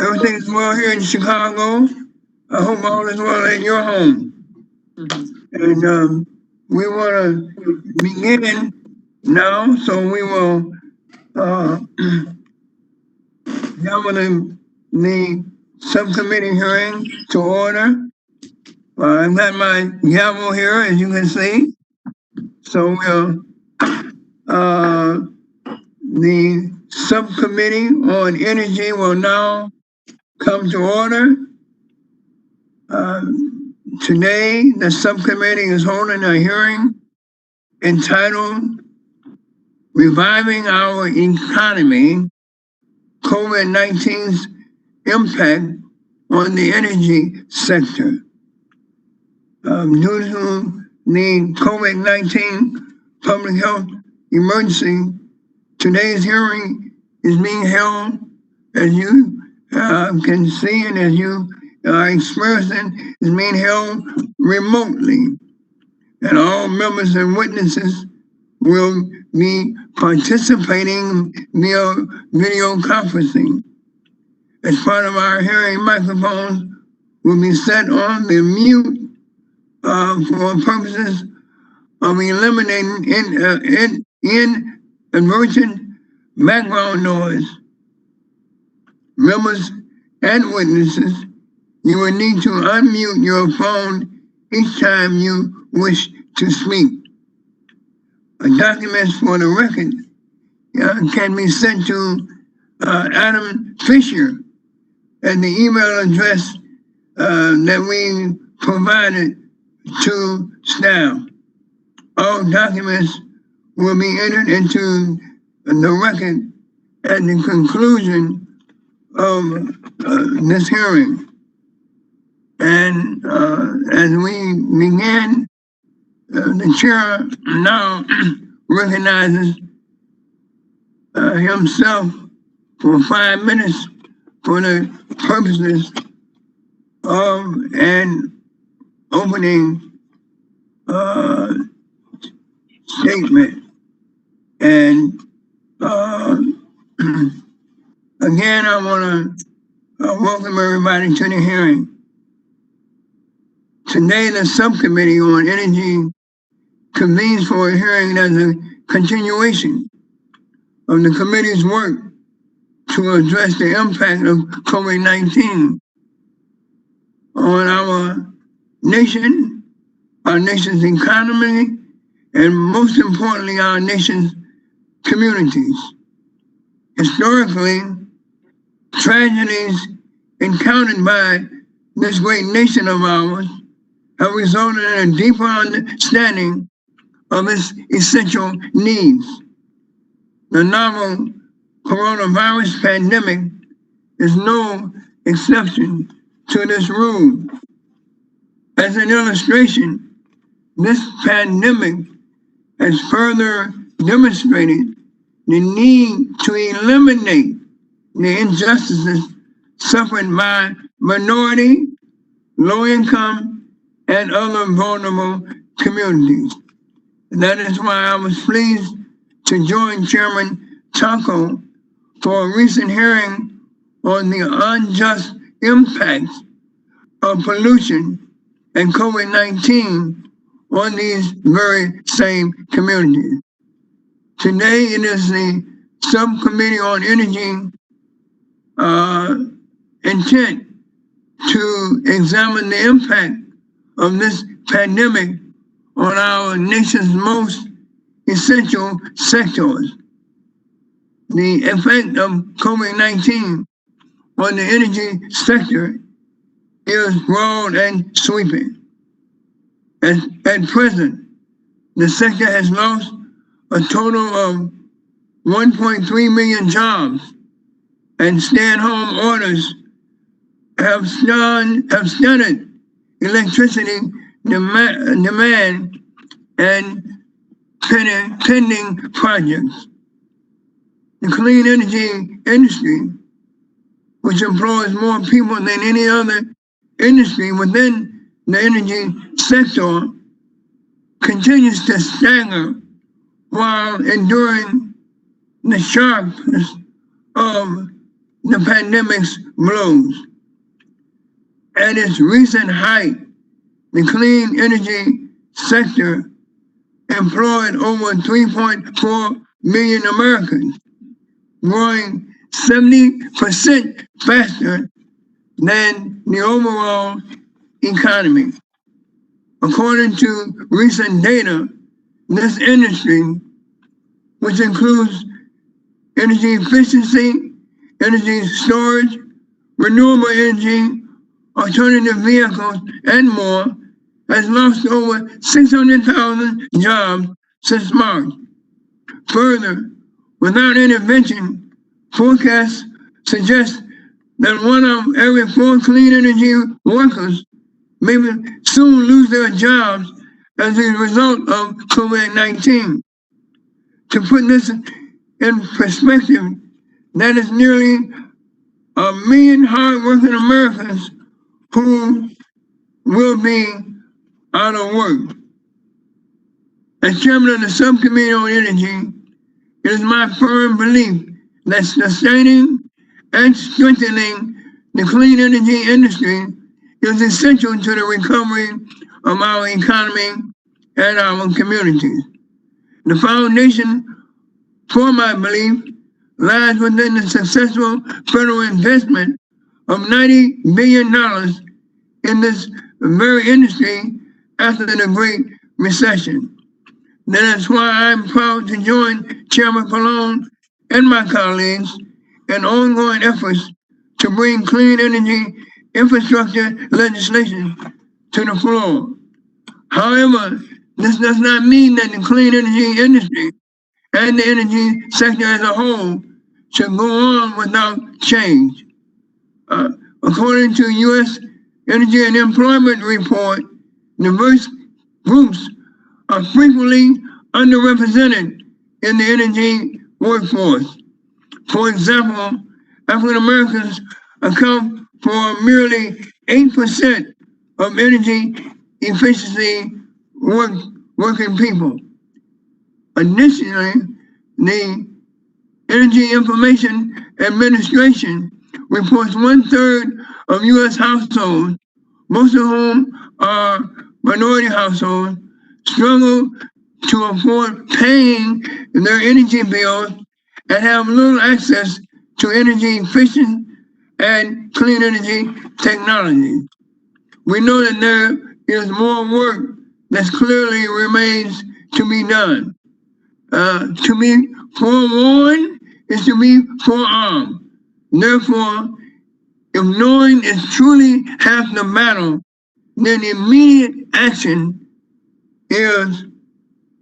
Everything's well here in Chicago. I hope all is well at your home. And we want to begin now, so we will gavel the subcommittee hearing to order. I've got my gavel here, as you can see. So we'll the subcommittee on energy will now come to order. Today, the subcommittee is holding a hearing entitled Reviving Our Economy, COVID-19’s Impact on the Energy Sector. Due to the COVID-19 public health emergency, today's hearing is being held, as you can see and as you are experiencing, is being held remotely. And all members and witnesses will be participating via video conferencing. As part of our hearing, microphones will be set on the mute for purposes of eliminating inadvertent background noise. Members and witnesses, you will need to unmute your phone each time you wish to speak. Documents for the record can be sent to Adam Fisher at the email address that we provided to staff. All documents will be entered into the record at the conclusion of this hearing. And as we begin, the chair now recognizes himself for 5 minutes for the purposes of an opening statement. And again, I want to welcome everybody to the hearing. Today, the subcommittee on energy convenes for a hearing as a continuation of the committee's work to address the impact of COVID-19 on our nation, our nation's economy, and most importantly, our nation's communities. Historically, tragedies encountered by this great nation of ours have resulted in a deeper understanding of its essential needs. The novel coronavirus pandemic is no exception to this rule. As an illustration, this pandemic has further demonstrated the need to eliminate the injustices suffered by minority, low-income, and other vulnerable communities. That is why I was pleased to join Chairman Taco for a recent hearing on the unjust impacts of pollution and COVID-19 on these very same communities. Today, it is the Subcommittee on Energy intent to examine the impact of this pandemic on our nation's most essential sectors. The effect of COVID-19 on the energy sector is broad and sweeping. At present, the sector has lost a total of 1.3 million jobs, and stay-at-home orders have stunted electricity demand and pending projects. The clean energy industry, which employs more people than any other industry within the energy sector, continues to stagger while enduring the sharpness of the pandemic's blows. At its recent height, the clean energy sector employed over 3.4 million Americans, growing 70% faster than the overall economy. According to recent data, this industry, which includes energy efficiency, energy storage, renewable energy, alternative vehicles, and more, has lost over 600,000 jobs since March. Further, without intervention, forecasts suggest that one of every 4 clean energy workers may soon lose their jobs as a result of COVID-19. To put this in perspective, that is nearly 1 million hardworking Americans who will be out of work. As chairman of the subcommittee on energy, it is my firm belief that sustaining and strengthening the clean energy industry is essential to the recovery of our economy and our communities. The foundation for my belief lies within the successful federal investment of $90 billion in this very industry after the Great Recession. That is why I'm proud to join Chairman Pallone and my colleagues in ongoing efforts to bring clean energy infrastructure legislation to the floor. However, this does not mean that the clean energy industry and the energy sector as a whole should go on without change. According to U.S. Energy and Employment Report, diverse groups are frequently underrepresented in the energy workforce. For example, African Americans account for merely 8% of energy efficiency working people. Additionally, the Energy Information Administration reports 1/3 of U.S. households, most of whom are minority households, struggle to afford paying their energy bills and have little access to energy efficient and clean energy technology. We know that there is more work that clearly remains to be done. To be forewarned is to be forearmed. Therefore, if knowing is truly half the battle, then immediate action is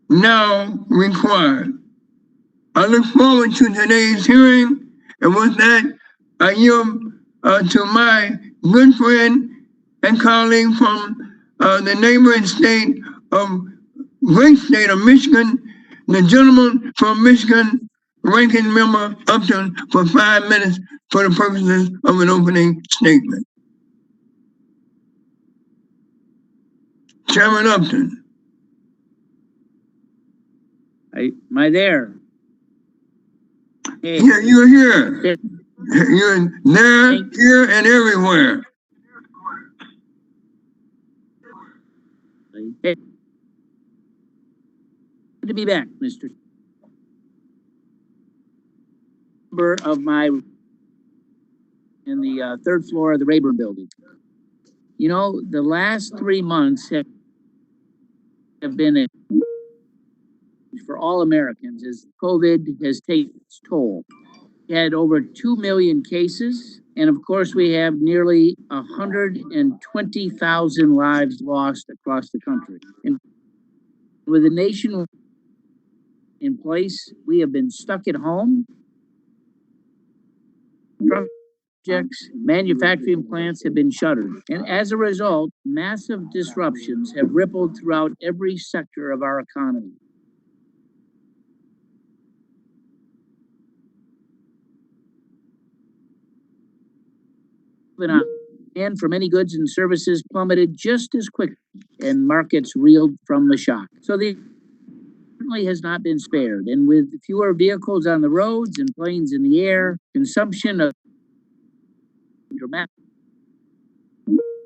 now required. I look forward to today's hearing, and with that, I yield to my good friend and colleague from the neighboring state of great state of Michigan, the gentleman from Michigan, ranking member Upton, for 5 minutes for the purposes of an opening statement. Chairman Upton. Am I there? Hey. Yeah, you're here. You're there, here, and everywhere. Good to be back, Mr. Member of my in the 3rd floor of the Rayburn building. You know, the last 3 months have been for all Americans as COVID has taken its toll. We had over 2 million cases, and of course we have nearly 120,000 lives lost across the country. And with the nation in place, we have been stuck at home. Projects, manufacturing plants have been shuttered. And as a result, massive disruptions have rippled throughout every sector of our economy. And for many goods and services plummeted just as quickly, and markets reeled from the shock. So the certainly has not been spared, and with fewer vehicles on the roads and planes in the air, consumption of dramatic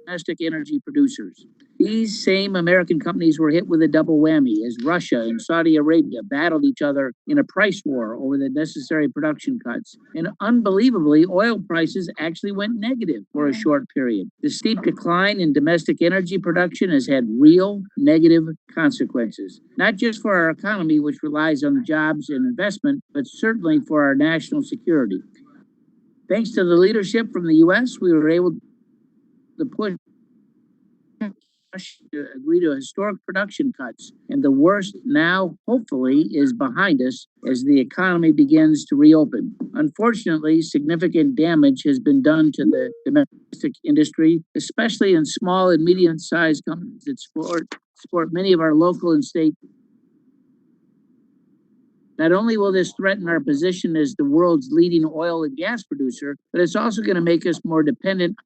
domestic energy producers. These same American companies were hit with a double whammy as Russia and Saudi Arabia battled each other in a price war over the necessary production cuts. And unbelievably, oil prices actually went negative for a short period. The steep decline in domestic energy production has had real negative consequences, not just for our economy, which relies on jobs and investment, but certainly for our national security. Thanks to the leadership from the U.S., we were able to push to agree to historic production cuts, and the worst now, hopefully, is behind us as the economy begins to reopen. Unfortunately, significant damage has been done to the domestic industry, especially in small and medium-sized companies that support many of our local and state. Not only will this threaten our position as the world's leading oil and gas producer, but it's also going to make us more dependent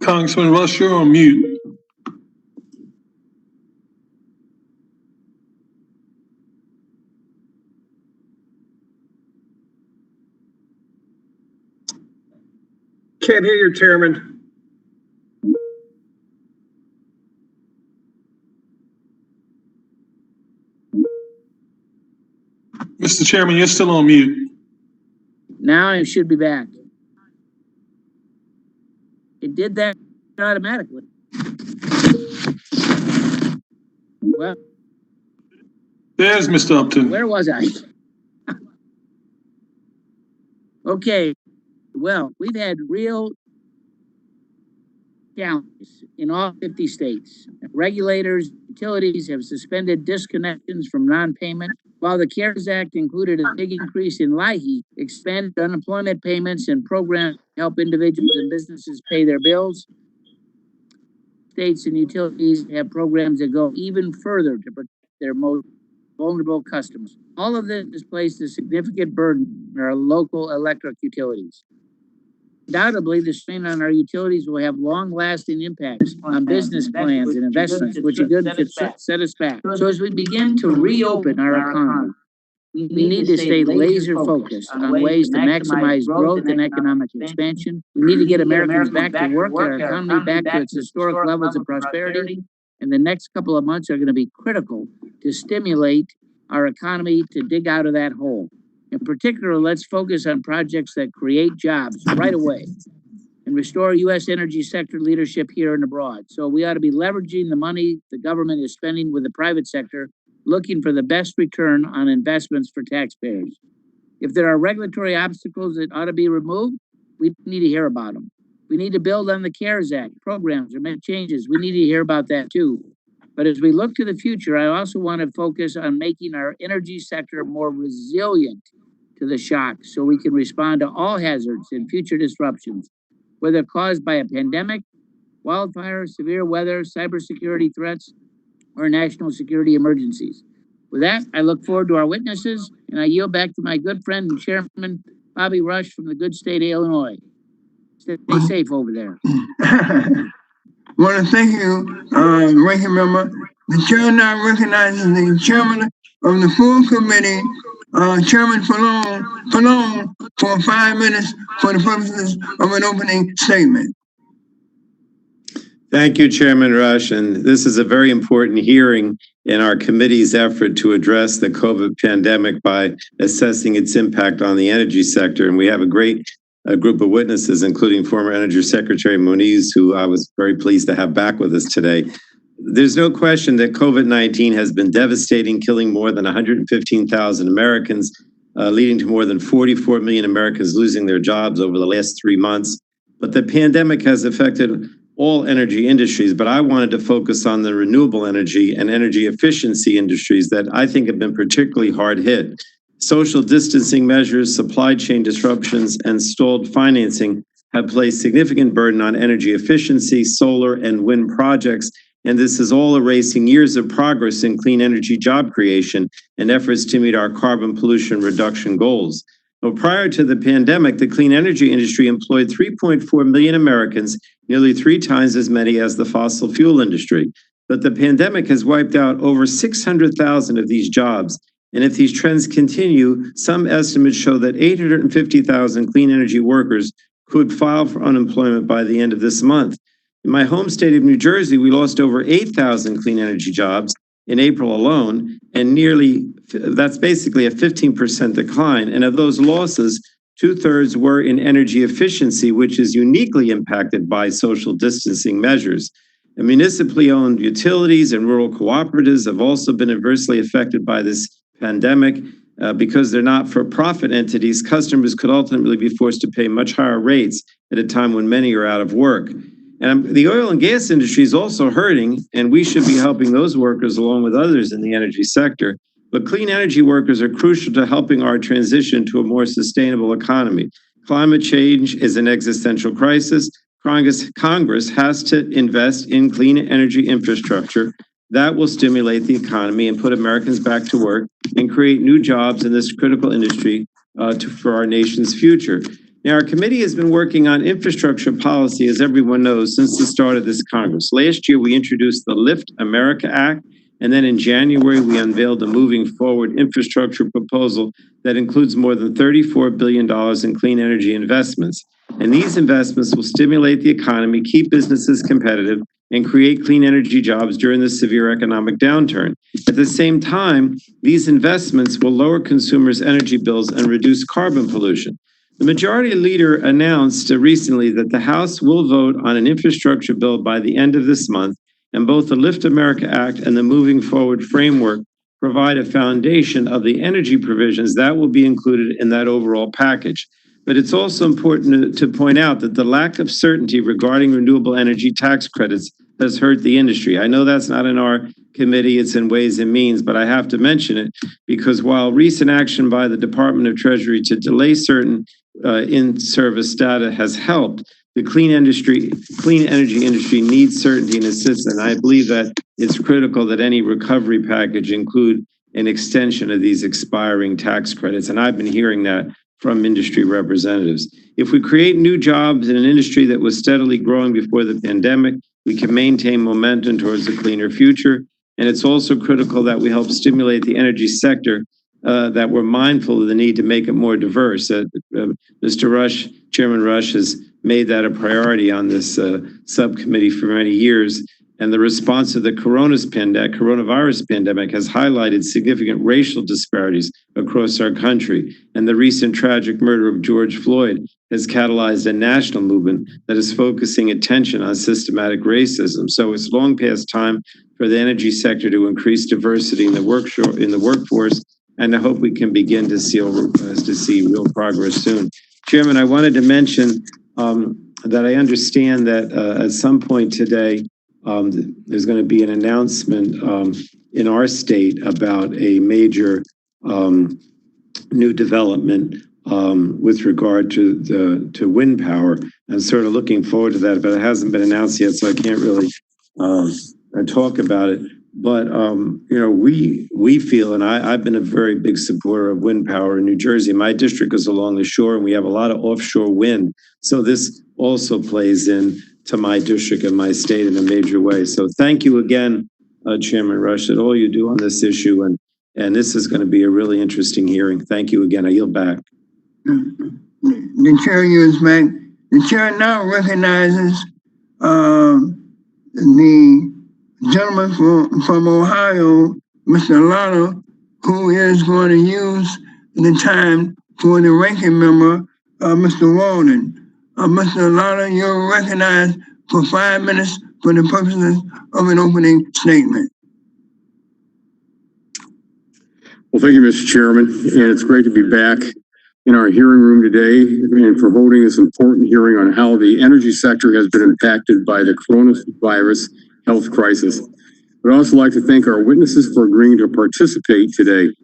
Congressman Rush, you're on mute. Can't hear you, Chairman. Mr. Chairman, you're still on mute. Now I should be back. It did that automatically. Well, there's Mr. Upton. Where was I? Okay. Well, we've had real challenges in all 50 states. Regulators, utilities have suspended disconnections from non-payment, while the CARES Act included a big increase in LIHEAP, expanded unemployment payments and programs to help individuals and businesses pay their bills. States and utilities have programs that go even further to protect their most vulnerable customers. All of this has placed a significant burden on our local electric utilities. Undoubtedly, the strain on our utilities will have long-lasting impacts on business plans and investments, which are good to set us back. So as we begin to reopen our economy, we need to stay laser-focused on ways to maximize growth and economic expansion. We need to get Americans back to work and our economy back to its historic levels of prosperity. And the next couple of months are going to be critical to stimulate our economy to dig out of that hole. In particular, let's focus on projects that create jobs right away and restore U.S. energy sector leadership here and abroad. So we ought to be leveraging the money the government is spending with the private sector, looking for the best return on investments for taxpayers. If there are regulatory obstacles that ought to be removed, we need to hear about them. We need to build on the CARES Act programs or make changes. We need to hear about that too. But as we look to the future, I also want to focus on making our energy sector more resilient to the shock so we can respond to all hazards and future disruptions, whether caused by a pandemic, wildfire, severe weather, cybersecurity threats, or national security emergencies. With that, I look forward to our witnesses, and I yield back to my good friend and Chairman Bobby Rush from the good state of Illinois. Stay safe over there. I want to thank you, Ranking Member. The chair now recognizes the chairman of the full committee, Chairman Pallone, for 5 minutes for the purposes of an opening statement. Thank you, Chairman Rush. And this is a very important hearing in our committee's effort to address the COVID pandemic by assessing its impact on the energy sector. And we have a great group of witnesses, including former Energy Secretary Moniz, who I was very pleased to have back with us today. There's no question that COVID-19 has been devastating, killing more than 115,000 Americans, leading to more than 44 million Americans losing their jobs over the last 3 months. but the pandemic has affected all energy industries, but I wanted to focus on the renewable energy and energy efficiency industries that I think have been particularly hard hit. Social distancing measures, supply chain disruptions, and stalled financing have placed significant burden on energy efficiency, solar, and wind projects, and this is all erasing years of progress in clean energy job creation and efforts to meet our carbon pollution reduction goals. Well, prior to the pandemic, the clean energy industry employed 3.4 million Americans, nearly 3 times as many as the fossil fuel industry. But the pandemic has wiped out over 600,000 of these jobs. And if these trends continue, some estimates show that 850,000 clean energy workers could file for unemployment by the end of this month. In my home state of New Jersey, we lost over 8,000 clean energy jobs in April alone, and that's basically a 15% decline. And of those losses, 2/3 were in energy efficiency, which is uniquely impacted by social distancing measures. And municipally owned utilities and rural cooperatives have also been adversely affected by this pandemic. Because they're not for-profit entities, customers could ultimately be forced to pay much higher rates at a time when many are out of work. And the oil and gas industry is also hurting, and we should be helping those workers along with others in the energy sector. But clean energy workers are crucial to helping our transition to a more sustainable economy. Climate change is an existential crisis. Congress has to invest in clean energy infrastructure that will stimulate the economy and put Americans back to work and create new jobs in this critical industry for our nation's future. Now, our committee has been working on infrastructure policy, as everyone knows, since the start of this Congress. Last year, we introduced the Lift America Act, and then in January, we unveiled a Moving Forward infrastructure proposal that includes more than $34 billion in clean energy investments. And these investments will stimulate the economy, keep businesses competitive, and create clean energy jobs during the severe economic downturn. At the same time, these investments will lower consumers' energy bills and reduce carbon pollution. The majority leader announced recently that the House will vote on an infrastructure bill by the end of this month, and both the Lift America Act and the Moving Forward framework provide a foundation of the energy provisions that will be included in that overall package. But it's also important to point out that the lack of certainty regarding renewable energy tax credits has hurt the industry. I know that's not in our committee, it's in Ways and Means, but I have to mention it because while recent action by the Department of Treasury to delay certain in-service data has helped, the clean energy industry needs certainty and assistance. And I believe that it's critical that any recovery package include an extension of these expiring tax credits. And I've been hearing that from industry representatives. If we create new jobs in an industry that was steadily growing before the pandemic, we can maintain momentum towards a cleaner future. And it's also critical that we help stimulate the energy sector, that we're mindful of the need to make it more diverse. Mr. Rush, Chairman Rush, has made that a priority on this subcommittee for many years. And the response to the coronavirus pandemic has highlighted significant racial disparities across our country. And the recent tragic murder of George Floyd has catalyzed a national movement that is focusing attention on systematic racism. So it's long past time for the energy sector to increase diversity in the workforce, and I hope we can begin to see real progress soon. Chairman, I wanted to mention that I understand that at some point today, there's going to be an announcement in our state about a major new development with regard to wind power. I'm sort of looking forward to that, but it hasn't been announced yet, so I can't really talk about it. But we feel, and I've been a very big supporter of wind power in New Jersey. My district is along the shore, and we have a lot of offshore wind. So this also plays in to my district and my state in a major way. So thank you again, Chairman Rush, at all you do on this issue. And this is going to be a really interesting hearing. Thank you again. I yield back. The chair yields back. The chair now recognizes the gentleman from Ohio, Mr. Lotto, who is going to use the time for the ranking member, Mr. Walden. Mr. Lotto, you're recognized for 5 minutes for the purposes of an opening statement. Well, thank you, Mr. Chairman, and it's great to be back in our hearing room today and for holding this important hearing on how the energy sector has been impacted by the coronavirus health crisis. I'd also like to thank our witnesses for agreeing to participate today.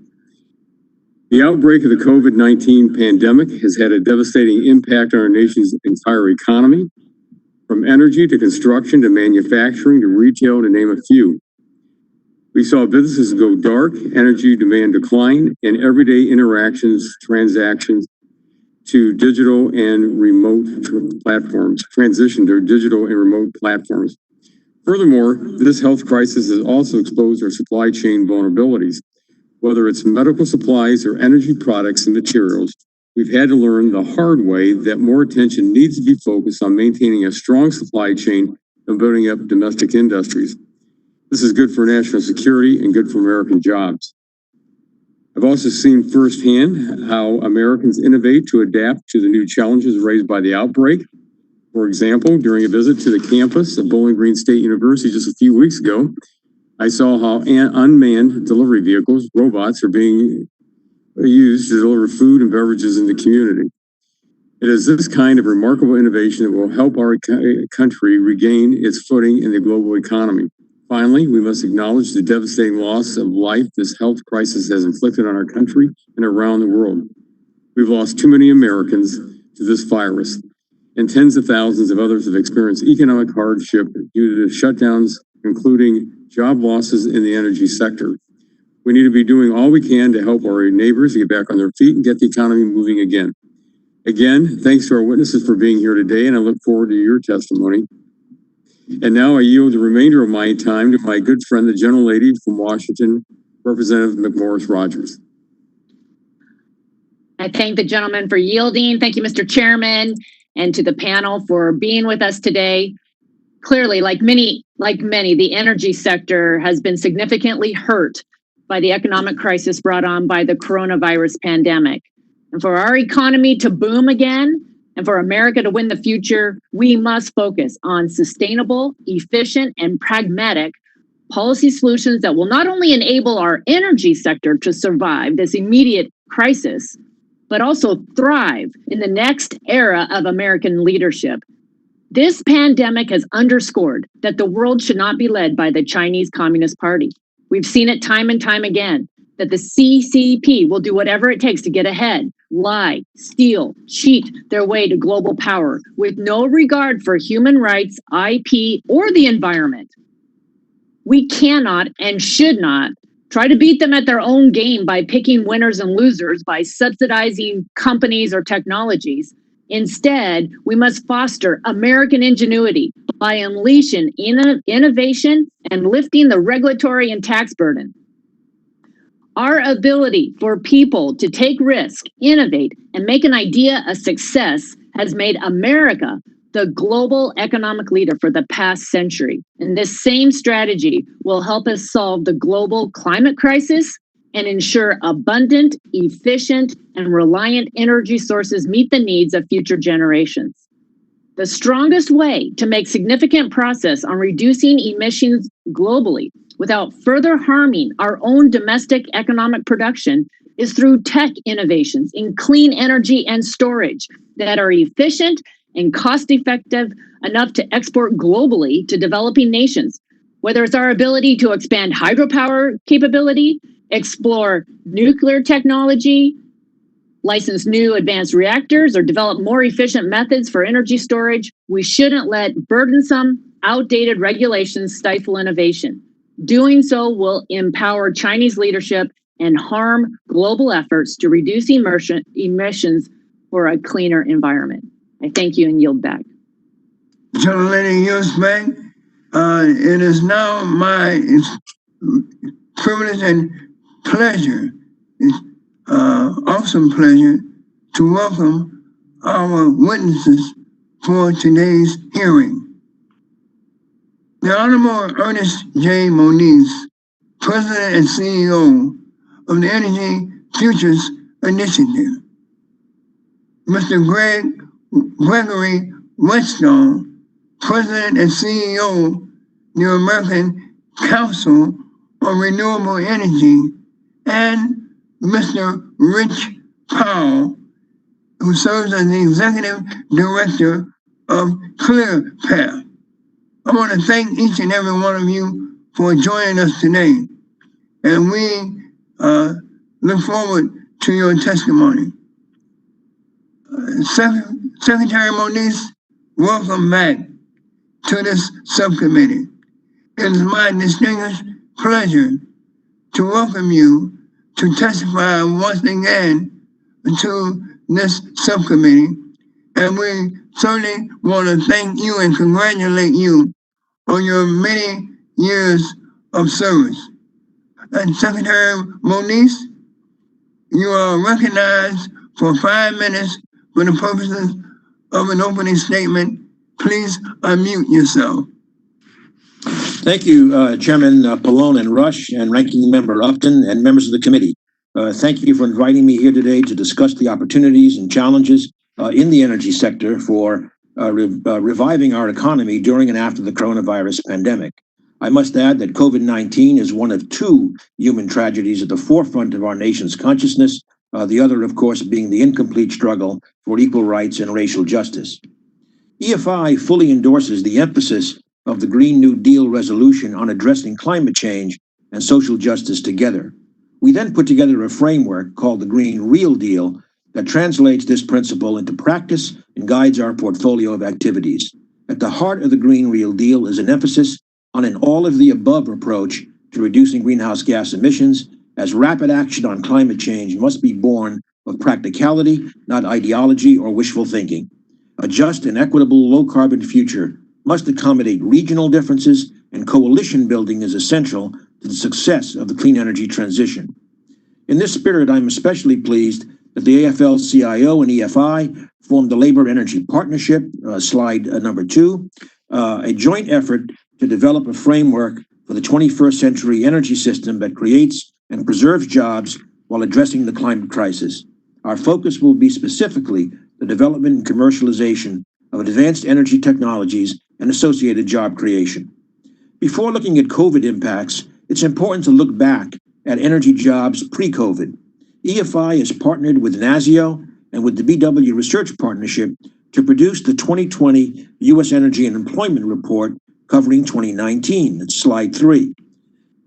The outbreak of the COVID-19 pandemic has had a devastating impact on our nation's entire economy, from energy to construction to manufacturing to retail, to name a few. We saw businesses go dark, energy demand decline, and everyday interactions, transactions to digital and remote platforms, transition to digital and remote platforms. Furthermore, this health crisis has also exposed our supply chain vulnerabilities. Whether it's medical supplies or energy products and materials, we've had to learn the hard way that more attention needs to be focused on maintaining a strong supply chain and building up domestic industries. This is good for national security and good for American jobs. I've also seen firsthand how Americans innovate to adapt to the new challenges raised by the outbreak. For example, during a visit to the campus of Bowling Green State University just a few weeks ago, I saw how unmanned delivery vehicles, robots, are being used to deliver food and beverages in the community. It is this kind of remarkable innovation that will help our country regain its footing in the global economy. Finally, we must acknowledge the devastating loss of life this health crisis has inflicted on our country and around the world. We've lost too many Americans to this virus, and tens of thousands of others have experienced economic hardship due to the shutdowns, including job losses in the energy sector. We need to be doing all we can to help our neighbors get back on their feet and get the economy moving again. Again, thanks to our witnesses for being here today, and I look forward to your testimony. And now I yield the remainder of my time to my good friend, the gentlelady from Washington, Representative McMorris Rogers. I thank the gentleman for yielding. Thank you, Mr. Chairman, and to the panel for being with us today. Clearly, like many, the energy sector has been significantly hurt by the economic crisis brought on by the coronavirus pandemic. And for our economy to boom again, and for America to win the future, we must focus on sustainable, efficient, and pragmatic policy solutions that will not only enable our energy sector to survive this immediate crisis, but also thrive in the next era of American leadership. This pandemic has underscored that the world should not be led by the Chinese Communist Party. We've seen it time and time again, that the CCP will do whatever it takes to get ahead, lie, steal, cheat their way to global power with no regard for human rights, IP, or the environment. We cannot and should not try to beat them at their own game by picking winners and losers, by subsidizing companies or technologies. Instead, we must foster American ingenuity by unleashing innovation and lifting the regulatory and tax burden. Our ability for people to take risk, innovate, and make an idea a success has made America the global economic leader for the past century. And this same strategy will help us solve the global climate crisis and ensure abundant, efficient, and reliant energy sources meet the needs of future generations. The strongest way to make significant progress on reducing emissions globally without further harming our own domestic economic production is through tech innovations in clean energy and storage that are efficient and cost-effective enough to export globally to developing nations. Whether it's our ability to expand hydropower capability, explore nuclear technology, license new advanced reactors, or develop more efficient methods for energy storage, we shouldn't let burdensome, outdated regulations stifle innovation. Doing so will empower Chinese leadership and harm global efforts to reduce emissions for a cleaner environment. I thank you and yield back. Gentlelady yields back. It is now my privilege and pleasure, awesome pleasure, to welcome our witnesses for today's hearing. The Honorable Ernest J. Moniz, President and CEO of the Energy Futures Initiative. Mr. Gregory Whetstone, President and CEO of the American Council on Renewable Energy, and Mr. Rich Powell, who serves as the executive director of ClearPath. I want to thank each and every one of you for joining us today, and we look forward to your testimony. Secretary Moniz, welcome back to this subcommittee. It is my distinguished pleasure to welcome you to testify once again to this subcommittee, and we certainly want to thank you and congratulate you on your many years of service. And Secretary Moniz, you are recognized for 5 minutes for the purposes of an opening statement. Please unmute yourself. Thank you, Chairman Pallone and Rush, and Ranking Member Upton, and members of the committee. Thank you for inviting me here today to discuss the opportunities and challenges in the energy sector for reviving our economy during and after the coronavirus pandemic. I must add that COVID-19 is one of two human tragedies at the forefront of our nation's consciousness, the other, of course, being the incomplete struggle for equal rights and racial justice. EFI fully endorses the emphasis of the Green New Deal resolution on addressing climate change and social justice together. We then put together a framework called the Green Real Deal that translates this principle into practice and guides our portfolio of activities. At the heart of the Green Real Deal is an emphasis on an all-of-the-above approach to reducing greenhouse gas emissions, as rapid action on climate change must be born of practicality, not ideology or wishful thinking. A just and equitable low-carbon future must accommodate regional differences, and coalition building is essential to the success of the clean energy transition. In this spirit, I'm especially pleased that the AFL-CIO and EFI formed the Labor Energy Partnership, slide number 2, a joint effort to develop a framework for the 21st century energy system that creates and preserves jobs while addressing the climate crisis. Our focus will be specifically the development and commercialization of advanced energy technologies and associated job creation. Before looking at COVID impacts, it's important to look back at energy jobs pre-COVID. EFI has partnered with NASIO and with the BW Research Partnership to produce the 2020 U.S. Energy and Employment Report covering 2019. It's slide 3.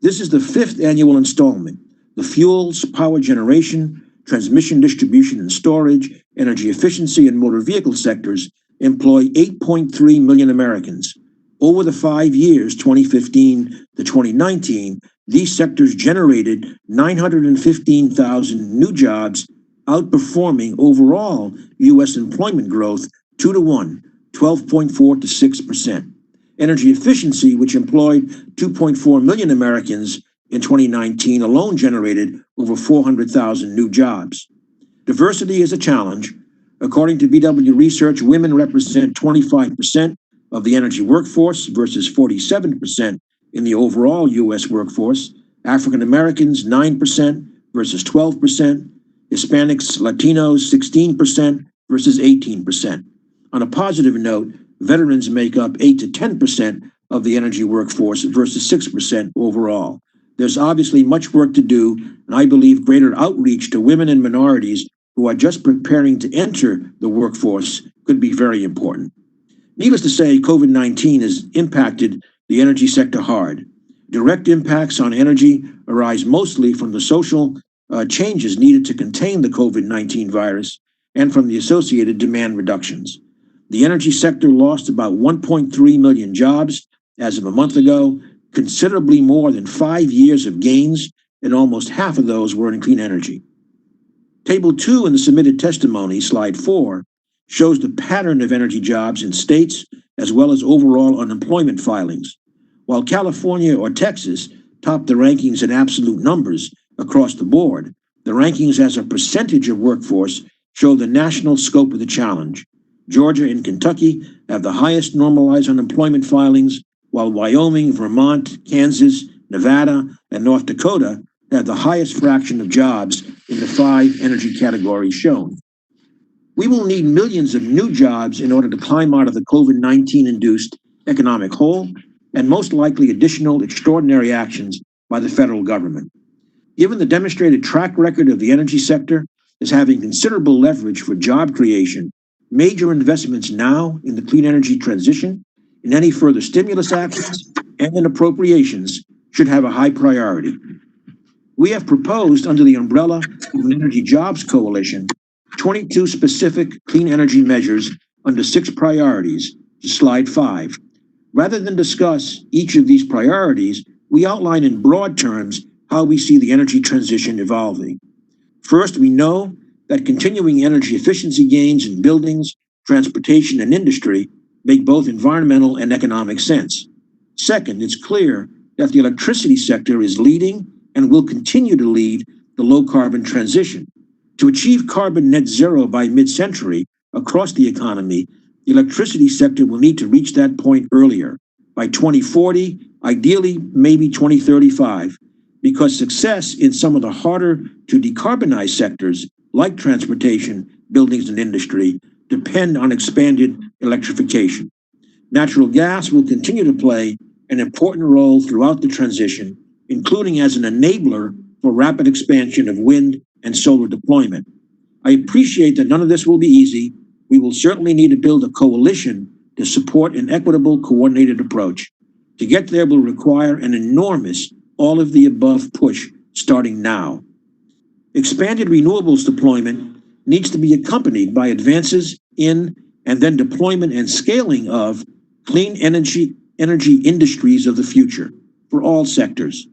This is the 5th annual installment. The fuels, power generation, transmission, distribution and storage, energy efficiency, and motor vehicle sectors employ 8.3 million Americans. Over the 5 years, 2015 to 2019, these sectors generated 915,000 new jobs, outperforming overall U.S. employment growth 2 to 1, 12.4 to 6%. Energy efficiency, which employed 2.4 million Americans in 2019 alone, generated over 400,000 new jobs. Diversity is a challenge. According to BW Research, women represent 25% of the energy workforce versus 47% in the overall U.S. workforce. African Americans, 9% versus 12%. Hispanics, Latinos, 16% versus 18%. On a positive note, veterans make up 8 to 10% of the energy workforce versus 6% overall. There's obviously much work to do, and I believe greater outreach to women and minorities who are just preparing to enter the workforce could be very important. Needless to say, COVID-19 has impacted the energy sector hard. Direct impacts on energy arise mostly from the social changes needed to contain the COVID-19 virus and from the associated demand reductions. The energy sector lost about 1.3 million jobs as of a month ago, considerably more than 5 years of gains, and almost half of those were in clean energy. Table 2 in the submitted testimony, slide 4, shows the pattern of energy jobs in states as well as overall unemployment filings. While California or Texas top the rankings in absolute numbers across the board, the rankings as a percentage of workforce show the national scope of the challenge. Georgia and Kentucky have the highest normalized unemployment filings, while Wyoming, Vermont, Kansas, Nevada, and North Dakota have the highest fraction of jobs in the 5 energy categories shown. We will need millions of new jobs in order to climb out of the COVID-19-induced economic hole, and most likely additional extraordinary actions by the federal government. Given the demonstrated track record of the energy sector, is having considerable leverage for job creation, major investments now in the clean energy transition, and any further stimulus actions and in appropriations should have a high priority. We have proposed under the umbrella of an Energy Jobs Coalition 22 specific clean energy measures under 6 priorities to slide 5. Rather than discuss each of these priorities, we outline in broad terms how we see the energy transition evolving. First, we know that continuing energy efficiency gains in buildings, transportation, and industry make both environmental and economic sense. Second, it's clear that the electricity sector is leading and will continue to lead the low-carbon transition. To achieve carbon net zero by mid-century across the economy, the electricity sector will need to reach that point earlier, by 2040, ideally maybe 2035, because success in some of the harder to decarbonize sectors, like transportation, buildings, and industry, depend on expanded electrification. Natural gas will continue to play an important role throughout the transition, including as an enabler for rapid expansion of wind and solar deployment. I appreciate that none of this will be easy. We will certainly need to build a coalition to support an equitable, coordinated approach. To get there will require an enormous all-of-the-above push starting now. Expanded renewables deployment needs to be accompanied by advances in and then deployment and scaling of clean energy industries of the future for all sectors.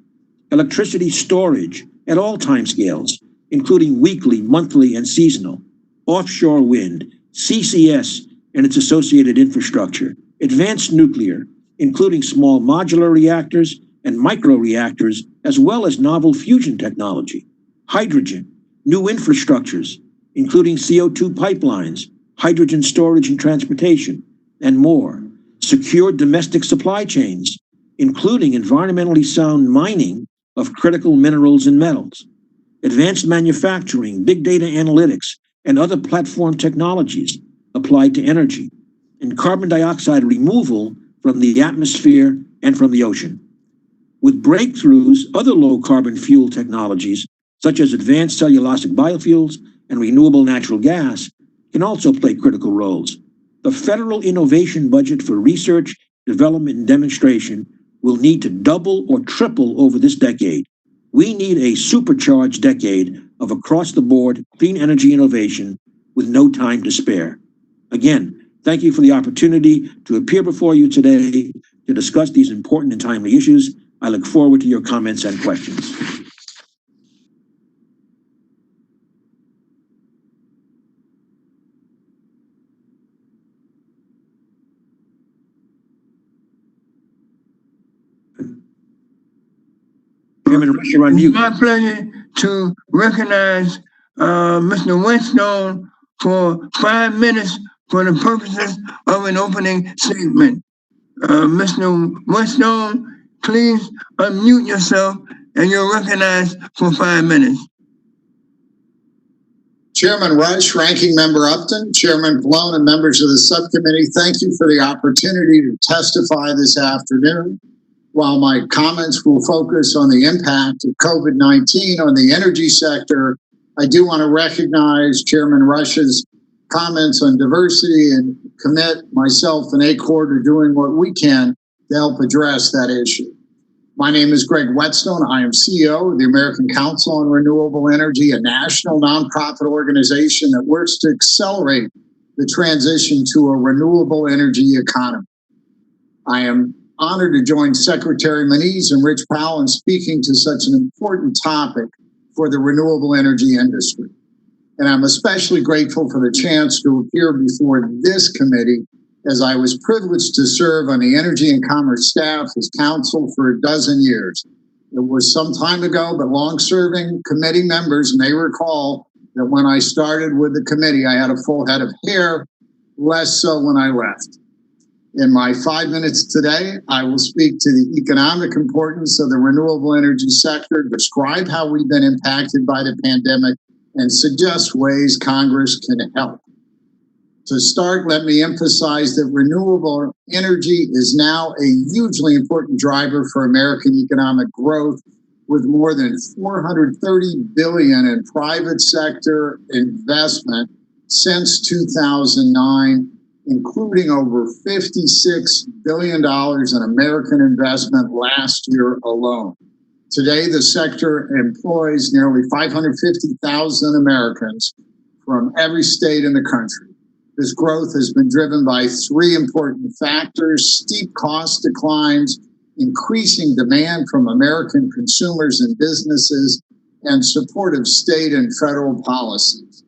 Electricity storage at all timescales, including weekly, monthly, and seasonal, offshore wind, CCS and its associated infrastructure, advanced nuclear, including small modular reactors and microreactors, as well as novel fusion technology, hydrogen, new infrastructures, including CO2 pipelines, hydrogen storage and transportation, and more, secure domestic supply chains, including environmentally sound mining of critical minerals and metals, advanced manufacturing, big data analytics, and other platform technologies applied to energy, and carbon dioxide removal from the atmosphere and from the ocean. With breakthroughs, other low-carbon fuel technologies, such as advanced cellulosic biofuels and renewable natural gas, can also play critical roles. The federal innovation budget for research, development, and demonstration will need to double or triple over this decade. We need a supercharged decade of across-the-board clean energy innovation with no time to spare. Again, thank you for the opportunity to appear before you today to discuss these important and timely issues. I look forward to your comments and questions. Chairman Rush, you're on It's mute. my pleasure to recognize Mr. Whetstone for 5 minutes for the purposes of an opening statement. Mr. Whetstone, please unmute yourself and you're recognized for 5 minutes. Chairman Rush, Ranking Member Upton, Chairman Pallone, and members of the subcommittee, thank you for the opportunity to testify this afternoon. While my comments will focus on the impact of COVID-19 on the energy sector, I do want to recognize Chairman Rush's comments on diversity and commit myself and ACORD to doing what we can to help address that issue. My name is Greg Whetstone. I am CEO of the American Council on Renewable Energy, a national nonprofit organization that works to accelerate the transition to a renewable energy economy. I am honored to join Secretary Moniz and Rich Powell in speaking to such an important topic for the renewable energy industry. And I'm especially grateful for the chance to appear before this committee, as I was privileged to serve on the Energy and Commerce staff as counsel for a dozen years. It was some time ago, but long-serving committee members may recall that when I started with the committee, I had a full head of hair, less so when I left. In my 5 minutes today, I will speak to the economic importance of the renewable energy sector, describe how we've been impacted by the pandemic, and suggest ways Congress can help. To start, let me emphasize that renewable energy is now a hugely important driver for American economic growth with more than $430 billion in private sector investment since 2009, including over $56 billion in American investment last year alone. Today, the sector employs nearly 550,000 Americans from every state in the country. This growth has been driven by three important factors: steep cost declines, increasing demand from American consumers and businesses, and supportive state and federal policies.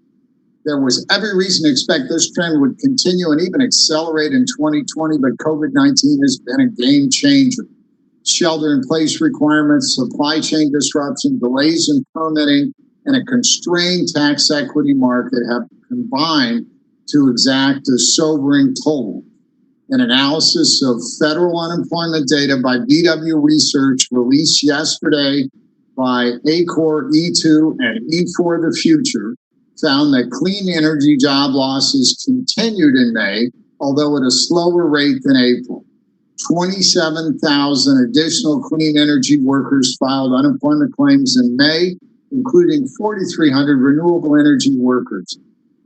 There was every reason to expect this trend would continue and even accelerate in 2020, but COVID-19 has been a game changer. Shelter-in-place requirements, supply chain disruption, delays in permitting, and a constrained tax equity market have combined to exact a sobering toll. An analysis of federal unemployment data by VW Research released yesterday by ACOR, E2, and E4 The Future found that clean energy job losses continued in May, although at a slower rate than April. 27,000 additional clean energy workers filed unemployment claims in May, including 4,300 renewable energy workers.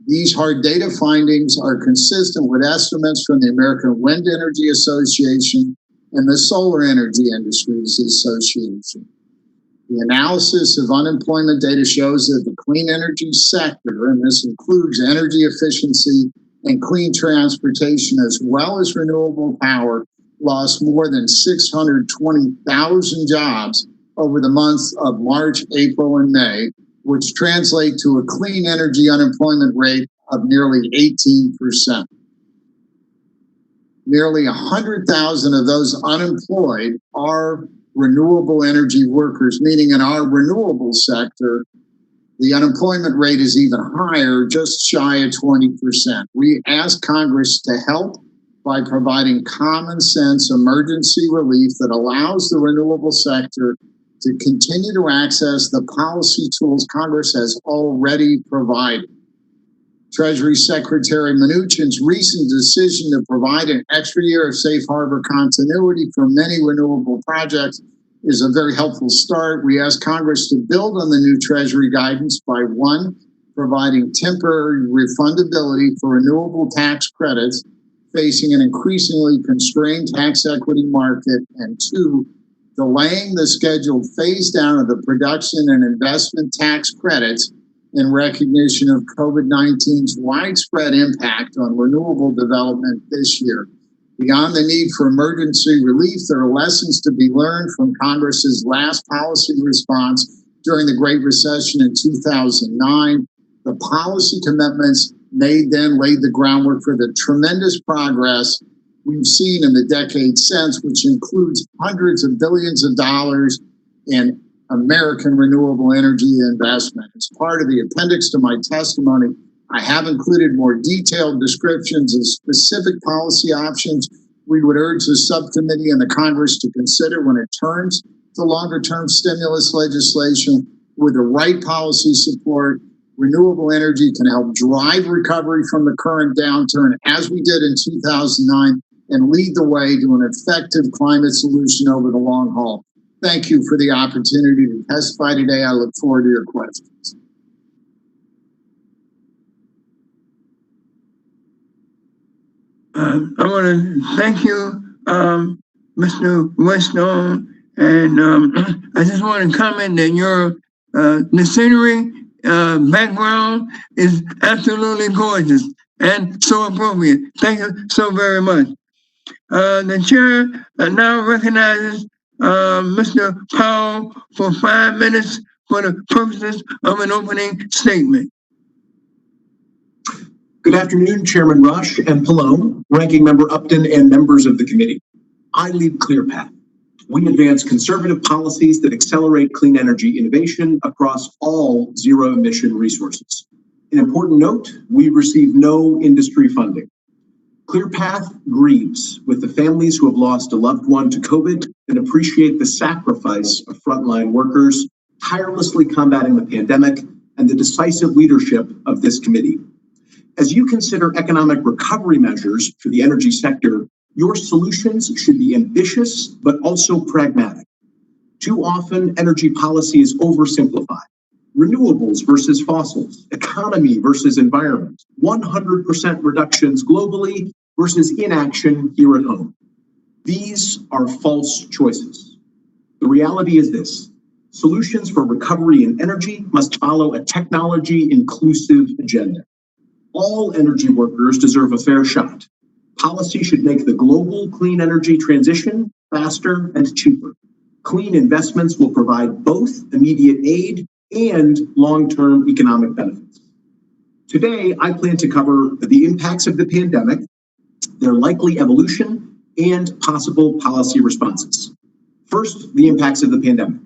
These hard data findings are consistent with estimates from the American Wind Energy Association and the Solar Energy Industries Association. The analysis of unemployment data shows that the clean energy sector, and this includes energy efficiency and clean transportation as well as renewable power, lost more than 620,000 jobs over the months of March, April, and May, which translate to a clean energy unemployment rate of nearly 18%. Nearly 100,000 of those unemployed are renewable energy workers, meaning in our renewable sector, the unemployment rate is even higher, just shy of 20%. We ask Congress to help by providing common sense emergency relief that allows the renewable sector to continue to access the policy tools Congress has already provided. Treasury Secretary Mnuchin's recent decision to provide an extra year of safe harbor continuity for many renewable projects is a very helpful start. We ask Congress to build on the new Treasury guidance by, one, providing temporary refundability for renewable tax credits facing an increasingly constrained tax equity market, and two, delaying the scheduled phase down of the production and investment tax credits in recognition of COVID-19's widespread impact on renewable development this year. Beyond the need for emergency relief, there are lessons to be learned from Congress's last policy response during the Great Recession in 2009. The policy commitments made then laid the groundwork for the tremendous progress we've seen in the decades since, which includes hundreds of billions of dollars in American renewable energy investment. As part of the appendix to my testimony, I have included more detailed descriptions of specific policy options we would urge the subcommittee and the Congress to consider when it turns to longer-term stimulus legislation. With the right policy support, renewable energy can help drive recovery from the current downturn, as we did in 2009, and lead the way to an effective climate solution over the long haul. Thank you for the opportunity to testify today. I look forward to your questions. I want to thank you, Mr. Westone, and I just want to comment that your the scenery background is absolutely gorgeous and so appropriate. Thank you so very much. The chair now recognizes Mr. Powell for 5 minutes for the purposes of an opening statement. Good afternoon, Chairman Rush and Pallone, Ranking Member Upton, and members of the committee. I lead ClearPath. We advance conservative policies that accelerate clean energy innovation across all zero-emission resources. An important note, we receive no industry funding. ClearPath grieves with the families who have lost a loved one to COVID and appreciate the sacrifice of frontline workers tirelessly combating the pandemic and the decisive leadership of this committee. As you consider economic recovery measures for the energy sector, your solutions should be ambitious but also pragmatic. Too often, energy policy is oversimplified. Renewables versus fossils, economy versus environment, 100% reductions globally versus inaction here at home. These are false choices. The reality is this: solutions for recovery and energy must follow a technology-inclusive agenda. All energy workers deserve a fair shot. Policy should make the global clean energy transition faster and cheaper. Clean investments will provide both immediate aid and long-term economic benefits. Today, I plan to cover the impacts of the pandemic, their likely evolution, and possible policy responses. First, the impacts of the pandemic.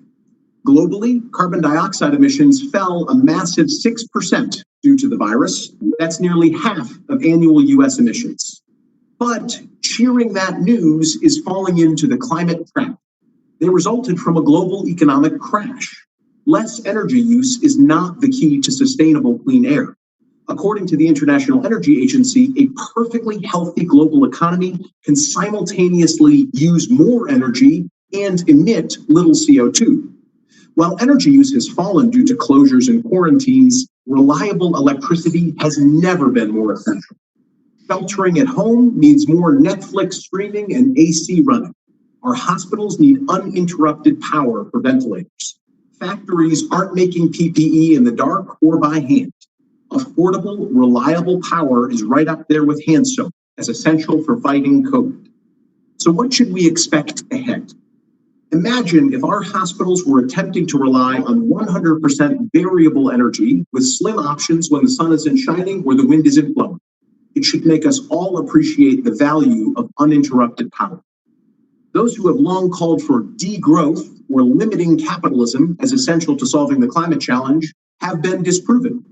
Globally, carbon dioxide emissions fell a massive 6% due to the virus. That's nearly half of annual US emissions. But cheering that news is falling into the climate trap. They resulted from a global economic crash. Less energy use is not the key to sustainable clean air. According to the International Energy Agency, a perfectly healthy global economy can simultaneously use more energy and emit little CO2. While energy use has fallen due to closures and quarantines, reliable electricity has never been more essential. Sheltering at home means more Netflix streaming and AC running. Our hospitals need uninterrupted power for ventilators. Factories aren't making PPE in the dark or by hand. Affordable, reliable power is right up there with hand soap as essential for fighting COVID. So what should we expect ahead? Imagine if our hospitals were attempting to rely on 100% variable energy with slim options when the sun isn't shining or the wind isn't blowing. It should make us all appreciate the value of uninterrupted power. Those who have long called for degrowth or limiting capitalism as essential to solving the climate challenge have been disproven.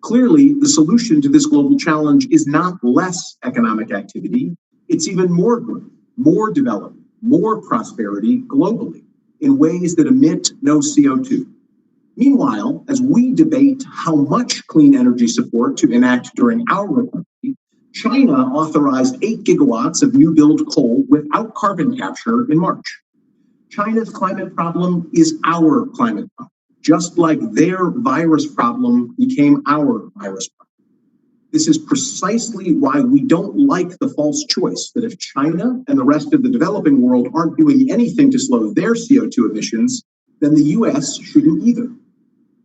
Clearly, the solution to this global challenge is not less economic activity, it's even more growth, more development, more prosperity globally in ways that emit no CO2. Meanwhile, as we debate how much clean energy support to enact during our recovery, China authorized 8 gigawatts of new build coal without carbon capture in March. China's climate problem is our climate problem, just like their virus problem became our virus problem. This is precisely why we don't like the false choice that if China and the rest of the developing world aren't doing anything to slow their CO2 emissions, then the US shouldn't either.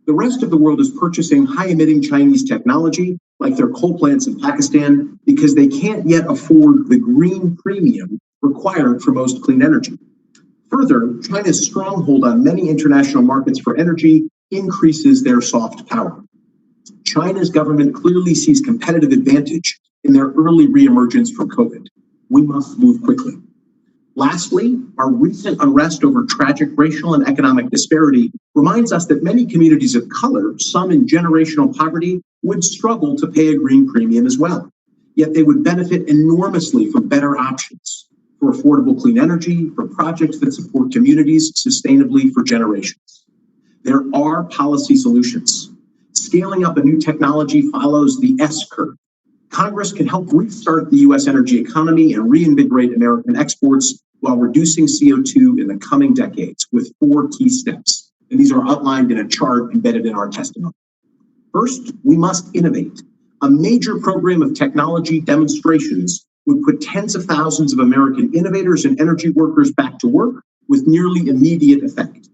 The rest of the world is purchasing high-emitting Chinese technology, like their coal plants in Pakistan, because they can't yet afford the green premium required for most clean energy. Further, China's stronghold on many international markets for energy increases their soft power. China's government clearly sees competitive advantage in their early reemergence from COVID. We must move quickly. Lastly, our recent unrest over tragic racial and economic disparity reminds us that many communities of color, some in generational poverty, would struggle to pay a green premium as well. Yet they would benefit enormously from better options, for affordable clean energy, for projects that support communities sustainably for generations. There are policy solutions. Scaling up a new technology follows the S curve. Congress can help restart the US energy economy and reinvigorate American exports while reducing CO2 in the coming decades with 4 key steps. And these are outlined in a chart embedded in our testimony. First, we must innovate. A major program of technology demonstrations would put tens of thousands of American innovators and energy workers back to work with nearly immediate effect.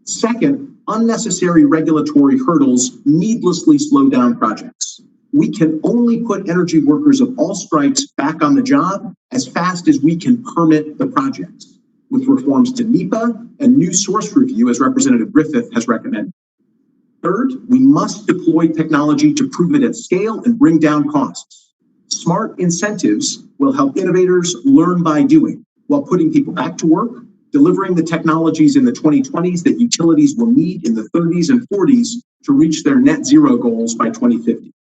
Second, unnecessary regulatory hurdles needlessly slow down projects. We can only put energy workers of all stripes back on the job as fast as we can permit the projects, with reforms to NEPA and new source review, as Representative Griffith has recommended. Third, we must deploy technology to prove it at scale and bring down costs. Smart incentives will help innovators learn by doing, while putting people back to work, delivering the technologies in the 2020s that utilities will need in the 30s and 40s to reach their net zero goals by 2050.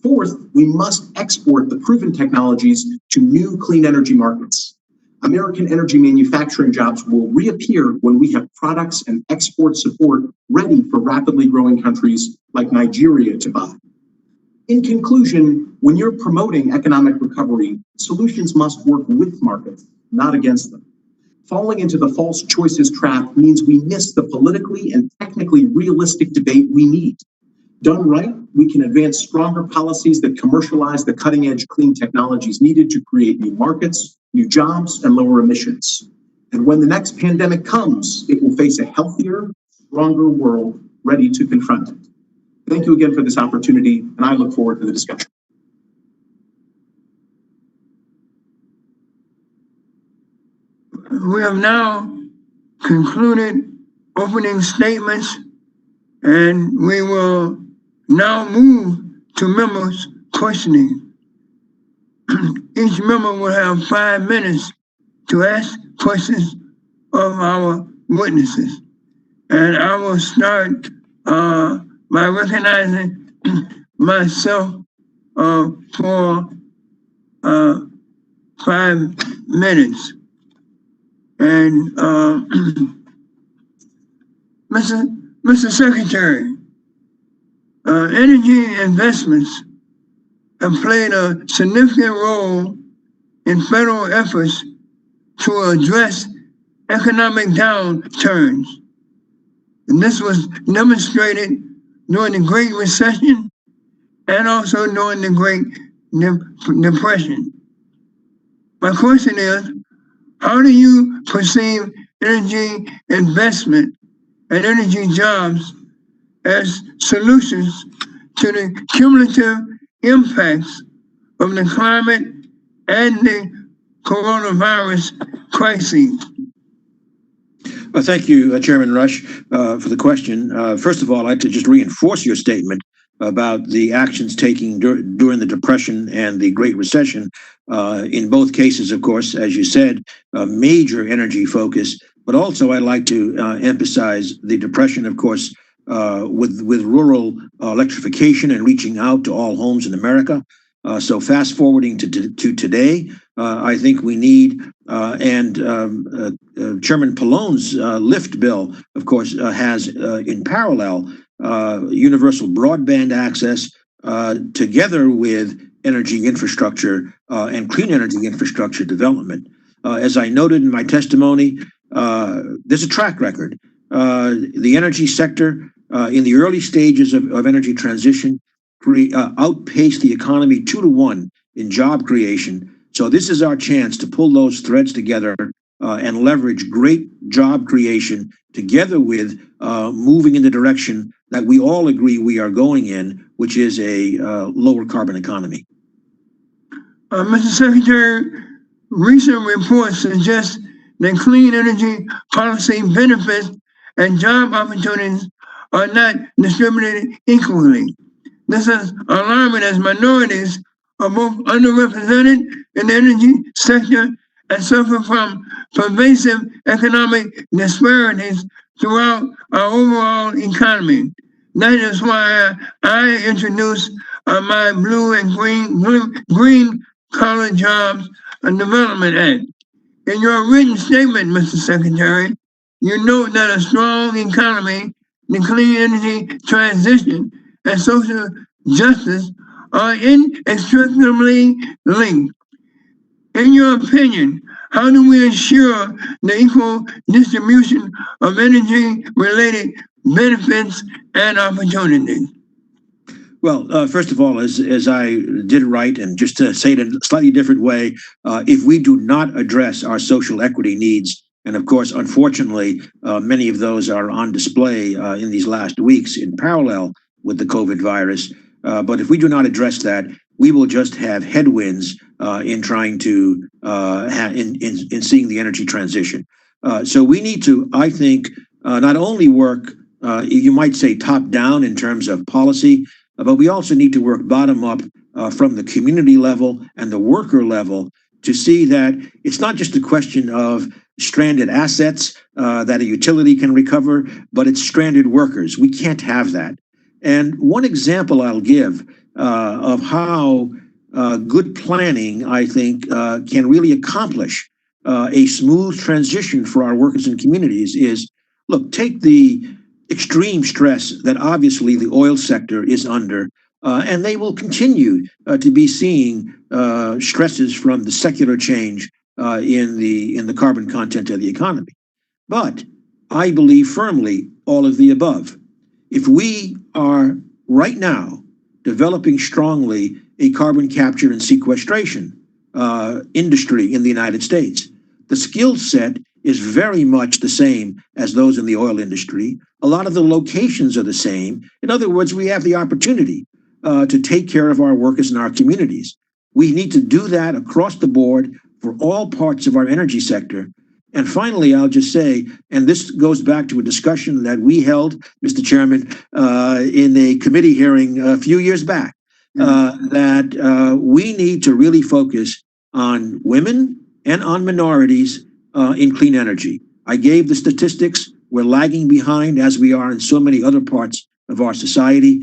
Fourth, we must export the proven technologies to new clean energy markets. American energy manufacturing jobs will reappear when we have products and export support ready for rapidly growing countries like Nigeria to buy. In conclusion, when you're promoting economic recovery, solutions must work with markets, not against them. Falling into the false choices trap means we miss the politically and technically realistic debate we need. Done right, we can advance stronger policies that commercialize the cutting-edge clean technologies needed to create new markets, new jobs, and lower emissions. And when the next pandemic comes, it will face a healthier, stronger world ready to confront it. Thank you again for this opportunity, and I look forward to the discussion. We have now concluded opening statements, and we will now move to members' questioning. Each member will have 5 minutes to ask questions of our witnesses. And I will start by recognizing myself for 5 minutes. And Mr. Secretary, energy investments have played a significant role in federal efforts to address economic downturns. And this was demonstrated during the Great Recession and also during the Great Depression. My question is, how do you perceive energy investment and energy jobs as solutions to the cumulative impacts of the climate and the coronavirus crises? Thank you, Chairman Rush, for the question. First of all, I'd like to just reinforce your statement about the actions taken during the Depression and the Great Recession. In both cases, of course, as you said, a major energy focus, but also I'd like to emphasize the Depression, of course, with rural electrification and reaching out to all homes in America. So fast forwarding to today, I think we need, and Chairman Pallone's LIFT bill, of course, has in parallel universal broadband access together with energy infrastructure and clean energy infrastructure development. As I noted in my testimony, there's a track record. The energy sector in the early stages of energy transition outpaced the economy 2-to-1 in job creation. So this is our chance to pull those threads together and leverage great job creation together with moving in the direction that we all agree we are going in, which is a lower carbon economy. Mr. Secretary, recent reports suggest that clean energy policy benefits and job opportunities are not distributed equally. This is alarming as minorities are both underrepresented in the energy sector and suffer from pervasive economic disparities throughout our overall economy. That is why I introduced my Blue and Green Collar Jobs and Development Act. In your written statement, Mr. Secretary, you note that a strong economy, the clean energy transition, and social justice are inextricably linked. In your opinion, how do we ensure the equal distribution of energy-related benefits and opportunities? Well, first of all, as I did write, and just to say it in a slightly different way, if we do not address our social equity needs, and of course, unfortunately, many of those are on display in these last weeks in parallel with the COVID virus. But if we do not address that, we will just have headwinds in trying to in seeing the energy transition. So we need to, I think, not only work, you might say, top down in terms of policy, but we also need to work bottom up from the community level and the worker level to see that it's not just a question of stranded assets that a utility can recover, but it's stranded workers. We can't have that. And one example I'll give of how good planning, I think, can really accomplish a smooth transition for our workers and communities is, look, take the extreme stress that obviously the oil sector is under, and they will continue to be seeing stresses from the secular change in the carbon content of the economy. But I believe firmly all of the above. If we are right now developing strongly a carbon capture and sequestration industry in the United States, the skill set is very much the same as those in the oil industry. A lot of the locations are the same. In other words, we have the opportunity to take care of our workers and our communities. We need to do that across the board for all parts of our energy sector. And finally, I'll just say, and this goes back to a discussion that we held, Mr. Chairman, in a committee hearing a few years back, that we need to really focus on women and on minorities in clean energy. I gave the statistics. We're lagging behind, as we are in so many other parts of our society.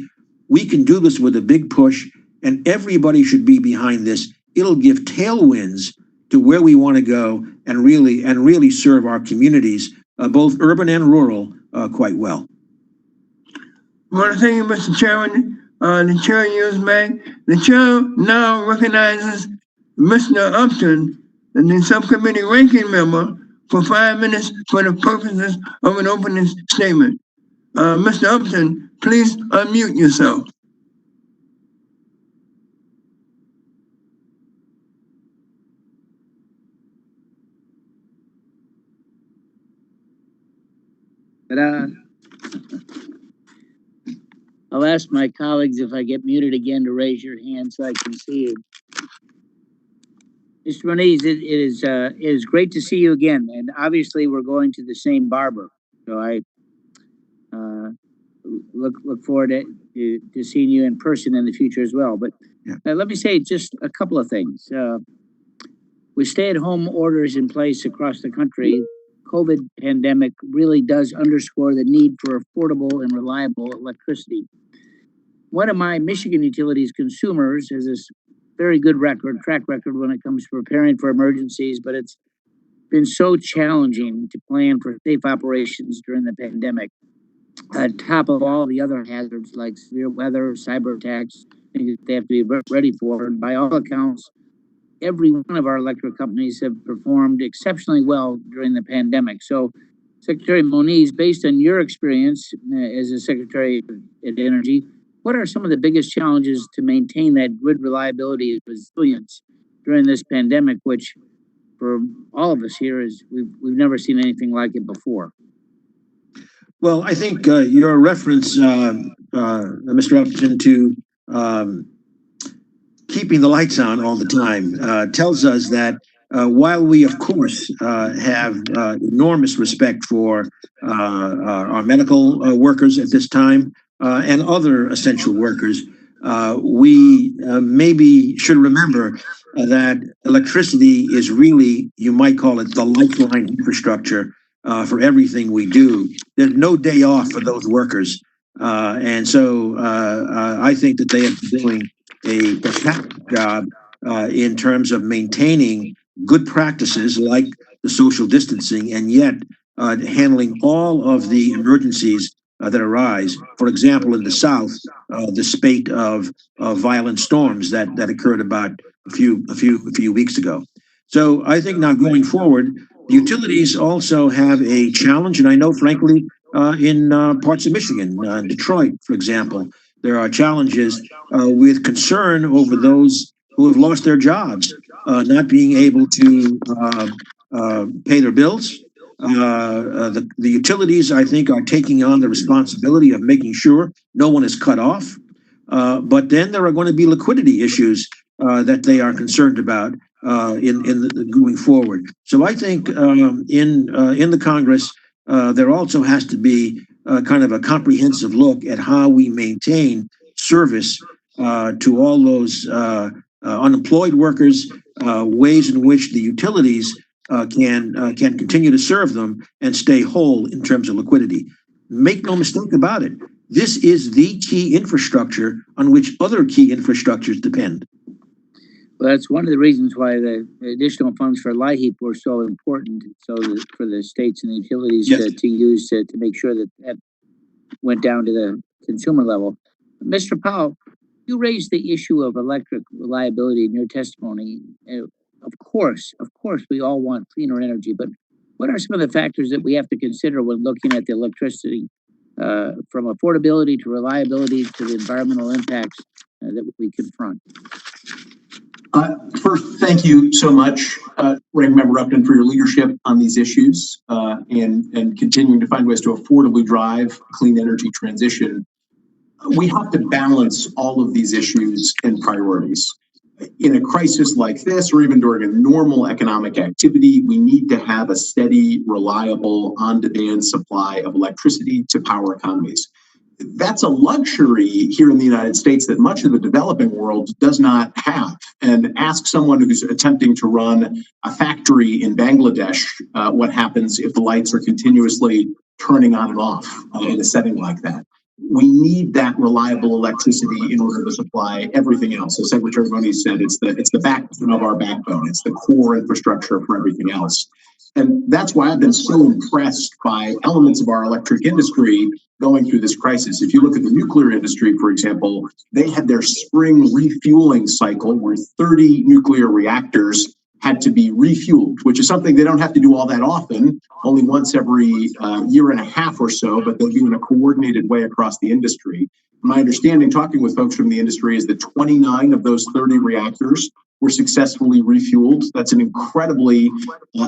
We can do this with a big push, and everybody should be behind this. It'll give tailwinds to where we want to go and really serve our communities, both urban and rural, quite well. I want to thank you, Mr. Chairman. The chair yields back. The chair now recognizes Mr. Upton, the subcommittee ranking member, for 5 minutes for the purposes of an opening statement. Mr. Upton, please unmute yourself. Ta-da. I'll ask my colleagues if I get muted again to raise your hand so I can see you. Mr. Moniz, it is great to see you again, and obviously we're going to the same barber, so I look forward to seeing you in person in the future as well. But let me say just a couple of things. With stay-at-home orders in place across the country, COVID pandemic really does underscore the need for affordable and reliable electricity. One of my Michigan utilities consumers has this very good track record when it comes to preparing for emergencies, but it's been so challenging to plan for safe operations during the pandemic. On top of all the other hazards like severe weather, cyber attacks, things that they have to be ready for. And by all accounts, every one of our electric companies have performed exceptionally well during the pandemic. So, Secretary Moniz, based on your experience as a Secretary at Energy, what are some of the biggest challenges to maintain that grid reliability and resilience during this pandemic, which for all of us here is we've never seen anything like it before? Well, I think your reference, Mr. Upton, to keeping the lights on all the time tells us that while we, of course, have enormous respect for our medical workers at this time and other essential workers, we maybe should remember that electricity is really, you might call it, the lifeline infrastructure for everything we do. There's no day off for those workers. And so I think that they have been doing a fantastic job in terms of maintaining good practices like the social distancing, and yet handling all of the emergencies that arise. For example, in the South, the spate of violent storms that occurred about a few weeks ago. So I think now going forward, the utilities also have a challenge, and I know, frankly, in parts of Michigan, Detroit, for example, there are challenges with concern over those who have lost their jobs, not being able to pay their bills. The utilities, I think, are taking on the responsibility of making sure no one is cut off. But then there are going to be liquidity issues that they are concerned about going forward. So I think in the Congress, there also has to be kind of a comprehensive look at how we maintain service to all those unemployed workers, ways in which the utilities can continue to serve them and stay whole in terms of liquidity. Make no mistake about it. This is the key infrastructure on which other key infrastructures depend. Well, that's one of the reasons why the additional funds for LIHEAP were so important. So for the states and the utilities to use to make sure that went down to the consumer level. Mr. Powell, you raised the issue of electric reliability in your testimony. of course, we all want cleaner energy, but what are some of the factors that we have to consider when looking at the electricity, from affordability to reliability to the environmental impacts that we confront? First, thank you so much, Ranking Member Upton, for your leadership on these issues and continuing to find ways to affordably drive clean energy transition. We have to balance all of these issues and priorities. In a crisis like this, or even during a normal economic activity, we need to have a steady, reliable, on-demand supply of electricity to power economies. That's a luxury here in the United States that much of the developing world does not have. And ask someone who's attempting to run a factory in Bangladesh what happens if the lights are continuously turning on and off in a setting like that. We need that reliable electricity in order to supply everything else. As Secretary Moniz said, it's the backbone of our backbone. It's the core infrastructure for everything else. And that's why I've been so impressed by elements of our electric industry going through this crisis. If you look at the nuclear industry, for example, they had their spring refueling cycle where 30 nuclear reactors had to be refueled, which is something they don't have to do all that often, only once every year and a half or so, but they'll do in a coordinated way across the industry. My understanding, talking with folks from the industry, is that 29 of those 30 reactors were successfully refueled. That's an incredibly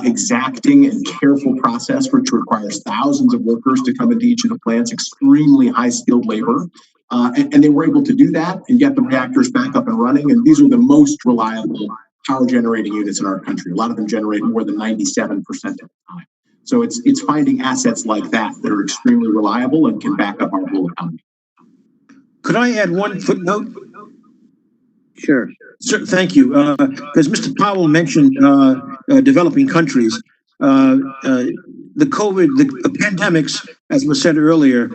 exacting and careful process, which requires thousands of workers to come into each of the plants, extremely high-skilled labor. And they were able to do that and get the reactors back up and running. And these are the most reliable power generating units in our country. A lot of them generate more than 97% of the time. So it's finding assets like that that are extremely reliable and can back up our whole economy. Could I add one footnote? Sure. Sir, thank you. Because Mr. Powell mentioned developing countries. The pandemics, as was said earlier,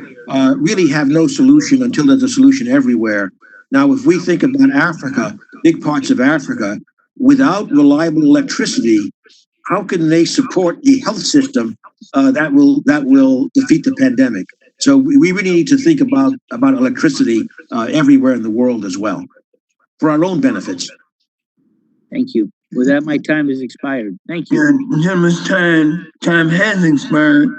really have no solution until there's a solution everywhere. Now, if we think about Africa, big parts of Africa, without reliable electricity, how can they support the health system that will defeat the pandemic? So we really need to think about electricity everywhere in the world as well, for our own benefits. Thank you. With that, my time has expired. Thank you. Yeah, gentleman's time has expired.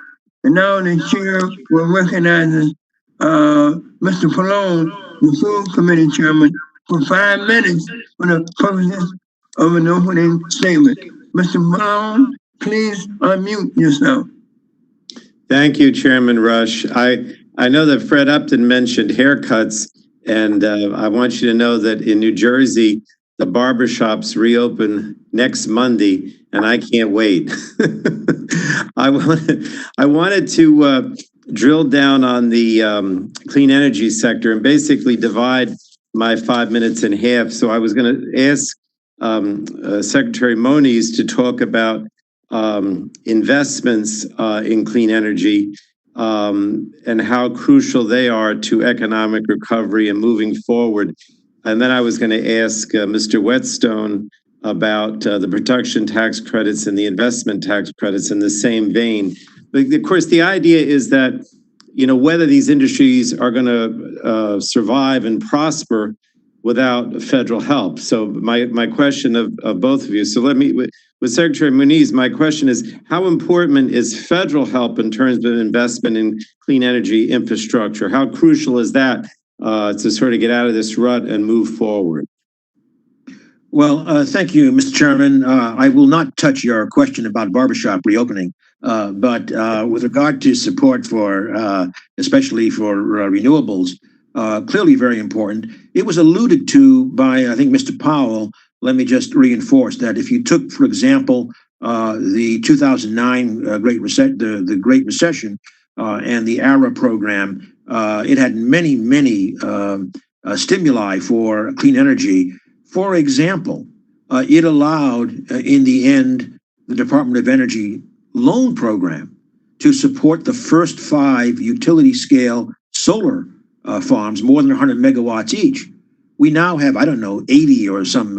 And now the chair will recognize Mr. Pallone, the full committee chairman, for 5 minutes for the purposes of an opening statement. Mr. Pallone, please unmute yourself. Thank you, Chairman Rush. I know that Fred Upton mentioned haircuts, and I want you to know that in New Jersey, the barbershops reopen next Monday, and I can't wait. I wanted to drill down on the clean energy sector and basically divide my 5 minutes in half. So I was going to ask Secretary Moniz to talk about investments in clean energy and how crucial they are to economic recovery and moving forward. And then I was going to ask Mr. Whetstone about the production tax credits and the investment tax credits in the same vein. But of course, the idea is that, you know, whether these industries are going to survive and prosper without federal help. So my question of both of you, so let me, with Secretary Moniz, my question is, how important is federal help in terms of investment in clean energy infrastructure? How crucial is that to sort of get out of this rut and move forward? Well, thank you, Mr. Chairman. I will not touch your question about barbershop reopening, but with regard to support for, especially for renewables, clearly very important. It was alluded to by, I think, Mr. Powell. Let me just reinforce that if you took, for example, the 2009 Great Recession and the ARA program, it had many stimuli for clean energy. For example, it allowed, in the end, the Department of Energy loan program to support the first 5 utility-scale solar farms, more than 100 megawatts each. We now have, I don't know, 80 or some,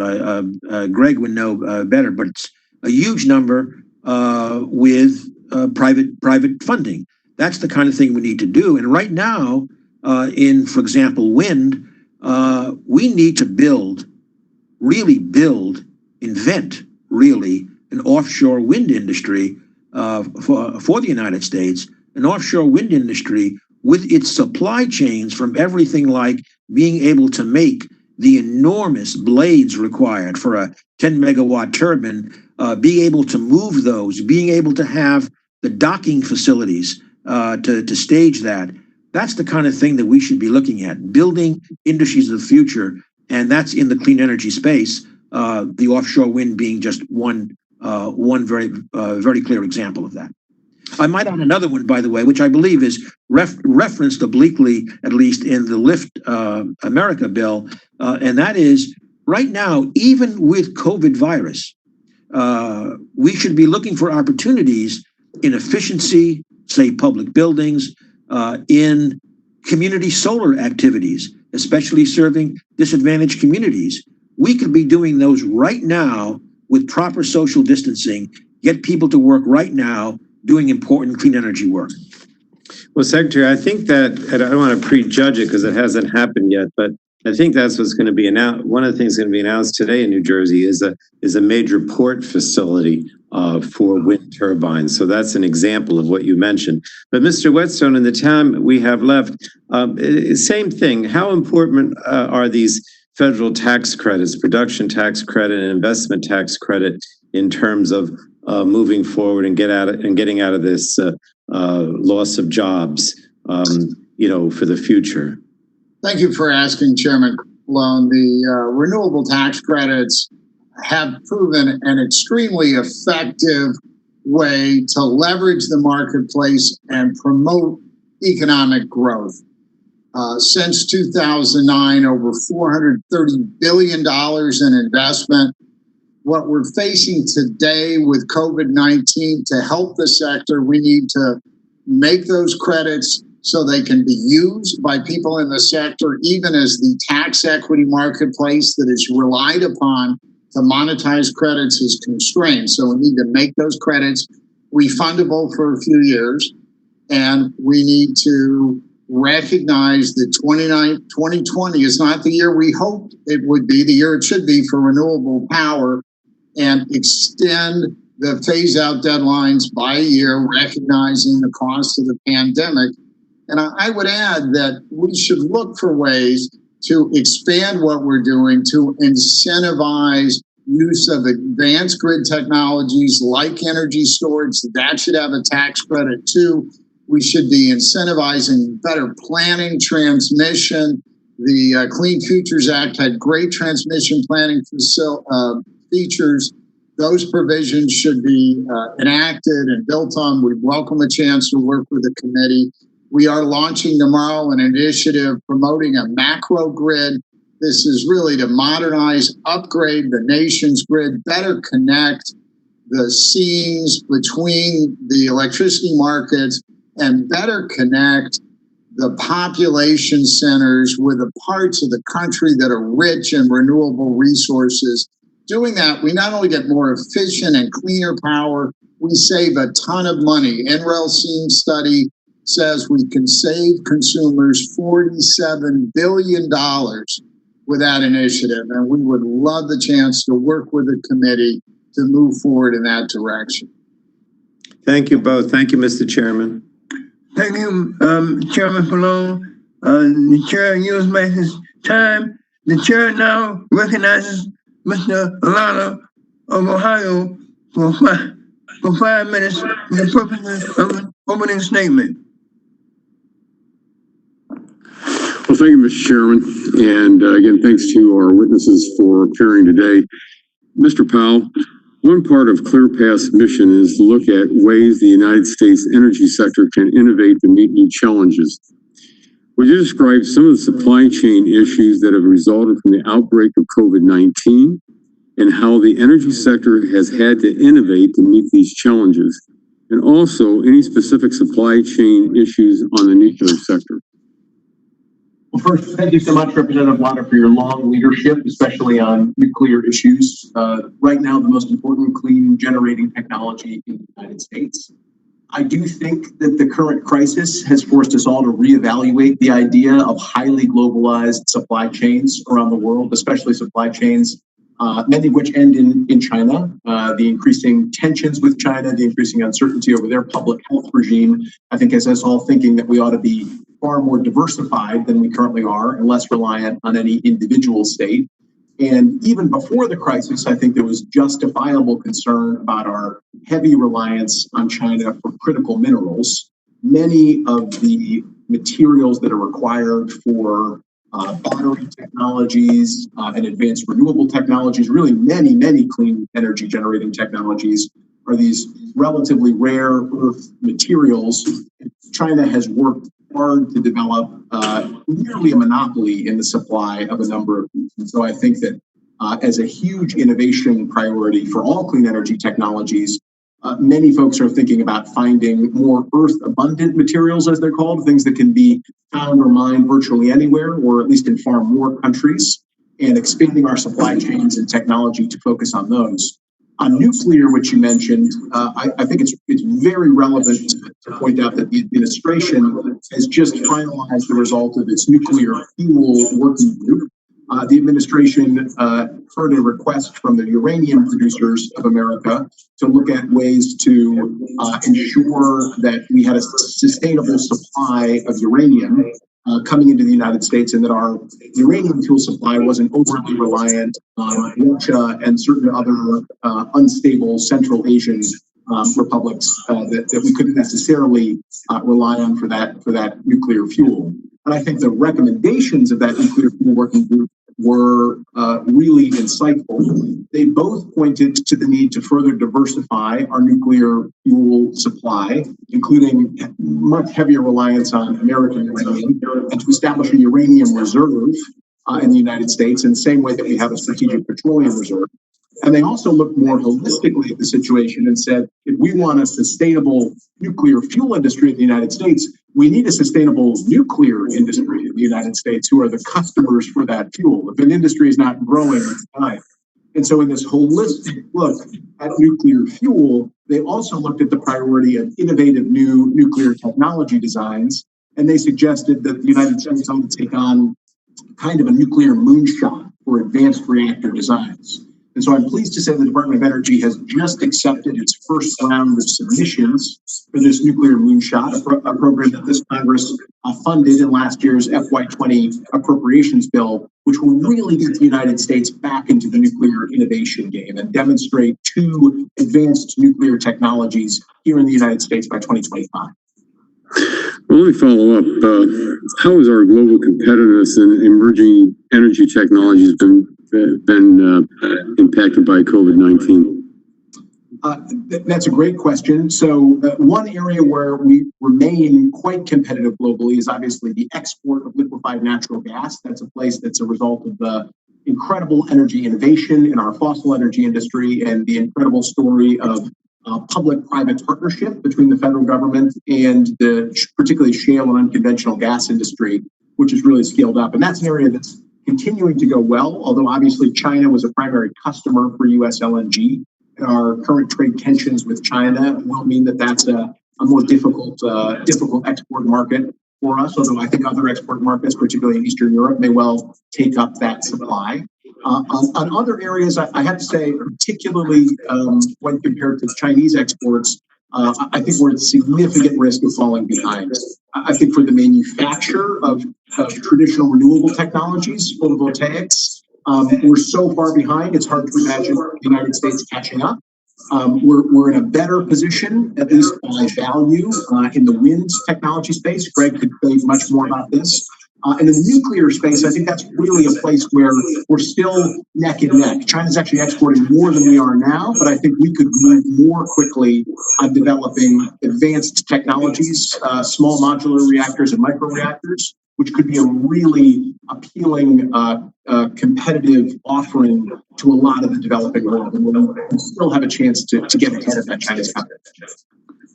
Greg would know better, but it's a huge number with private funding. That's the kind of thing we need to do. And right now, in, for example, wind, we need to really build, invent really, an offshore wind industry for the United States, an offshore wind industry with its supply chains from everything like being able to make the enormous blades required for a 10 megawatt turbine, being able to move those, being able to have the docking facilities to stage that. That's the kind of thing that we should be looking at, building industries of the future, and that's in the clean energy space, the offshore wind being just one very clear example of that. I might add another one, by the way, which I believe is referenced obliquely, at least in the Lift America bill, and that is right now, even with COVID virus, we should be looking for opportunities in efficiency, say public buildings, in community solar activities, especially serving disadvantaged communities. We could be doing those right now with proper social distancing, get people to work right now doing important clean energy work. Well, Secretary, I think that, and I don't want to prejudge it because it hasn't happened yet, but I think that's what's going to be announced. One of the things going to be announced today in New Jersey is a major port facility for wind turbines. So that's an example of what you mentioned. But Mr. Whetstone, in the time we have left, same thing. How important are these federal tax credits, production tax credit and investment tax credit, in terms of moving forward and getting out of this loss of jobs, for the future? Thank you for asking, Chairman Pallone. The renewable tax credits have proven an extremely effective way to leverage the marketplace and promote economic growth. Since 2009, over $430 billion in investment. What we're facing today with COVID-19, to help the sector, we need to make those credits so they can be used by people in the sector, even as the tax equity marketplace that is relied upon to monetize credits is constrained. So we need to make those credits refundable for a few years, and we need to recognize that 2020 is not the year we hoped it would be, the year it should be for renewable power, and extend the phase-out deadlines by a year, recognizing the cost of the pandemic. And I would add that we should look for ways to expand what we're doing to incentivize use of advanced grid technologies like energy storage. That should have a tax credit too. We should be incentivizing better planning, transmission. The Clean Futures Act had great transmission planning features. Those provisions should be enacted and built on. We welcome a chance to work with the committee. We are launching tomorrow an initiative promoting a macro grid. This is really to modernize, upgrade the nation's grid, better connect the seams between the electricity markets, and better connect the population centers with the parts of the country that are rich in renewable resources. Doing that, we not only get more efficient and cleaner power, we save a ton of money. NREL Seam study says we can save consumers $47 billion with that initiative, and we would love the chance to work with the committee to move forward in that direction. Thank you both. Thank you, Mr. Chairman. Thank you, Chairman Pallone. The chair used by his time. The chair now recognizes Mr. Alana of Ohio for 5 minutes for the purposes of an opening statement. Well, thank you, Mr. Chairman. And again, thanks to our witnesses for appearing today. Mr. Powell, one part of ClearPath's mission is to look at ways the United States energy sector can innovate to meet new challenges. Would you describe some of the supply chain issues that have resulted from the outbreak of COVID-19 and how the energy sector has had to innovate to meet these challenges? And also any specific supply chain issues on the nuclear sector? Well, first, thank you so much, Representative Water, for your long leadership, especially on nuclear issues. Right now, the most important clean generating technology in the United States. I do think that the current crisis has forced us all to reevaluate the idea of highly globalized supply chains around the world, especially supply chains many of which end in China. The increasing tensions with China, the increasing uncertainty over their public health regime, I think has us all thinking that we ought to be far more diversified than we currently are and less reliant on any individual state. And even before the crisis, I think there was justifiable concern about our heavy reliance on China for critical minerals. Many of the materials that are required for battery technologies and advanced renewable technologies, really many clean energy generating technologies, are these relatively rare earth materials. China has worked hard to develop nearly a monopoly in the supply of a number of these. And so I think that as a huge innovation priority for all clean energy technologies, many folks are thinking about finding more earth abundant materials, as they're called, things that can be found or mined virtually anywhere, or at least in far more countries, and expanding our supply chains and technology to focus on those. On nuclear, which you mentioned, I think it's very relevant to point out that the administration has just finalized the result of its nuclear fuel working group. The administration heard a request from the uranium producers of America to look at ways to ensure that we had a sustainable supply of uranium coming into the United States, and that our uranium fuel supply wasn't overly reliant on Russia and certain other unstable Central Asian republics that we couldn't necessarily rely on for that nuclear fuel. And I think the recommendations of that nuclear fuel working group were really insightful. They both pointed to the need to further diversify our nuclear fuel supply, including much heavier reliance on American uranium, and to establish a uranium reserve in the United States in the same way that we have a strategic petroleum reserve. And they also looked more holistically at the situation and said, if we want a sustainable nuclear fuel industry in the United States, we need a sustainable nuclear industry in the United States who are the customers for that fuel. If an industry is not growing, it's dying. And so in this holistic look at nuclear fuel, they also looked at the priority of innovative new nuclear technology designs. And they suggested that the United States ought to take on kind of a nuclear moonshot for advanced reactor designs. And so I'm pleased to say the Department of Energy has just accepted its first round of submissions for this nuclear moonshot, a program that this Congress funded in last year's FY20 appropriations bill, which will really get the United States back into the nuclear innovation game and demonstrate 2 advanced nuclear technologies here in the United States by 2025. Well, let me follow up. How has our global competitiveness in emerging energy technologies been impacted by COVID-19? That's a great question. So one area where we remain quite competitive globally is obviously the export of liquefied natural gas. That's a place that's a result of the incredible energy innovation in our fossil energy industry and the incredible story of public-private partnership between the federal government and the particularly shale and unconventional gas industry, which is really scaled up. And that's an area that's continuing to go well, although obviously China was a primary customer for U.S. LNG. And our current trade tensions with China will mean that that's a more difficult export market for us, although I think other export markets, particularly in Eastern Europe, may well take up that supply. On other areas, I have to say, particularly when compared to Chinese exports, I think we're at significant risk of falling behind. I think for the manufacture of traditional renewable technologies, photovoltaics, we're so far behind, it's hard to imagine the United States catching up. We're in a better position, at least by value, in the wind technology space. Greg could say much more about this. And in the nuclear space, I think that's really a place where we're still neck and neck. China's actually exporting more than we are now, but I think we could move more quickly on developing advanced technologies, small modular reactors and microreactors, which could be a really appealing competitive offering to a lot of the developing world. And we'll still have a chance to get ahead of that Chinese competition.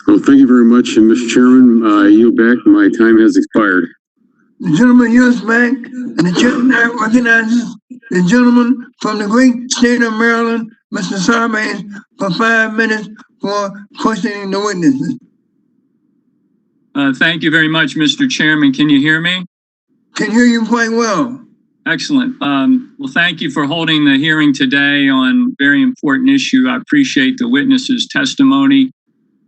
Well, thank you very much, Mr. Chairman. I yield back. My time has expired. The gentleman yields back, and the chair now recognizes the gentleman from the great state of Maryland, Mr. Sarbanes, for 5 minutes for questioning the witnesses. Thank you very much, Mr. Chairman. Can you hear me? Can hear you quite well. Excellent. Well, thank you for holding the hearing today on a very important issue. I appreciate the witnesses' testimony.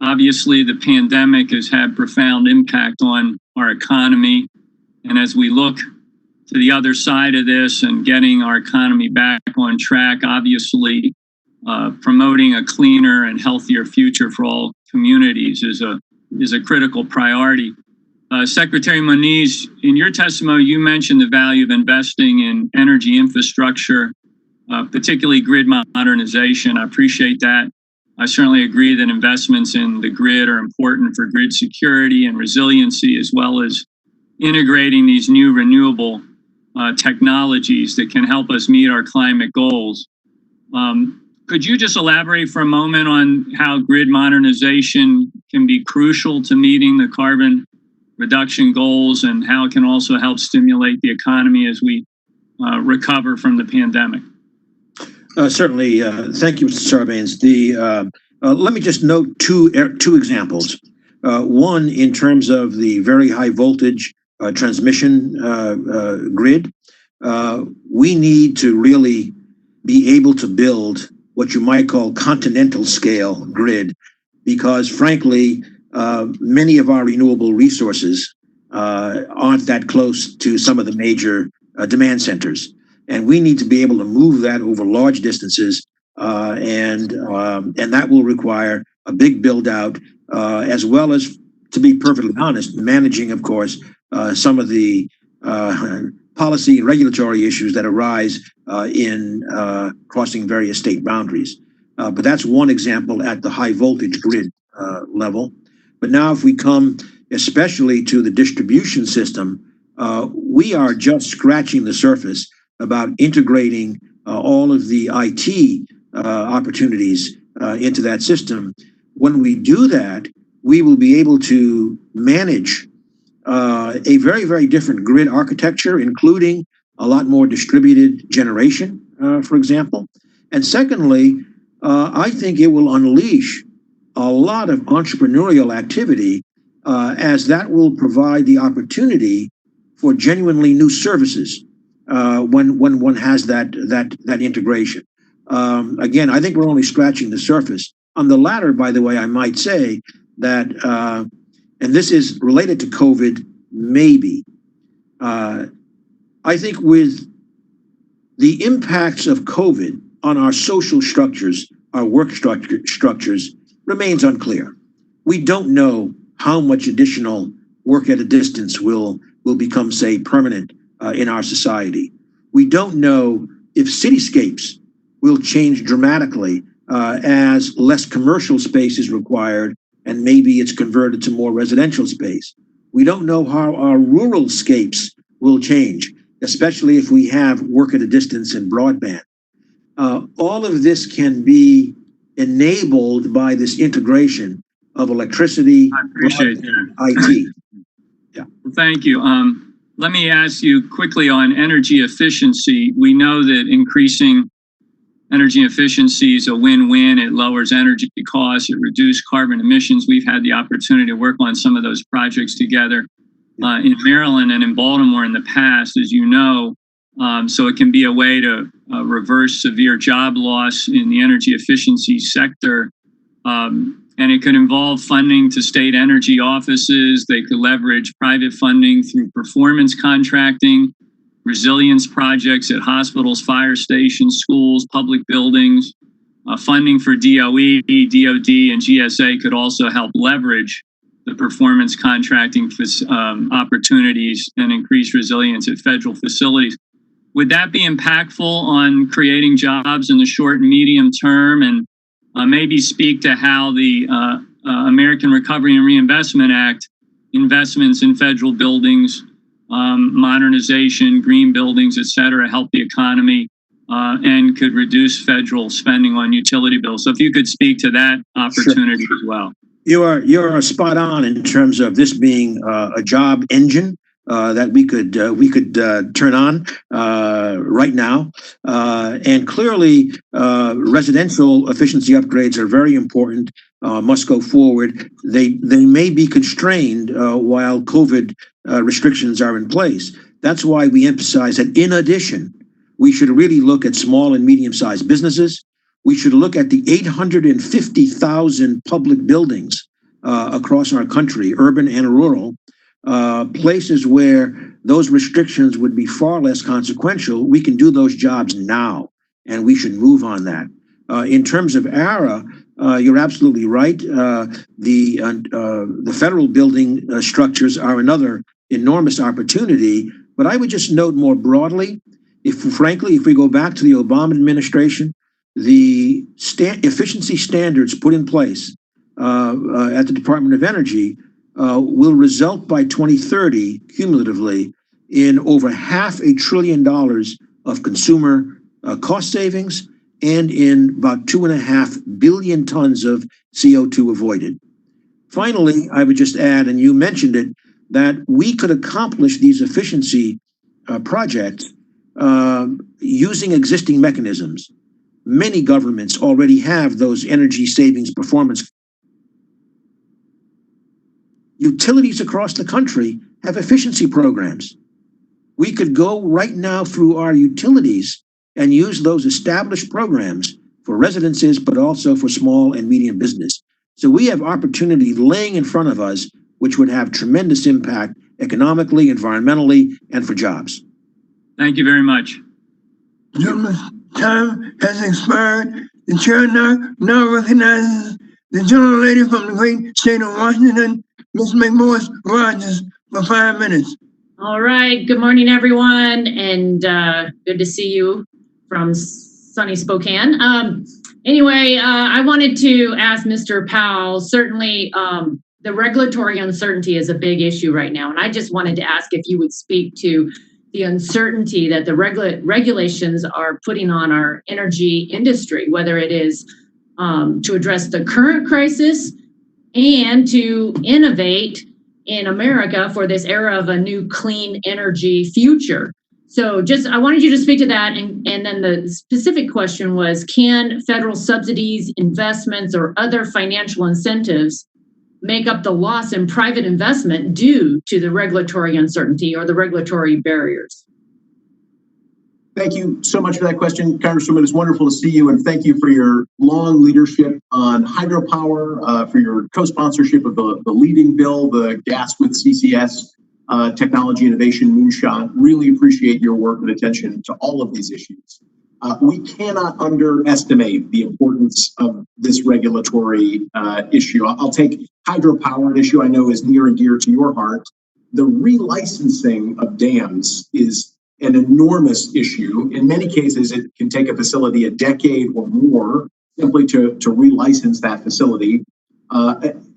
Obviously, the pandemic has had profound impact on our economy. And as we look to the other side of this and getting our economy back on track, obviously, promoting a cleaner and healthier future for all communities is a critical priority. Secretary Moniz, in your testimony, you mentioned the value of investing in energy infrastructure, particularly grid modernization. I appreciate that. I certainly agree that investments in the grid are important for grid security and resiliency, as well as integrating these new renewable technologies that can help us meet our climate goals. Could you just elaborate for a moment on how grid modernization can be crucial to meeting the carbon reduction goals and how it can also help stimulate the economy as we recover from the pandemic? Certainly. Thank you, Mr. Sarbanes. Let me just note two examples. One, in terms of the very high voltage transmission grid, we need to really be able to build what you might call continental scale grid, because frankly, many of our renewable resources aren't that close to some of the major demand centers. And we need to be able to move that over large distances, and that will require a big build out, as well as, to be perfectly honest, managing, of course, some of the policy and regulatory issues that arise in crossing various state boundaries. But that's one example at the high voltage grid level. But now if we come especially to the distribution system, we are just scratching the surface about integrating all of the IT opportunities into that system. When we do that, we will be able to manage a very, very different grid architecture, including a lot more distributed generation, for example. And secondly, I think it will unleash a lot of entrepreneurial activity, as that will provide the opportunity for genuinely new services when one has that integration. Again, I think we're only scratching the surface. On the latter, by the way, I might say that, and this is related to COVID, maybe. I think with the impacts of COVID on our social structures, our work structures, remains unclear. We don't know how much additional work at a distance will become, say, permanent in our society. We don't know if cityscapes will change dramatically as less commercial space is required and maybe it's converted to more residential space. We don't know how our rural scapes will change, especially if we have work at a distance and broadband. All of this can be enabled by this integration of electricity, I appreciate that. IT. Yeah. Well, thank you. Let me ask you quickly on energy efficiency. We know that increasing energy efficiency is a win-win. It lowers energy costs, it reduces carbon emissions. We've had the opportunity to work on some of those projects together in Maryland and in Baltimore in the past, as you know. So it can be a way to reverse severe job loss in the energy efficiency sector. And it could involve funding to state energy offices. They could leverage private funding through performance contracting, resilience projects at hospitals, fire stations, schools, public buildings. Funding for DOE, DOD, and GSA could also help leverage the performance contracting opportunities and increase resilience at federal facilities. Would that be impactful on creating jobs in the short and medium term? And maybe speak to how the American Recovery and Reinvestment Act investments in federal buildings, modernization, green buildings, et cetera, help the economy and could reduce federal spending on utility bills. So if you could speak to that opportunity as well. You're spot on in terms of this being a job engine that we could turn on right now, and clearly residential efficiency upgrades are very important. Must go forward. They may be constrained while COVID restrictions are in place. That's why we emphasize that in addition, we should really look at small and medium-sized businesses. We should look at the 850,000 public buildings across our country, urban and rural, places where those restrictions would be far less consequential. We can do those jobs now, and we should move on that. In terms of ARA, you're absolutely right. The federal building structures are another enormous opportunity, but I would just note more broadly, if we go back to the Obama administration, the efficiency standards put in place at the Department of Energy will result by 2030 cumulatively in over $500 billion of consumer cost savings and in about 2.5 billion tons of CO2 avoided. Finally, I would just add, and you mentioned it, that we could accomplish these efficiency projects using existing mechanisms. Many governments already have those energy savings performance. Utilities across the country have efficiency programs. We could go right now through our utilities and use those established programs for residences, but also for small and medium business. So we have opportunity laying in front of us, which would have tremendous impact economically, environmentally, and for jobs. Thank you very much. Gentleman's time has expired. The chair now recognizes the gentlelady from the great state of Washington, Ms. McMorris Rogers, for 5 minutes. All right. Good morning, everyone, and good to see you from sunny Spokane. I wanted to ask Mr. Powell, certainly the regulatory uncertainty is a big issue right now, and I just wanted to ask if you would speak to the uncertainty that the regulations are putting on our energy industry, whether it is to address the current crisis and to innovate in America for this era of a new clean energy future. So I wanted you to speak to that. And then the specific question was, can federal subsidies, investments, or other financial incentives make up the loss in private investment due to the regulatory uncertainty or the regulatory barriers? Thank you so much for that question, Congresswoman. It's wonderful to see you, and thank you for your long leadership on hydropower, for your co-sponsorship of the leading bill, the Gas with CCS Technology Innovation Moonshot. Really appreciate your work and attention to all of these issues. We cannot underestimate the importance of this regulatory issue. I'll take hydropower, an issue I know is near and dear to your heart. The relicensing of dams is an enormous issue. In many cases, it can take a facility a decade or more simply to relicense that facility.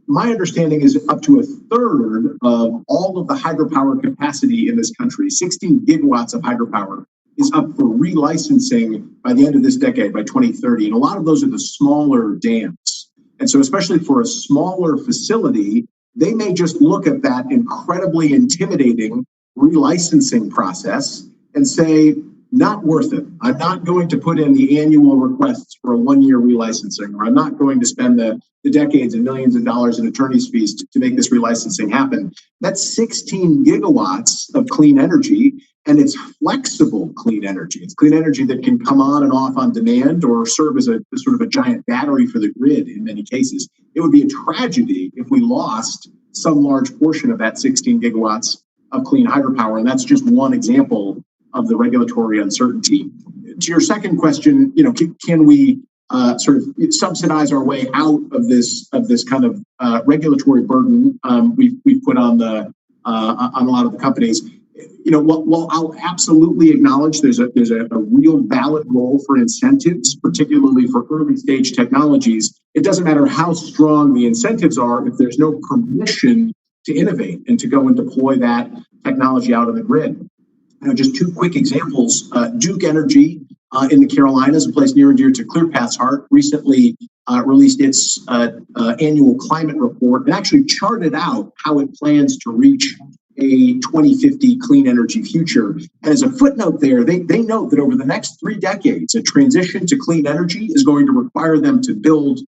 My understanding is up to 1/3 of all of the hydropower capacity in this country, 16 gigawatts of hydropower, is up for relicensing by the end of this decade, by 2030. And a lot of those are the smaller dams. And so especially for a smaller facility, they may just look at that incredibly intimidating relicensing process and say, not worth it. I'm not going to put in the annual requests for a 1-year relicensing, or I'm not going to spend the decades and millions of dollars in attorney's fees to make this relicensing happen. That's 16 gigawatts of clean energy, and it's flexible clean energy. It's clean energy that can come on and off on demand or serve as a sort of a giant battery for the grid in many cases. It would be a tragedy if we lost some large portion of that 16 gigawatts of clean hydropower, and that's just one example of the regulatory uncertainty. To your second question, can we sort of subsidize our way out of this kind of regulatory burden we've put on a lot of the companies? While I'll absolutely acknowledge there's a real valid role for incentives, particularly for early stage technologies, it doesn't matter how strong the incentives are if there's no permission to innovate and to go and deploy that technology out on the grid. Just two quick examples. Duke Energy in the Carolinas, a place near and dear to ClearPath's heart, recently released its annual climate report and actually charted out how it plans to reach a 2050 clean energy future. And as a footnote there, they note that over the next 3 decades, a transition to clean energy is going to require them to build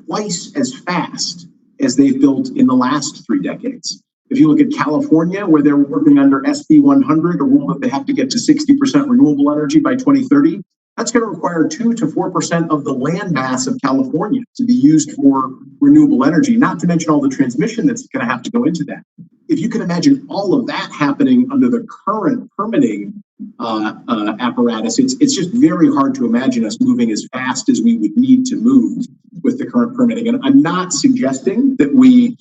twice as fast as they've built in the last 3 decades. If you look at California, where they're working under SB 100, a rule that they have to get to 60% renewable energy by 2030, that's going to require 2 to 4% of the land mass of California to be used for renewable energy, not to mention all the transmission that's going to have to go into that. If you can imagine all of that happening under the current permitting apparatus, it's just very hard to imagine us moving as fast as we would need to move with the current permitting. And I'm not suggesting that we,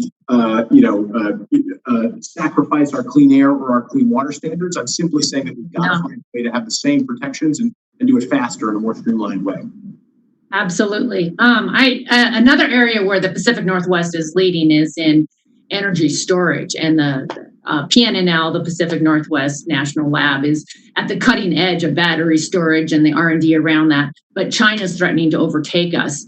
sacrifice our clean air or our clean water standards. I'm simply saying that we've got to find a way to have the same protections and do it faster in a more streamlined way. Absolutely. Another area where the Pacific Northwest is leading is in energy storage, and the PNNL, the Pacific Northwest National Lab, is at the cutting edge of battery storage and the R&D around that. But China's threatening to overtake us.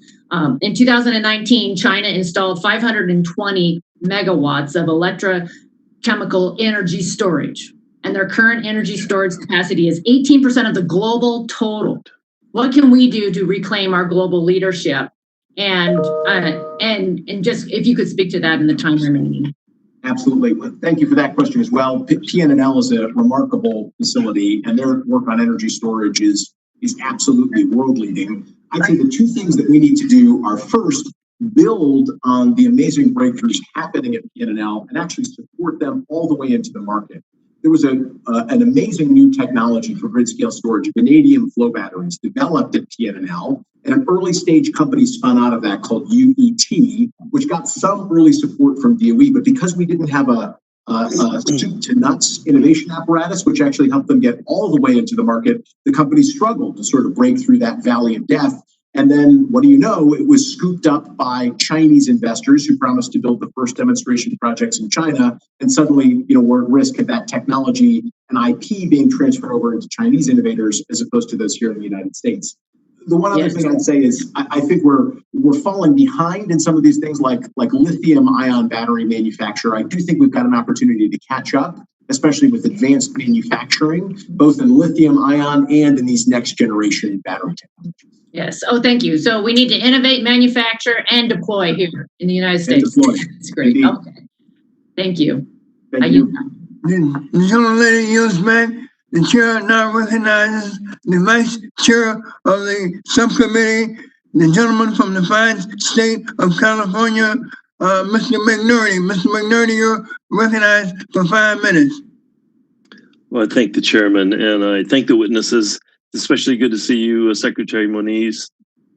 In 2019, China installed 520 megawatts of electrochemical energy storage, and their current energy storage capacity is 18% of the global total. What can we do to reclaim our global leadership? And just if you could speak to that in the time remaining. Absolutely. Thank you for that question as well. PNNL is a remarkable facility, and their work on energy storage is absolutely world leading. I think the two things that we need to do are, first, build on the amazing breakthroughs happening at PNNL and actually support them all the way into the market. There was an amazing new technology for grid scale storage, vanadium flow batteries, developed at PNNL, and an early stage company spun out of that called UET, which got some early support from DOE, but because we didn't have a soup to nuts innovation apparatus, which actually helped them get all the way into the market, the company struggled to sort of break through that valley of death. And then, what do you know, it was scooped up by Chinese investors who promised to build the first demonstration projects in China. And suddenly, we're at risk of that technology and IP being transferred over into Chinese innovators as opposed to those here in the United States. The one other thing I'd say is I think we're falling behind in some of these things like lithium ion battery manufacture. I do think we've got an opportunity to catch up, especially with advanced manufacturing, both in lithium ion and in these next generation battery technologies. Yes. Oh, thank you. So we need to innovate, manufacture, and deploy here in the United States. That's great. Indeed. Okay. Thank you. Thank you. The gentlelady yields back. The chair now recognizes the vice chair of the subcommittee, the gentleman from the fine state of California, Mr. McNerney. Mr. McNerney, you're recognized for 5 minutes. Well, I thank the chairman and I thank the witnesses. It's especially good to see you, Secretary Moniz.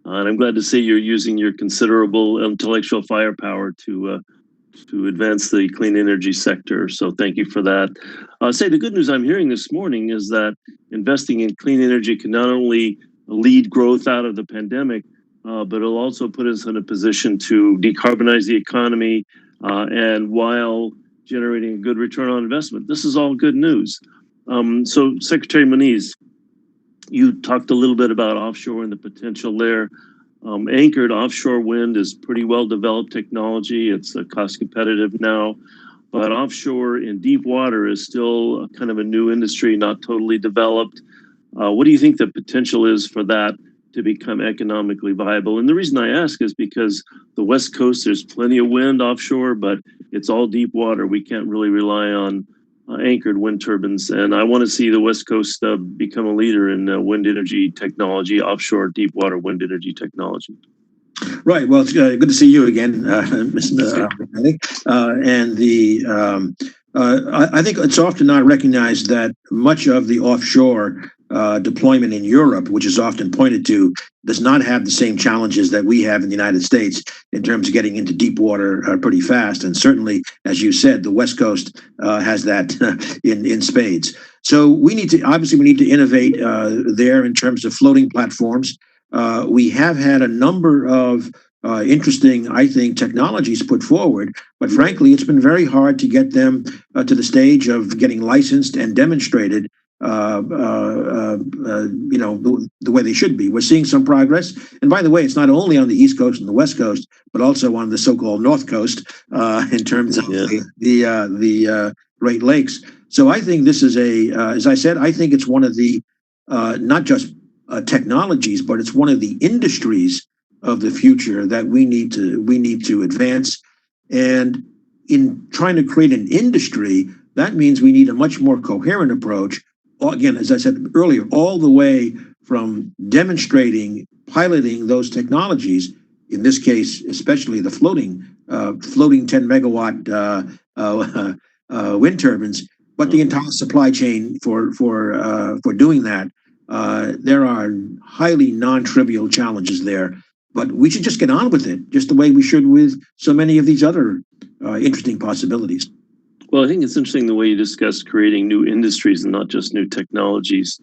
And I'm glad to see you're using your considerable intellectual firepower to advance the clean energy sector. So thank you for that. The good news I'm hearing this morning is that investing in clean energy can not only lead growth out of the pandemic, but it'll also put us in a position to decarbonize the economy and while generating a good return on investment. This is all good news. So Secretary Moniz, you talked a little bit about offshore and the potential there. Anchored offshore wind is pretty well developed technology. It's cost competitive now, but offshore in deep water is still kind of a new industry, not totally developed. What do you think the potential is for that to become economically viable? And the reason I ask is because the West Coast, there's plenty of wind offshore, but it's all deep water. We can't really rely on anchored wind turbines. And I want to see the West Coast become a leader in wind energy technology, offshore deep water wind energy technology. Right. Well, it's good to see you again, Mr. I think it's often not recognized that much of the offshore deployment in Europe, which is often pointed to, does not have the same challenges that we have in the United States in terms of getting into deep water pretty fast. And certainly, as you said, the West Coast has that in spades. So we need to innovate there in terms of floating platforms. We have had a number of interesting, I think, technologies put forward, but frankly, it's been very hard to get them to the stage of getting licensed and demonstrated the way they should be. We're seeing some progress. And by the way, it's not only on the East Coast and the West Coast, but also on the so-called North Coast in terms of the Great Lakes. So I think this is as I said, I think it's one of the, not just technologies, but it's one of the industries of the future that we need to advance. And in trying to create an industry, that means we need a much more coherent approach. Again, as I said earlier, all the way from demonstrating, piloting those technologies, in this case, especially the floating 10 megawatt wind turbines, but the entire supply chain for doing that. There are highly non-trivial challenges there, but we should just get on with it, just the way we should with so many of these other interesting possibilities. Well, I think it's interesting the way you discuss creating new industries and not just new technologies.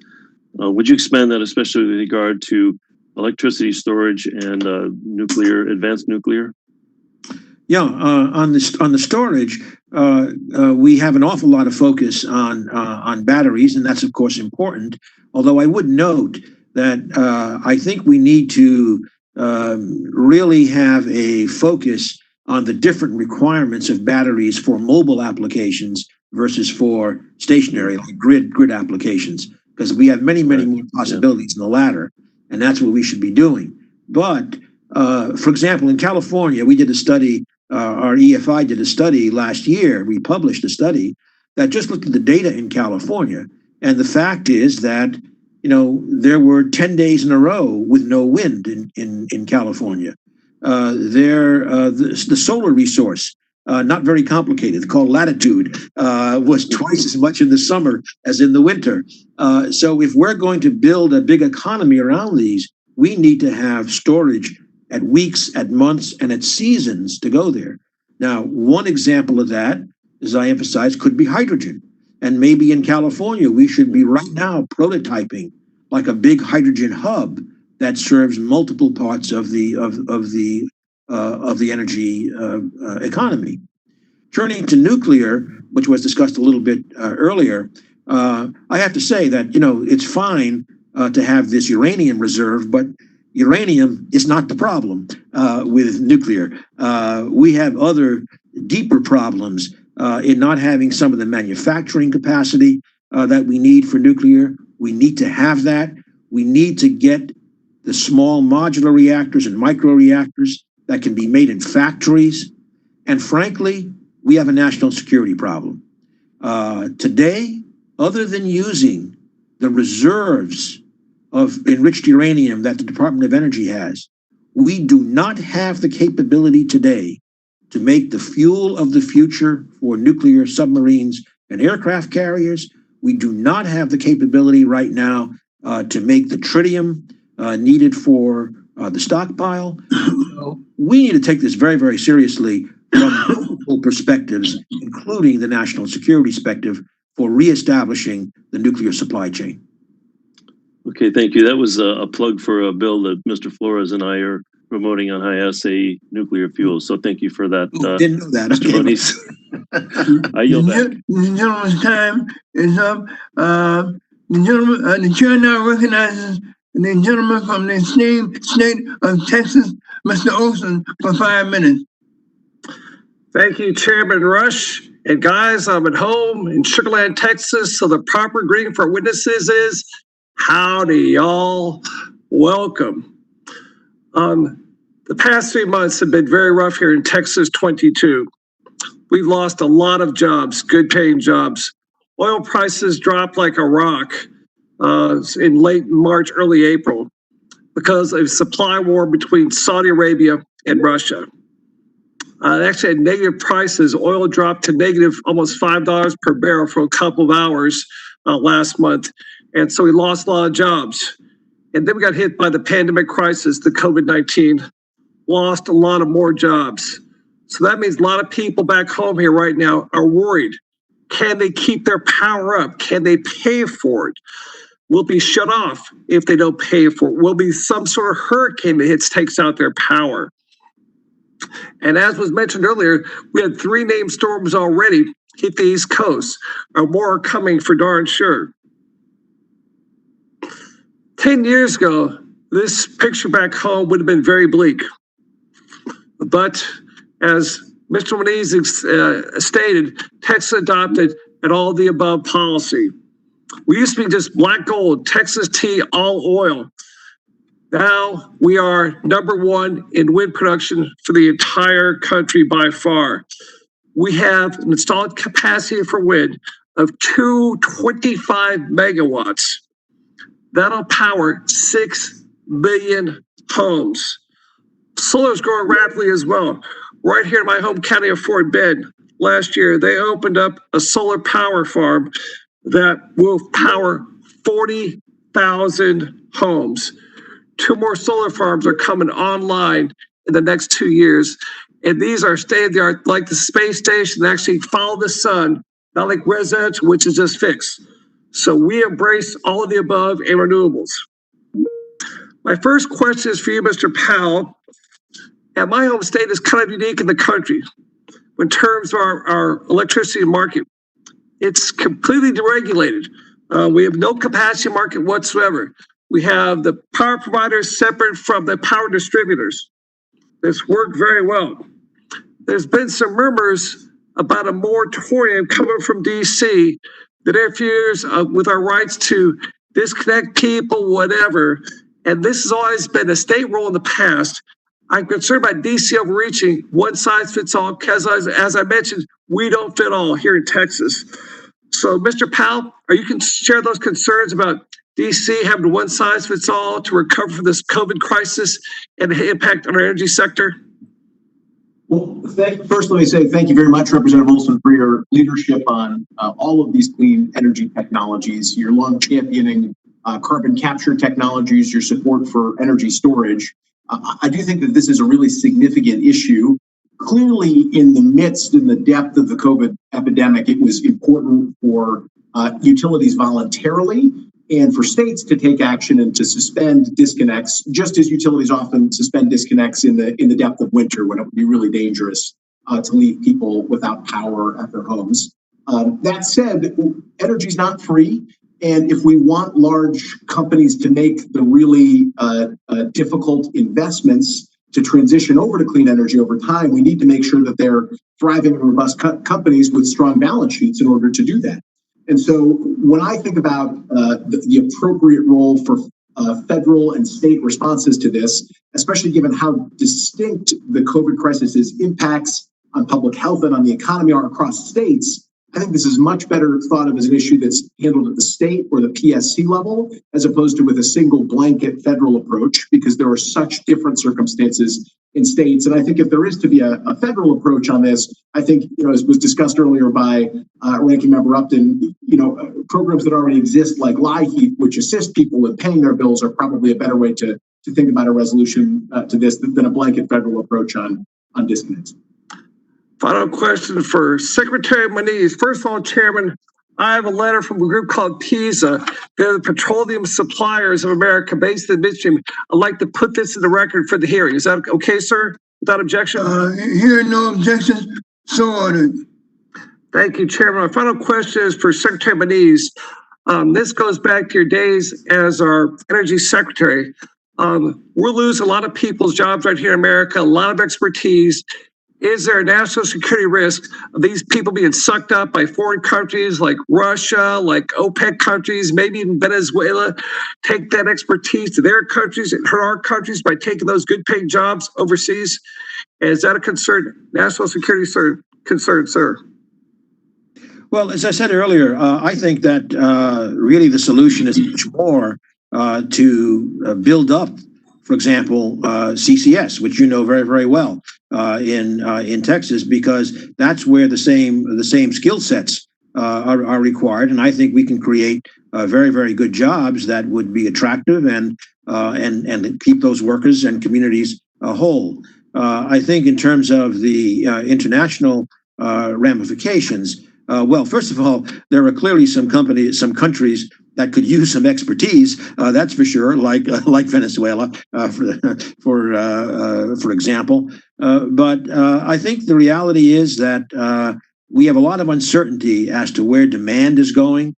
Would you expand that, especially with regard to electricity storage and advanced nuclear? Yeah, on the storage, we have an awful lot of focus on batteries, and that's of course important. Although I would note that I think we need to really have a focus on the different requirements of batteries for mobile applications versus for stationary, like grid applications, because we have many more possibilities in the latter, and that's what we should be doing. But for example, in California, we did a study. Our EFI did a study last year. We published a study that just looked at the data in California, and the fact is that there were 10 days in a row with no wind in California. The solar resource, not very complicated, called latitude, was twice as much in the summer as in the winter. So if we're going to build a big economy around these, we need to have storage at weeks, at months, and at seasons to go there. Now, one example of that, as I emphasized, could be hydrogen. And maybe in California, we should be right now prototyping like a big hydrogen hub that serves multiple parts of the energy economy. Turning to nuclear, which was discussed a little bit earlier, I have to say that it's fine to have this uranium reserve, but uranium is not the problem with nuclear. We have other deeper problems in not having some of the manufacturing capacity that we need for nuclear. We need to have that. We need to get the small modular reactors and micro reactors that can be made in factories. And frankly, we have a national security problem. Today, other than using the reserves of enriched uranium that the Department of Energy has, we do not have the capability today to make the fuel of the future for nuclear submarines and aircraft carriers. We do not have the capability right now to make the tritium needed for the stockpile. So we need to take this very, very seriously from multiple perspectives, including the national security perspective, for reestablishing the nuclear supply chain. Okay, thank you. That was a plug for a bill that Mr. Flores and I are promoting on high-assay nuclear fuel. So thank you for that. Didn't know that. Mr. Moniz. I yield back. The gentleman's time is up. The chair now recognizes the gentleman from the state of Texas, Mr. Olson, for 5 minutes. Thank you, Chairman Rush. And guys, I'm at home in Sugar Land, Texas, so the proper greeting for witnesses is howdy, y'all. Welcome. The past 3 months have been very rough here in Texas 22. We've lost a lot of jobs, good paying jobs. Oil prices dropped like a rock in late March, early April because of supply war between Saudi Arabia and Russia. Actually had negative prices. Oil dropped to negative almost $5 per barrel for a couple of hours last month. And so we lost a lot of jobs. And then we got hit by the pandemic crisis, the COVID-19, lost a lot of more jobs. So that means a lot of people back home here right now are worried. Can they keep their power up? Can they pay for it? Will be shut off if they don't pay for it. Will be some sort of hurricane that takes out their power. And as was mentioned earlier, we had 3 named storms already hit the East Coast. More are coming for darn sure. 10 years ago, this picture back home would have been very bleak. But as Mr. Moniz stated, Texas adopted an all the above policy. We used to be just black gold, Texas tea, all oil. Now we are #1 in wind production for the entire country by far. we have an installed capacity for wind of 225 megawatts. That'll power 6 billion homes. Solar is growing rapidly as well. Right here in my home county of Fort Bend, last year, they opened up a solar power farm that will power 40,000 homes. 2 more solar farms are coming online in the next 2 years. And these are state-of-the-art, like the space station, actually follow the sun, not like residential, which is just fixed. So we embrace all of the above and renewables. My first question is for you, Mr. Powell. And my home state is kind of unique in the country in terms of our electricity market. It's completely deregulated. We have no capacity market whatsoever. We have the power providers separate from the power distributors. This worked very well. There's been some rumors about a moratorium coming from DC that interferes with our rights to disconnect people, whatever. And this has always been a state role in the past. I'm concerned about DC overreaching, one size fits all, because as I mentioned, we don't fit all here in Texas. So, Mr. Powell, are you can share those concerns about DC having one size fits all to recover from this COVID crisis and the impact on our energy sector? Well, first, let me say thank you very much, Representative Olson, for your leadership on all of these clean energy technologies, your long championing carbon capture technologies, your support for energy storage. I do think that this is a really significant issue. Clearly, in the depth of the COVID epidemic, it was important for utilities voluntarily and for states to take action and to suspend disconnects, just as utilities often suspend disconnects in the depth of winter when it would be really dangerous to leave people without power at their homes. That said, energy is not free. And if we want large companies to make the really difficult investments to transition over to clean energy over time, we need to make sure that they're thriving and robust companies with strong balance sheets in order to do that. And so when I think about the appropriate role for federal and state responses to this, especially given how distinct the COVID crisis's impacts on public health and on the economy are across states, I think this is much better thought of as an issue that's handled at the state or the PSC level, as opposed to with a single blanket federal approach, because there are such different circumstances in states. And I think if there is to be a federal approach on this, I think, as was discussed earlier by Ranking Member Upton, programs that already exist like LIHEAP, which assist people in paying their bills, are probably a better way to think about a resolution to this than a blanket federal approach on disconnects. Final question for Secretary Moniz. First of all, Chairman, I have a letter from a group called PISA. They're the Petroleum Suppliers of America, based in midstream. I'd like to put this in the record for the hearing. Is that okay, sir? Without objection? Hearing no objections, so ordered. Thank you, Chairman. My final question is for Secretary Moniz. This goes back to your days as our Energy Secretary. We're losing a lot of people's jobs right here in America, a lot of expertise. Is there a national security risk of these people being sucked up by foreign countries like Russia, like OPEC countries, maybe even Venezuela, take that expertise to their countries and hurt our countries by taking those good paying jobs overseas? Is that a concern, national security concern, sir? Well, as I said earlier, I think that really the solution is much more to build up, for example, CCS, which you know very, very well in Texas, because that's where the same skill sets are required, and I think we can create very, very good jobs that would be attractive and keep those workers and communities whole. I think in terms of the international ramifications, well, first of all, there are clearly some countries that could use some expertise. That's for sure, like Venezuela, for example. But I think the reality is that we have a lot of uncertainty as to where demand is going.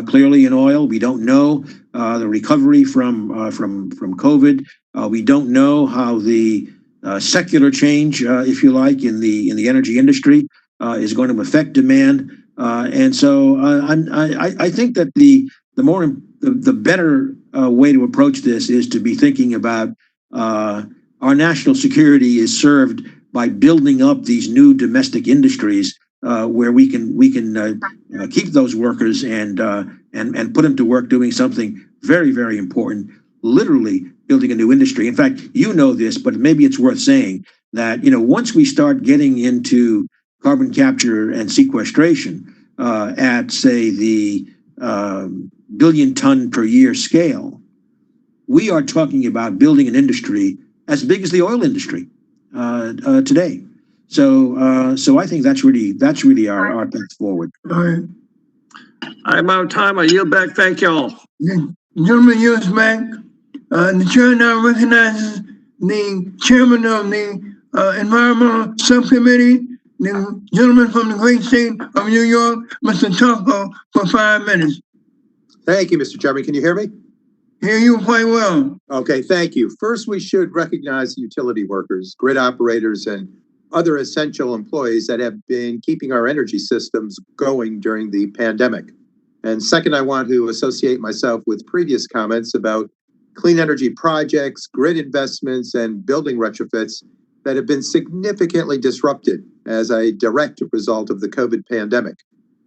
Clearly, in oil, we don't know the recovery from COVID. We don't know how the secular change, if you like, in the energy industry is going to affect demand. And so I think that the better way to approach this is to be thinking about our national security is served by building up these new domestic industries where we can keep those workers and put them to work doing something very, very important, literally building a new industry. In fact, you know this, but maybe it's worth saying that, once we start getting into carbon capture and sequestration at, say, the billion ton per year scale, we are talking about building an industry as big as the oil industry today. So I think that's really our path forward. All right. I'm out of time. I yield back. Thank y'all. Gentleman yields back. The chair now recognizes the chairman of the Environmental Subcommittee, the gentleman from the great state of New York, Mr. Taco, for 5 minutes. Thank you, Mr. Chairman. Can you hear me? Hear you quite well. Okay, thank you. First, we should recognize utility workers, grid operators, and other essential employees that have been keeping our energy systems going during the pandemic. And second, I want to associate myself with previous comments about clean energy projects, grid investments, and building retrofits that have been significantly disrupted as a direct result of the COVID pandemic.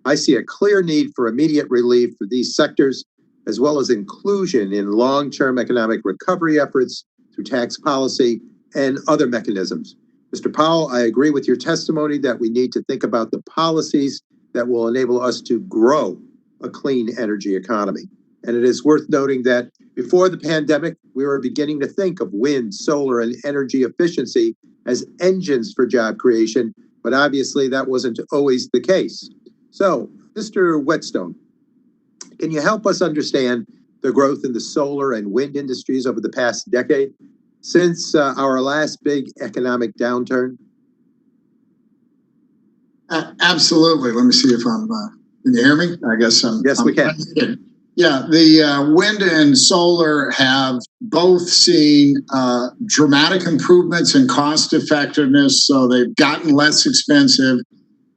I see a clear need for immediate relief for these sectors, as well as inclusion in long-term economic recovery efforts through tax policy and other mechanisms. Mr. Powell, I agree with your testimony that we need to think about the policies that will enable us to grow a clean energy economy. And it is worth noting that before the pandemic, we were beginning to think of wind, solar, and energy efficiency as engines for job creation, but obviously that wasn't always the case. So, Mr. Whetstone, can you help us understand the growth in the solar and wind industries over the past decade since our last big economic downturn? Absolutely. Let me see if I'm, can you hear me? I guess Yes, we can. Yeah, the wind and solar have both seen dramatic improvements in cost effectiveness, so they've gotten less expensive.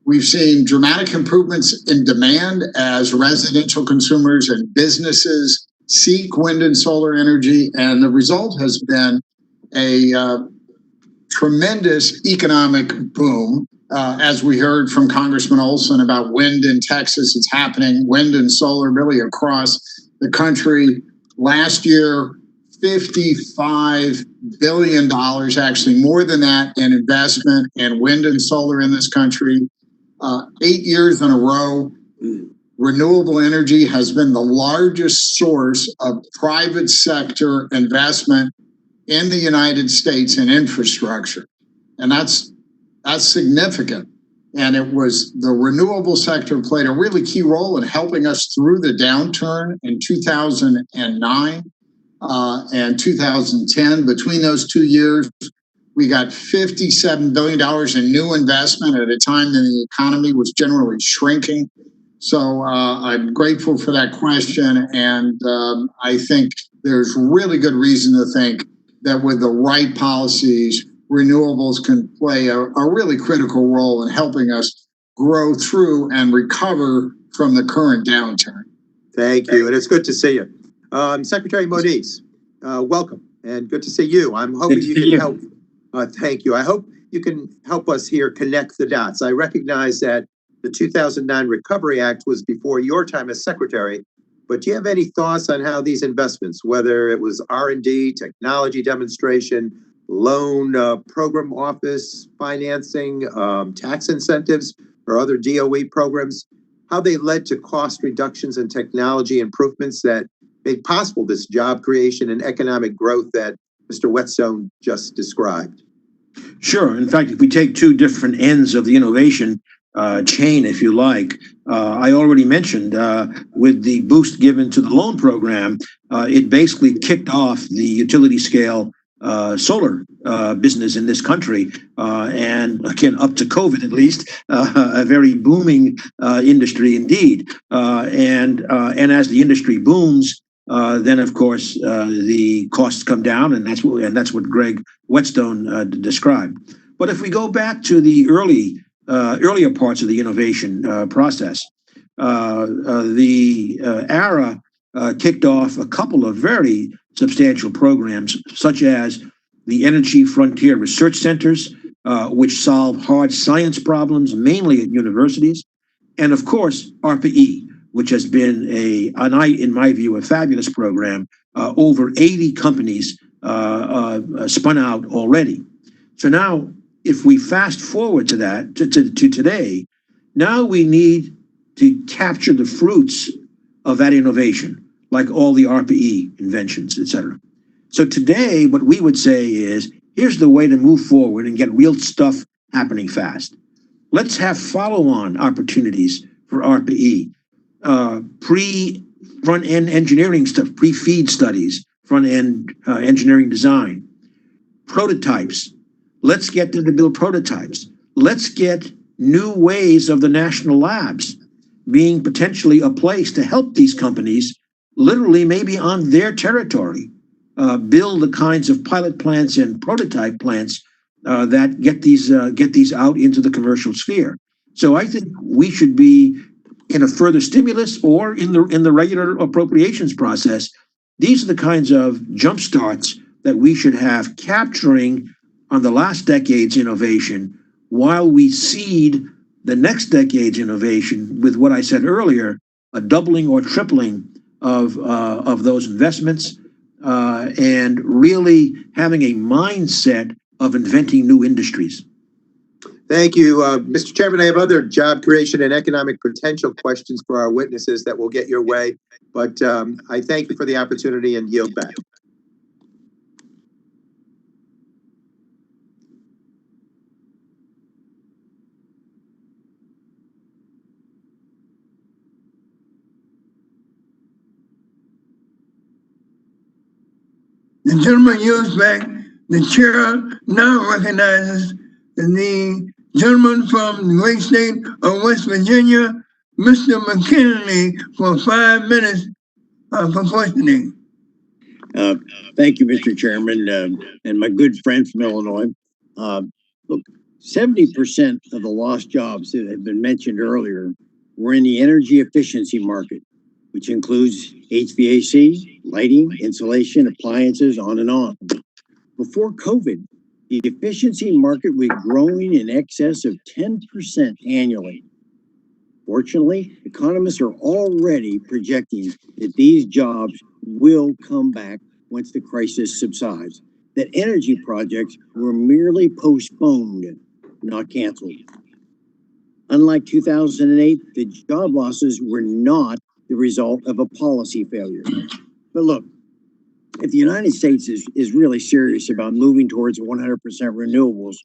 We've seen dramatic improvements in demand as residential consumers and businesses seek wind and solar energy, and the result has been a tremendous economic boom. As we heard from Congressman Olson about wind in Texas, it's happening, wind and solar really across the country. Last year, $55 billion, actually more than that, in investment in wind and solar in this country. 8 years in a row, renewable energy has been the largest source of private sector investment in the United States in infrastructure. And that's significant. And it was the renewable sector played a really key role in helping us through the downturn in 2009 and 2010. Between those 2 years, we got $57 billion in new investment at a time when the economy was generally shrinking. So I'm grateful for that question. And I think there's really good reason to think that with the right policies, renewables can play a really critical role in helping us grow through and recover from the current downturn. Thank you, and it's good to see you. Secretary Moniz, welcome, and good to see you. I'm hoping you can help. Thank you. I hope you can help us here connect the dots. I recognize that the 2009 Recovery Act was before your time as secretary, but do you have any thoughts on how these investments, whether it was R&D, technology demonstration, loan program office financing, tax incentives, or other DOE programs, how they led to cost reductions and technology improvements that made possible this job creation and economic growth that Mr. Whetstone just described? Sure. In fact, if we take two different ends of the innovation chain, if you like, I already mentioned with the boost given to the loan program, it basically kicked off the utility scale solar business in this country, and again, up to COVID at least, a very booming industry indeed. And as the industry booms, then of course the costs come down, and that's what Greg Whetstone described. But if we go back to the earlier parts of the innovation process, the ARA kicked off a couple of very substantial programs, such as the Energy Frontier Research Centers, which solve hard science problems, mainly at universities. And of course, ARPA-E, which has been in my view, a fabulous program. Over 80 companies spun out already. So now, if we fast forward to that, to today, now we need to capture the fruits of that innovation, like all the ARPA-E inventions, et cetera. So today, what we would say is, here's the way to move forward and get real stuff happening fast. Let's have follow-on opportunities for ARPA-E, pre-front-end engineering stuff, pre-feed studies, front-end engineering design, prototypes. Let's get them to build prototypes. Let's get new ways of the national labs being potentially a place to help these companies, literally maybe on their territory, build the kinds of pilot plants and prototype plants that get these out into the commercial sphere. So I think we should be in a further stimulus or in the regular appropriations process. These are the kinds of jump starts that we should have, capturing on the last decade's innovation while we seed the next decade's innovation with what I said earlier, a doubling or tripling of those investments, and really having a mindset of inventing new industries. Thank you. Mr. Chairman, I have other job creation and economic potential questions for our witnesses that will get your way, but I thank you for the opportunity and yield back. The gentleman yields back. The chair now recognizes the gentleman from the great state of West Virginia, Mr. McKinley, for 5 minutes for questioning. Thank you, Mr. Chairman, and my good friend from Illinois. Look, 70% of the lost jobs that have been mentioned earlier were in the energy efficiency market, which includes HVAC, lighting, insulation, appliances, on and on. Before COVID, the efficiency market was growing in excess of 10% annually. Fortunately, economists are already projecting that these jobs will come back once the crisis subsides, that energy projects were merely postponed, not canceled. Unlike 2008, the job losses were not the result of a policy failure. But look, if the United States is really serious about moving towards 100% renewables,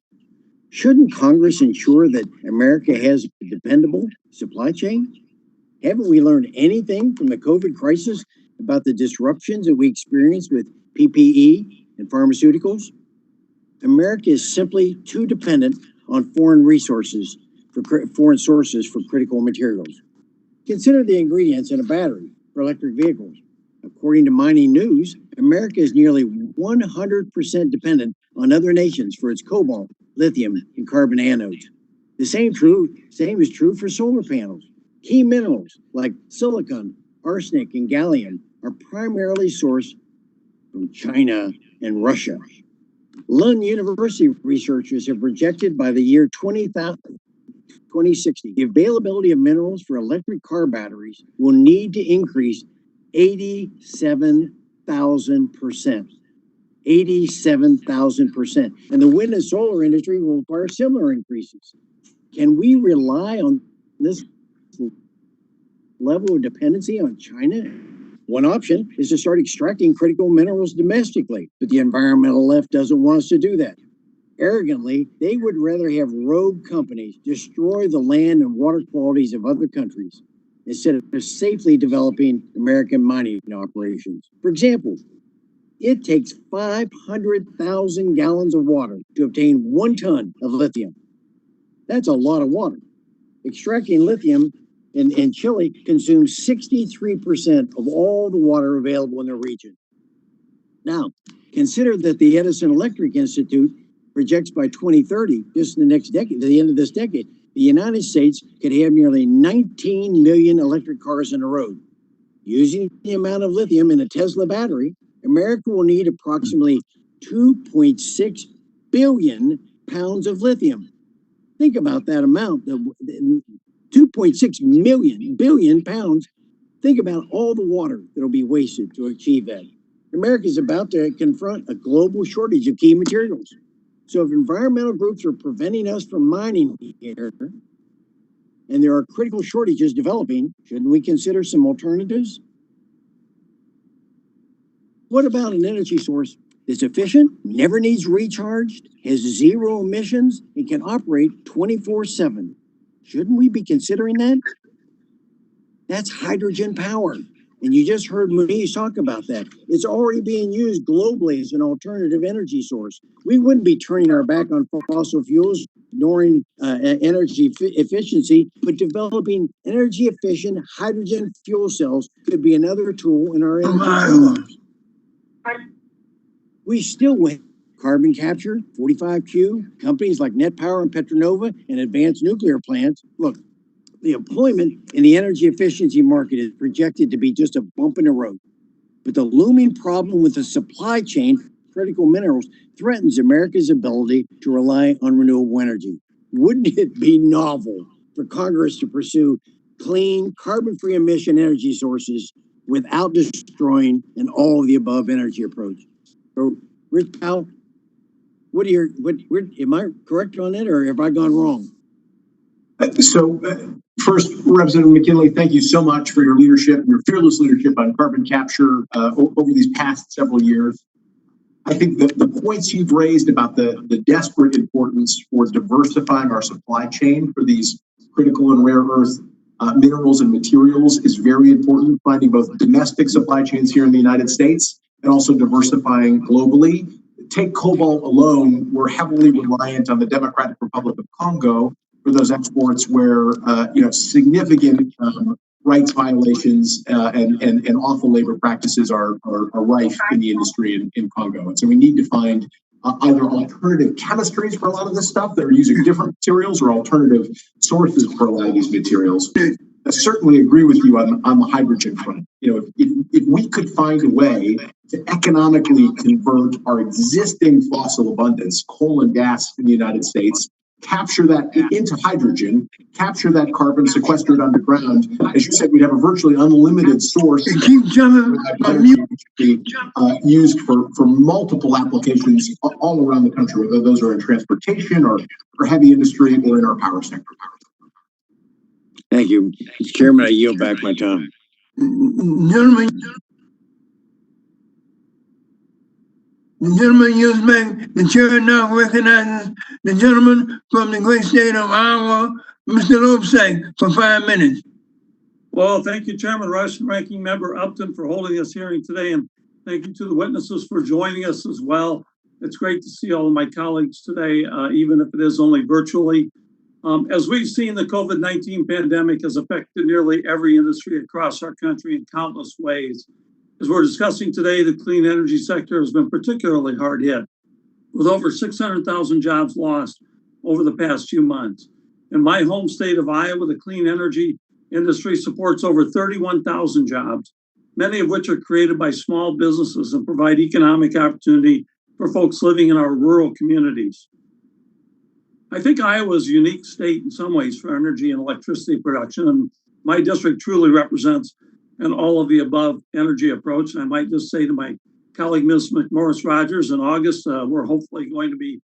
shouldn't Congress ensure that America has a dependable supply chain? Haven't we learned anything from the COVID crisis about the disruptions that we experienced with PPE and pharmaceuticals? America is simply too dependent on foreign sources for critical materials. Consider the ingredients in a battery for electric vehicles. According to Mining News, America is nearly 100% dependent on other nations for its cobalt, lithium, and carbon anodes. The same is true for solar panels. Key minerals like silicon, arsenic, and gallium are primarily sourced from China and Russia. Lund University researchers have projected by the year 2060, the availability of minerals for electric car batteries will need to increase 87,000%. 87,000%. And the wind and solar industry will require similar increases. Can we rely on this level of dependency on China? One option is to start extracting critical minerals domestically, but the environmental left doesn't want us to do that. Arrogantly, they would rather have rogue companies destroy the land and water qualities of other countries instead of safely developing American mining operations. For example, it takes 500,000 gallons of water to obtain 1 ton of lithium. That's a lot of water. Extracting lithium in Chile consumes 63% of all the water available in the region. Now, consider that the Edison Electric Institute projects by 2030, just the next decade, to the end of this decade, the United States could have nearly 19 million electric cars on the road. Using the amount of lithium in a Tesla battery, America will need approximately 2.6 billion pounds of lithium. Think about that amount, 2.6 billion pounds. Think about all the water that'll be wasted to achieve that. America is about to confront a global shortage of key materials. So if environmental groups are preventing us from mining here, and there are critical shortages developing, shouldn't we consider some alternatives? What about an energy source that's efficient, never needs recharged, has zero emissions, and can operate 24/7? Shouldn't we be considering that? That's hydrogen power. And you just heard Muniz talk about that. It's already being used globally as an alternative energy source. We wouldn't be turning our back on fossil fuels, ignoring energy efficiency, but developing energy efficient hydrogen fuel cells could be another tool in our energy toolbox. We still win carbon capture, 45Q, companies like Net Power and Petronova, and advanced nuclear plants. Look, the employment in the energy efficiency market is projected to be just a bump in the road. But the looming problem with the supply chain for critical minerals threatens America's ability to rely on renewable energy. Wouldn't it be novel for Congress to pursue clean, carbon-free emission energy sources without destroying an all-of-the-above energy approach? So, Rich Powell, am I correct on it, or have I gone wrong? First, Representative McKinley, thank you so much for your leadership, your fearless leadership on carbon capture over these past several years. I think that the points you've raised about the desperate importance for diversifying our supply chain for these critical and rare earth minerals and materials is very important, finding both domestic supply chains here in the United States and also diversifying globally. Take cobalt alone, we're heavily reliant on the Democratic Republic of Congo for those exports where significant rights violations and awful labor practices are rife in the industry in Congo. And so we need to find either alternative chemistries for a lot of this stuff that are using different materials or alternative sources for a lot of these materials. I certainly agree with you on the hydrogen front. If we could find a way to economically convert our existing fossil abundance, coal and gas in the United States, capture that into hydrogen, capture that carbon, sequester it underground. As you said, we'd have a virtually unlimited source of energy used for multiple applications all around the country, whether those are in transportation or heavy industry or in our power sector. Thank you. Mr. Chairman, I yield back my time. Gentlemen, the gentleman used back. The chair now recognizes the gentleman from the great state of Iowa, Mr. Lopsack, for 5 minutes. Well, thank you, Chairman Rush and Ranking Member Upton, for holding this hearing today, and thank you to the witnesses for joining us as well. It's great to see all of my colleagues today, even if it is only virtually. As we've seen, the COVID-19 pandemic has affected nearly every industry across our country in countless ways. As we're discussing today, the clean energy sector has been particularly hard hit, with over 600,000 jobs lost over the past few months. In my home state of Iowa, the clean energy industry supports over 31,000 jobs, many of which are created by small businesses and provide economic opportunity for folks living in our rural communities. I think Iowa is a unique state in some ways for energy and electricity production, and my district truly represents an all-of-the-above energy approach. And I might just say to my colleague, Ms. McMorris Rogers, in August, we're hopefully going to be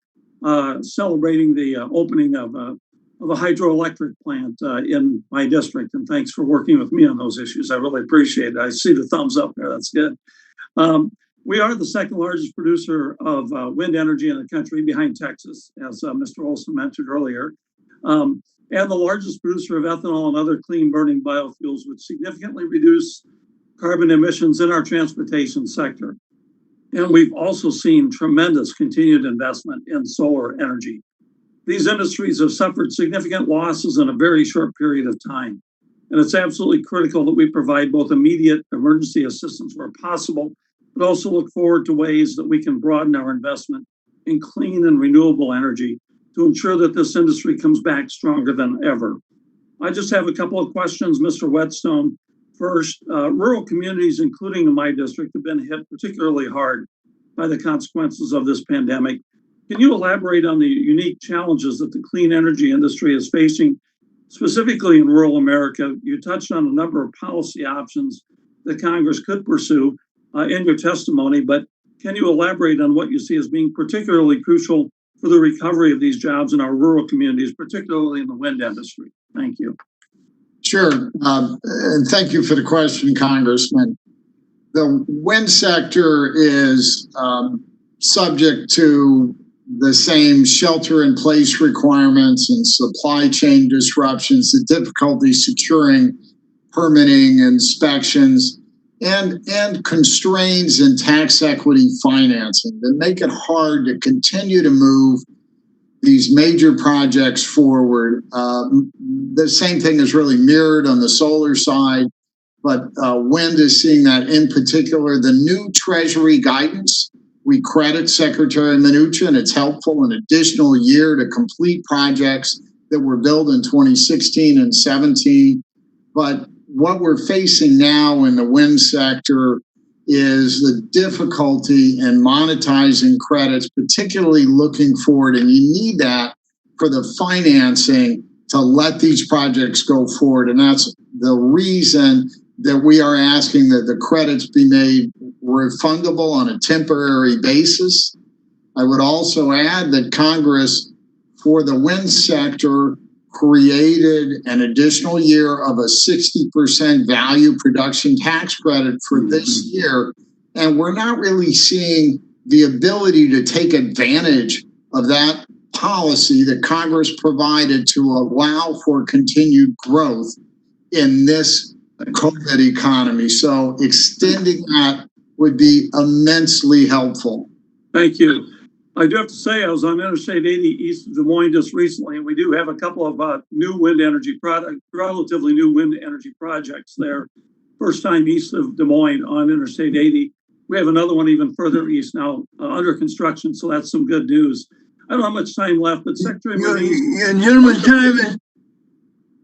celebrating the opening of a hydroelectric plant in my district. And thanks for working with me on those issues. I really appreciate it. I see the thumbs up there. That's good. We are the second largest producer of wind energy in the country, behind Texas, as Mr. Olson mentioned earlier, and the largest producer of ethanol and other clean burning biofuels, which significantly reduce carbon emissions in our transportation sector. And we've also seen tremendous continued investment in solar energy. These industries have suffered significant losses in a very short period of time. And it's absolutely critical that we provide both immediate emergency assistance where possible, but also look forward to ways that we can broaden our investment in clean and renewable energy to ensure that this industry comes back stronger than ever. I just have a couple of questions, Mr. Whetstone. First, rural communities, including in my district, have been hit particularly hard by the consequences of this pandemic. Can you elaborate on the unique challenges that the clean energy industry is facing, specifically in rural America? You touched on a number of policy options that Congress could pursue in your testimony, but can you elaborate on what you see as being particularly crucial for the recovery of these jobs in our rural communities, particularly in the wind industry? Thank you. Sure. And thank you for the question, Congressman. The wind sector is subject to the same shelter-in-place requirements and supply chain disruptions, the difficulty securing permitting, inspections, and constraints in tax equity financing that make it hard to continue to move these major projects forward. The same thing is really mirrored on the solar side, but wind is seeing that in particular. The new Treasury guidance, we credit Secretary Mnuchin. It's helpful, an additional year to complete projects that were built in 2016 and 17. But what we're facing now in the wind sector is the difficulty in monetizing credits, particularly looking forward. And you need that for the financing to let these projects go forward. And that's the reason that we are asking that the credits be made refundable on a temporary basis. I would also add that Congress, for the wind sector, created an additional year of a 60% value production tax credit for this year. And we're not really seeing the ability to take advantage of that policy that Congress provided to allow for continued growth in this COVID economy. So extending that would be immensely helpful. Thank you. I do have to say, I was on Interstate 80 east of Des Moines just recently, and we do have a couple of relatively new wind energy projects there. First time east of Des Moines on Interstate 80. We have another one even further east now under construction, so that's some good news. I don't have much time left, but Secretary Moniz, gentleman's time is...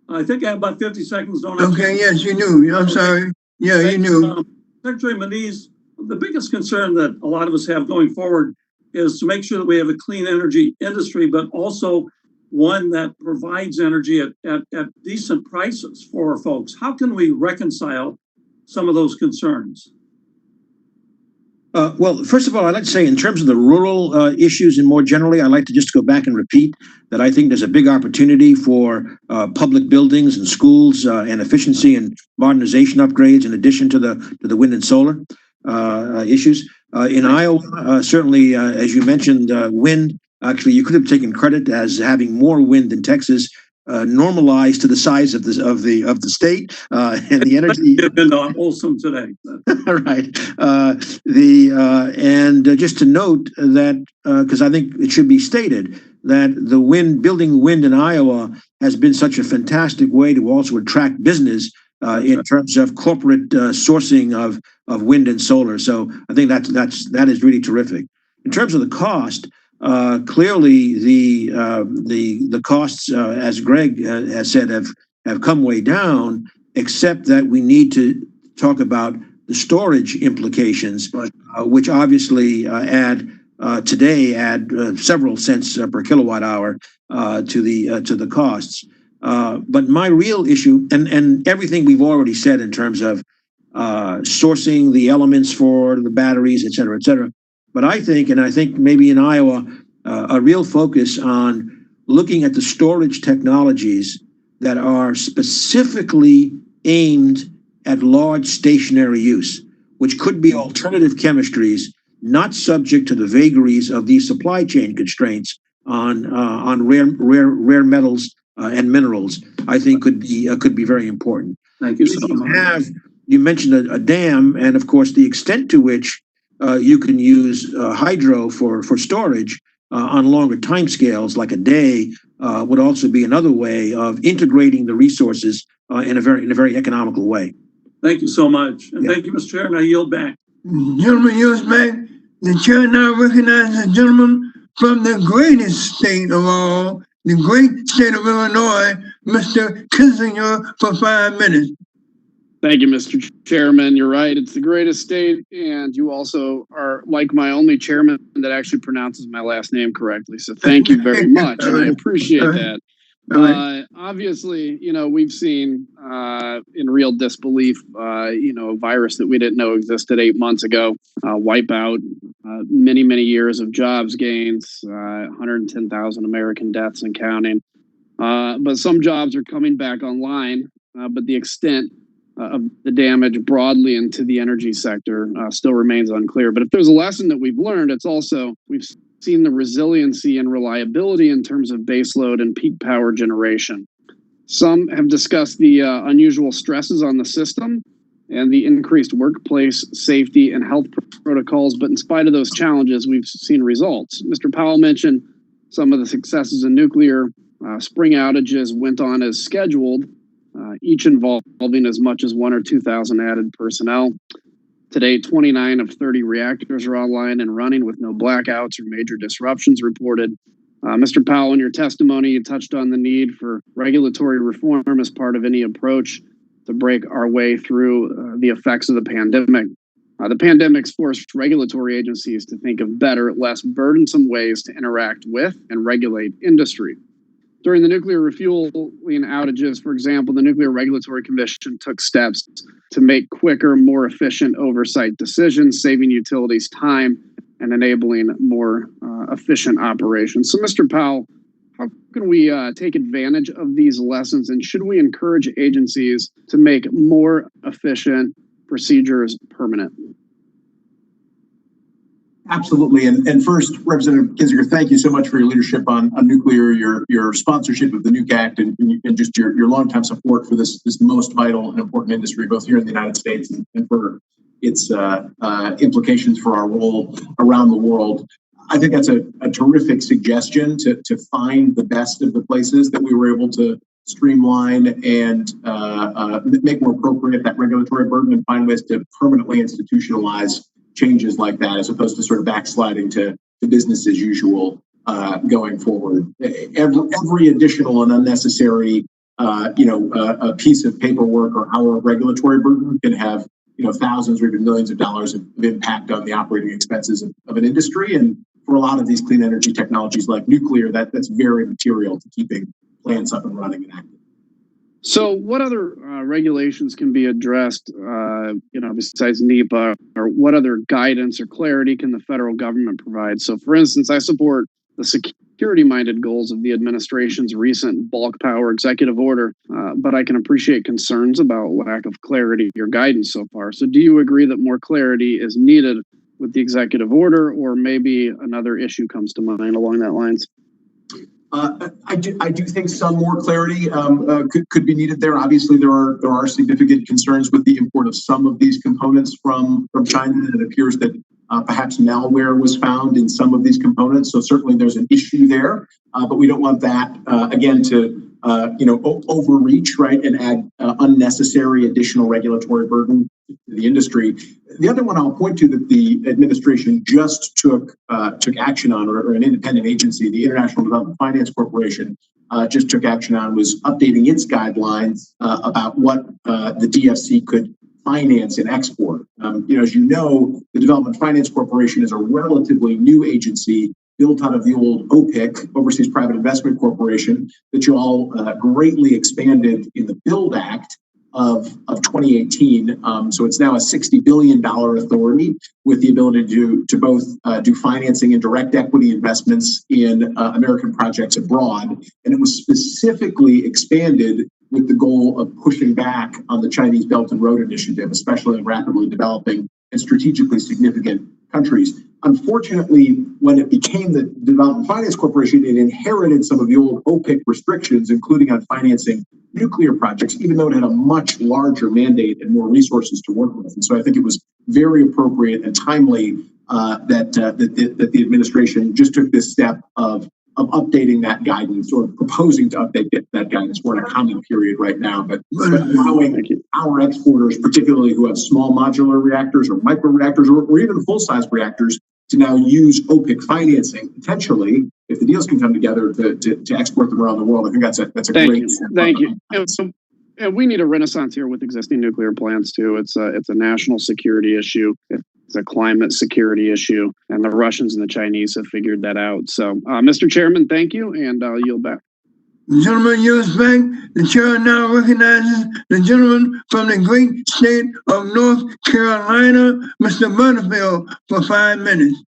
I think I have about 50 seconds, don't I? Okay, yes, you knew. I'm sorry. Yeah, you knew. Secretary Moniz, the biggest concern that a lot of us have going forward is to make sure that we have a clean energy industry, but also one that provides energy at decent prices for folks. How can we reconcile some of those concerns? Well, first of all, I'd like to say in terms of the rural issues and more generally, I'd like to just go back and repeat that I think there's a big opportunity for public buildings and schools and efficiency and modernization upgrades in addition to the wind and solar issues. In Iowa, certainly, as you mentioned, wind, actually, you could have taken credit as having more wind than Texas, normalized to the size of the state and the energy. Been wholesome today. Right. Just to note that, because I think it should be stated that building wind in Iowa has been such a fantastic way to also attract business in terms of corporate sourcing of wind and solar. So I think that is really terrific. In terms of the cost, clearly the costs, as Greg has said, have come way down, except that we need to talk about the storage implications, which obviously add several cents per kilowatt hour to the costs. But my real issue, and everything we've already said in terms of sourcing the elements for the batteries, et cetera, but I think maybe in Iowa, a real focus on looking at the storage technologies that are specifically aimed at large stationary use, which could be alternative chemistries, not subject to the vagaries of these supply chain constraints on rare metals and minerals, I think could be very important. Thank you so much. You mentioned a dam, and of course the extent to which you can use hydro for storage on longer timescales, like a day, would also be another way of integrating the resources in a very economical way. Thank you so much, and thank you, Mr. Chairman. I yield back. Gentleman yields back. The chair now recognizes a gentleman from the greatest state of all, the great state of Illinois, Mr. Kissinger, for 5 minutes. Thank you, Mr. Chairman. You're right. It's the greatest state, and you also are like my only chairman that actually pronounces my last name correctly. So thank you very much, and I appreciate that. Obviously, we've seen in real disbelief, a virus that we didn't know existed 8 months ago, wipe out many, many years of jobs gains, 110,000 American deaths and counting. But some jobs are coming back online, but the extent of the damage broadly into the energy sector still remains unclear. But if there's a lesson that we've learned, it's also we've seen the resiliency and reliability in terms of baseload and peak power generation. Some have discussed the unusual stresses on the system and the increased workplace safety and health protocols. But in spite of those challenges, we've seen results. Mr. Powell mentioned some of the successes in nuclear. Spring outages went on as scheduled, each involving as much as 1,000 or 2,000 added personnel. Today, 29 of 30 reactors are online and running with no blackouts or major disruptions reported. Mr. Powell, in your testimony, you touched on the need for regulatory reform as part of any approach to break our way through the effects of the pandemic. The pandemic's forced regulatory agencies to think of better, less burdensome ways to interact with and regulate industry. During the nuclear refueling outages, for example, the Nuclear Regulatory Commission took steps to make quicker, more efficient oversight decisions, saving utilities time and enabling more efficient operations. So, Mr. Powell, how can we take advantage of these lessons, and should we encourage agencies to make more efficient procedures permanent? Absolutely. And first, Representative Kinzinger, thank you so much for your leadership on nuclear, your sponsorship of the Nuke Act, and just your longtime support for this most vital and important industry, both here in the United States and for its implications for our role around the world. I think that's a terrific suggestion to find the best of the places that we were able to streamline and make more appropriate that regulatory burden and find ways to permanently institutionalize changes like that, as opposed to sort of backsliding to business as usual going forward. Every additional and unnecessary, a piece of paperwork or our regulatory burden can have, thousands or even millions of dollars of impact on the operating expenses of an industry. And for a lot of these clean energy technologies like nuclear, that's very material to keeping plants up and running and active. So what other regulations can be addressed, besides NEPA, or what other guidance or clarity can the federal government provide? So, for instance, I support the security-minded goals of the administration's recent bulk power executive order, but I can appreciate concerns about lack of clarity or guidance so far. So do you agree that more clarity is needed with the executive order, or maybe another issue comes to mind along that lines? I do think some more clarity could be needed there. Obviously, there are significant concerns with the import of some of these components from China, and it appears that perhaps malware was found in some of these components. So certainly there's an issue there, but we don't want that again to overreach, right, and add unnecessary additional regulatory burden to the industry. The other one I'll point to that the administration just took action on, or an independent agency, the International Development Finance Corporation, just took action on, was updating its guidelines about what the DFC could finance and export. As you know, the Development Finance Corporation is a relatively new agency built out of the old OPIC, Overseas Private Investment Corporation, that you all greatly expanded in the BUILD Act of 2018. So it's now a $60 billion authority with the ability to both do financing and direct equity investments in American projects abroad. And it was specifically expanded with the goal of pushing back on the Chinese Belt and Road Initiative, especially in rapidly developing and strategically significant countries. Unfortunately, when it became the Development Finance Corporation, it inherited some of the old OPIC restrictions, including on financing nuclear projects, even though it had a much larger mandate and more resources to work with. And so I think it was very appropriate and timely that the administration just took this step of updating that guidance, or proposing to update that guidance. We're in a comment period right now, but allowing our exporters, particularly who have small modular reactors or micro reactors or even full-size reactors, to now use OPIC financing, potentially, if the deals can come together, to export them around the world. I think that's a great. Thank you. And we need a renaissance here with existing nuclear plants too. It's a national security issue. It's a climate security issue, and the Russians and the Chinese have figured that out. So, Mr. Chairman, thank you, and I'll yield back. The gentleman yields back. The chair now recognizes the gentleman from the great state of North Carolina, Mr. Butterfield, for 5 minutes.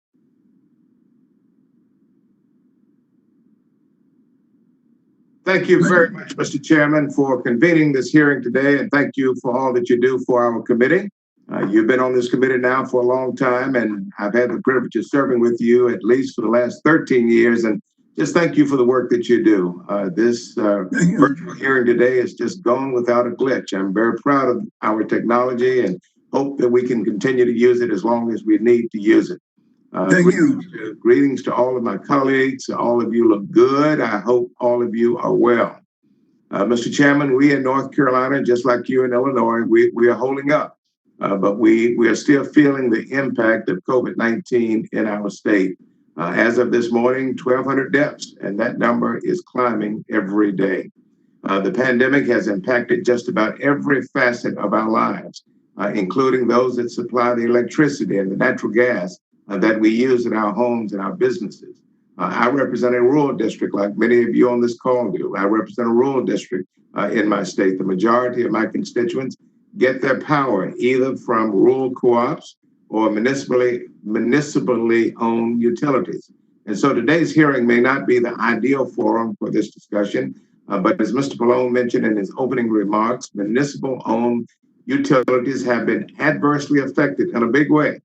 Thank you very much, Mr. Chairman, for convening this hearing today, and thank you for all that you do for our committee. You've been on this committee now for a long time, and I've had the privilege of serving with you at least for the last 13 years, and just thank you for the work that you do. This virtual hearing today has just gone without a glitch. I'm very proud of our technology and hope that we can continue to use it as long as we need to use it. Thank you. Greetings to all of my colleagues. All of you look good. I hope all of you are well. Mr. Chairman, we in North Carolina, just like you in Illinois, we are holding up, but we are still feeling the impact of COVID-19 in our state. As of this morning, 1,200 deaths, and that number is climbing every day. The pandemic has impacted just about every facet of our lives, including those that supply the electricity and the natural gas that we use in our homes and our businesses. I represent a rural district like many of you on this call do. I represent a rural district in my state. The majority of my constituents get their power either from rural co-ops or municipally owned utilities. And so today's hearing may not be the ideal forum for this discussion, but as Mr. Pallone mentioned in his opening remarks, municipal owned utilities have been adversely affected in a big way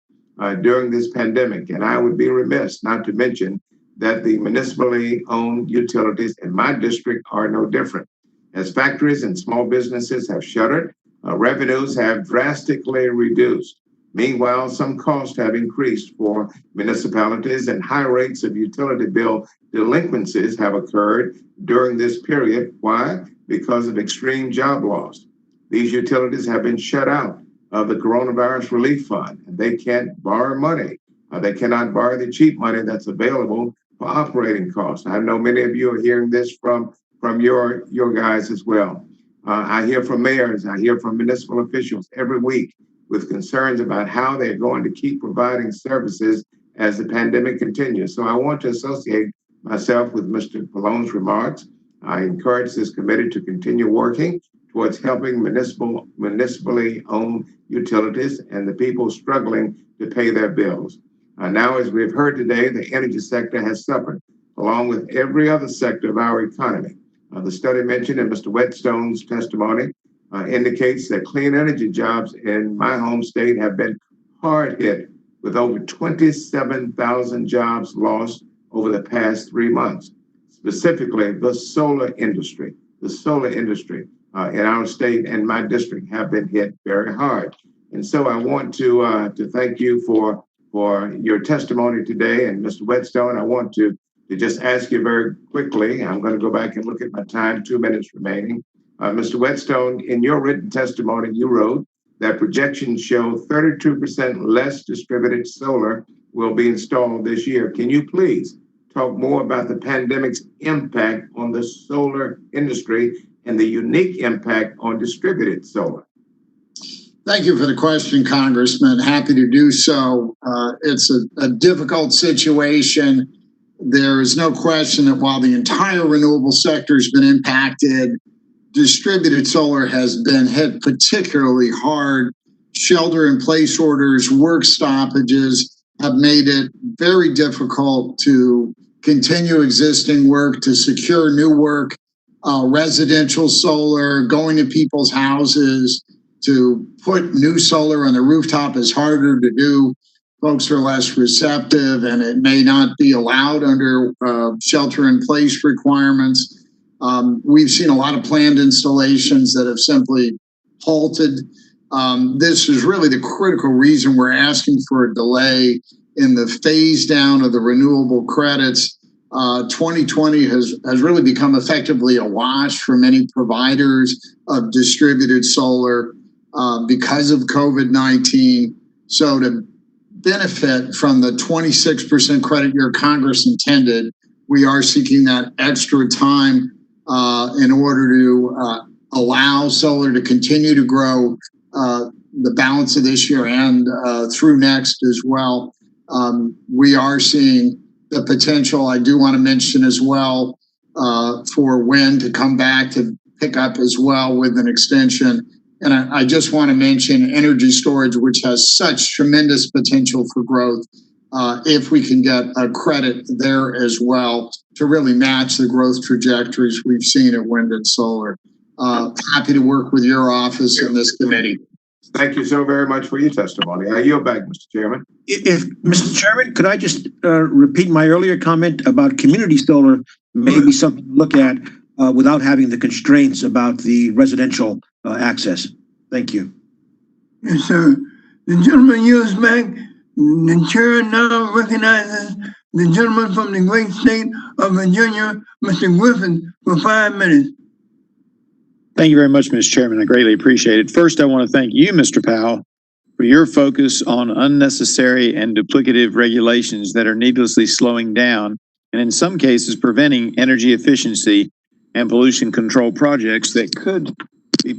during this pandemic. And I would be remiss not to mention that the municipally owned utilities in my district are no different. As factories and small businesses have shuttered, revenues have drastically reduced. Meanwhile, some costs have increased for municipalities and high rates of utility bill delinquencies have occurred during this period. Why? Because of extreme job loss. These utilities have been shut out of the coronavirus relief fund, and they can't borrow money. They cannot borrow the cheap money that's available for operating costs. I know many of you are hearing this from your guys as well. I hear from mayors, I hear from municipal officials every week with concerns about how they're going to keep providing services as the pandemic continues. So I want to associate myself with Mr. Pallone's remarks. I encourage this committee to continue working towards helping municipally owned utilities and the people struggling to pay their bills. Now, as we've heard today, the energy sector has suffered, along with every other sector of our economy. The study mentioned in Mr. Whetstone's testimony indicates that clean energy jobs in my home state have been hard hit, with over 27,000 jobs lost over the past 3 months. Specifically, the solar industry in our state and my district have been hit very hard. And so I want to thank you for your testimony today. And Mr. Whetstone, I want to just ask you very quickly, I'm going to go back and look at my time, 2 minutes remaining. Mr. Whetstone, in your written testimony, you wrote that projections show 32% less distributed solar will be installed this year. Can you please talk more about the pandemic's impact on the solar industry and the unique impact on distributed solar? Thank you for the question, Congressman. Happy to do so. It's a difficult situation. There is no question that while the entire renewable sector has been impacted, distributed solar has been hit particularly hard. Shelter-in-place orders, work stoppages have made it very difficult to continue existing work, to secure new work, residential solar, going to people's houses, to put new solar on the rooftop is harder to do. Folks are less receptive, and it may not be allowed under shelter-in-place requirements. We've seen a lot of planned installations that have simply halted. This is really the critical reason we're asking for a delay in the phase down of the renewable credits. 2020 has really become effectively a wash for many providers of distributed solar because of COVID-19. So to benefit from the 26% credit year Congress intended, we are seeking that extra time in order to allow solar to continue to grow the balance of this year and through next as well. We are seeing the potential, I do want to mention as well, for wind to come back to pick up as well with an extension. And I just want to mention energy storage, which has such tremendous potential for growth. If we can get a credit there as well to really match the growth trajectories we've seen at wind and solar. Happy to work with your office and this committee. Thank you so very much for your testimony. I yield back, Mr. Chairman. If Mr. Chairman, could I just repeat my earlier comment about community solar may be something to look at without having the constraints about the residential access? Thank you. Yes, sir. The gentleman yields back. The chair now recognizes the gentleman from the great state of Virginia, Mr. Griffin, for 5 minutes. Thank you very much, Mr. Chairman. I greatly appreciate it. First, I want to thank you, Mr. Powell, for your focus on unnecessary and duplicative regulations that are needlessly slowing down and in some cases preventing energy efficiency and pollution control projects that could be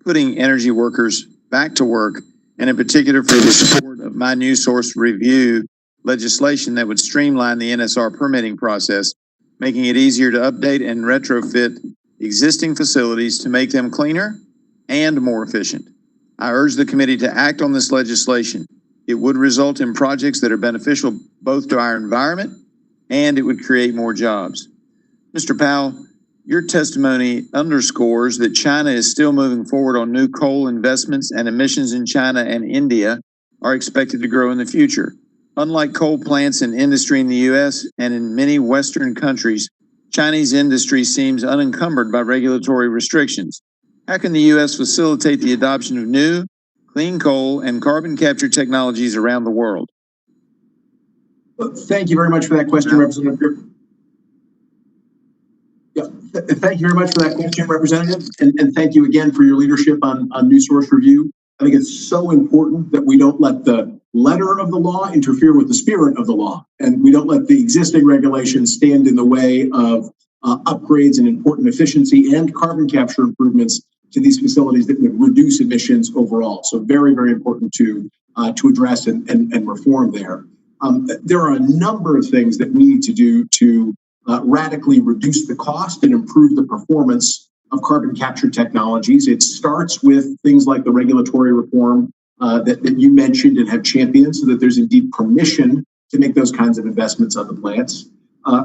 putting energy workers back to work, and in particular for the support of my new source review legislation that would streamline the NSR permitting process, making it easier to update and retrofit existing facilities to make them cleaner and more efficient. I urge the committee to act on this legislation. It would result in projects that are beneficial both to our environment and it would create more jobs. Mr. Powell, your testimony underscores that China is still moving forward on new coal investments, and emissions in China and India are expected to grow in the future. Unlike coal plants and industry in the U.S. and in many Western countries, Chinese industry seems unencumbered by regulatory restrictions. How can the U.S. facilitate the adoption of new, clean coal and carbon capture technologies around the world? Thank you very much for that question, Representative. Thank you very much for that question, Representative, and thank you again for your leadership on new source review. I think it's so important that we don't let the letter of the law interfere with the spirit of the law, and we don't let the existing regulations stand in the way of upgrades and important efficiency and carbon capture improvements to these facilities that would reduce emissions overall. So very, very important to address and reform there. There are a number of things that we need to do to radically reduce the cost and improve the performance of carbon capture technologies. It starts with things like the regulatory reform that you mentioned and have championed, so that there's indeed permission to make those kinds of investments on the plants.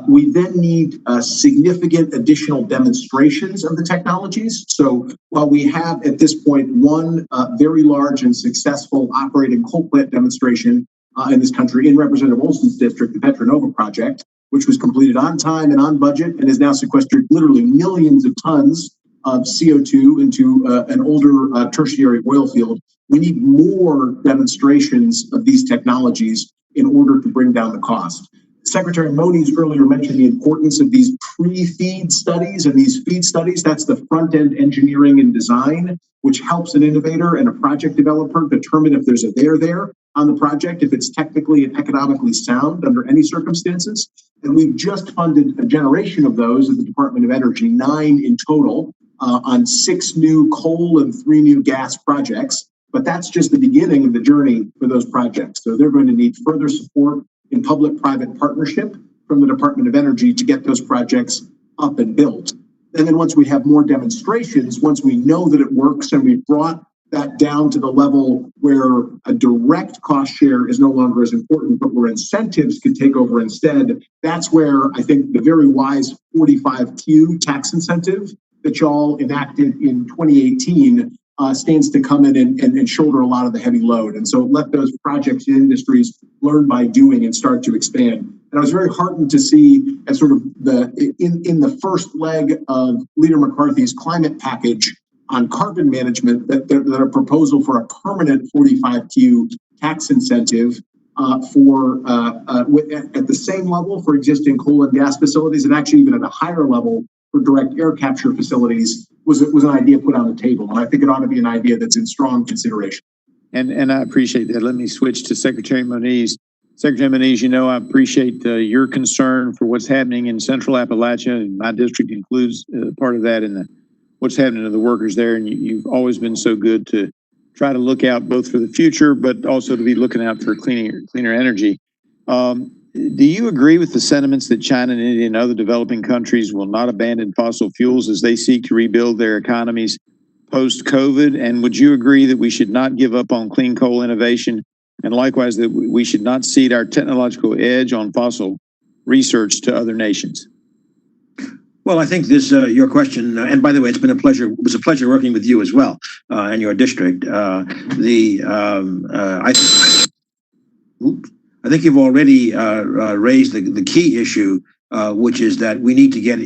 We then need significant additional demonstrations of the technologies. So while we have at this point one very large and successful operating coal plant demonstration in this country in Representative Olson's district, the Petra Nova project, which was completed on time and on budget and has now sequestered literally millions of tons of CO2 into an older tertiary oil field. We need more demonstrations of these technologies in order to bring down the cost. Secretary Moniz earlier mentioned the importance of these pre-feed studies and these feed studies. That's the front-end engineering and design, which helps an innovator and a project developer determine if there's a there on the project, if it's technically and economically sound under any circumstances. And we've just funded a generation of those at the Department of Energy, 9 in total, on 6 new coal and 3 new gas projects. But that's just the beginning of the journey for those projects. So they're going to need further support in public-private partnership from the Department of Energy to get those projects up and built. And then once we have more demonstrations, once we know that it works and we've brought that down to the level where a direct cost share is no longer as important, but where incentives could take over instead, that's where I think the very wise 45Q tax incentive that y'all enacted in 2018 stands to come in and shoulder a lot of the heavy load. And so let those projects and industries learn by doing and start to expand. And I was very heartened to see as sort of in the first leg of Leader McCarthy's climate package on carbon management, that a proposal for a permanent 45Q tax incentive at the same level for existing coal and gas facilities, and actually even at a higher level for direct air capture facilities was an idea put on the table. And I think it ought to be an idea that's in strong consideration. And I appreciate that. Let me switch to Secretary Moniz. Secretary Moniz, you know I appreciate your concern for what's happening in Central Appalachia, and my district includes part of that in the what's happening to the workers there. And you've always been so good to try to look out both for the future, but also to be looking out for cleaner energy. Do you agree with the sentiments that China and India and other developing countries will not abandon fossil fuels as they seek to rebuild their economies post-COVID? And would you agree that we should not give up on clean coal innovation, and likewise that we should not cede our technological edge on fossil research to other nations? Well, I think this your question, and by the way, it's been a pleasure. It was a pleasure working with you as well, and your district. I think you've already raised the key issue, which is that we need to get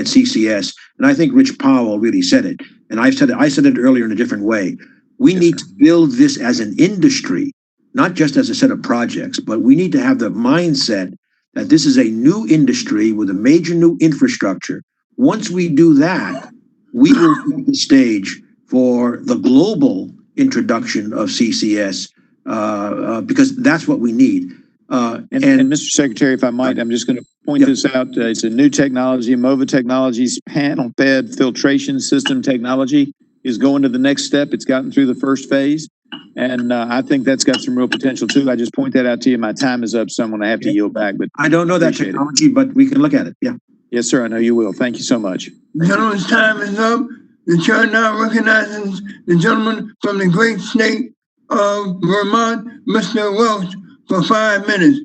CCS, and I think Rich Powell really said it, and I said it earlier in a different way. We need to build this as an industry, not just as a set of projects, but we need to have the mindset that this is a new industry with a major new infrastructure. Once we do that, we will set the stage for the global introduction of CCS, because that's what we need. And Mr. Secretary, if I might, I'm just going to point this out. It's a new technology. MOVA Technologies panel-fed filtration system technology is going to the next step. It's gotten through the first phase. And I think that's got some real potential too. I just point that out to you. My time is up, so I'm going to have to yield back. But I don't know that technology, but we can look at it. Yeah. Yes, sir. I know you will. Thank you so much. The gentleman's time is up. The chair now recognizes the gentleman from the great state of Vermont, Mr. Welch, for 5 minutes.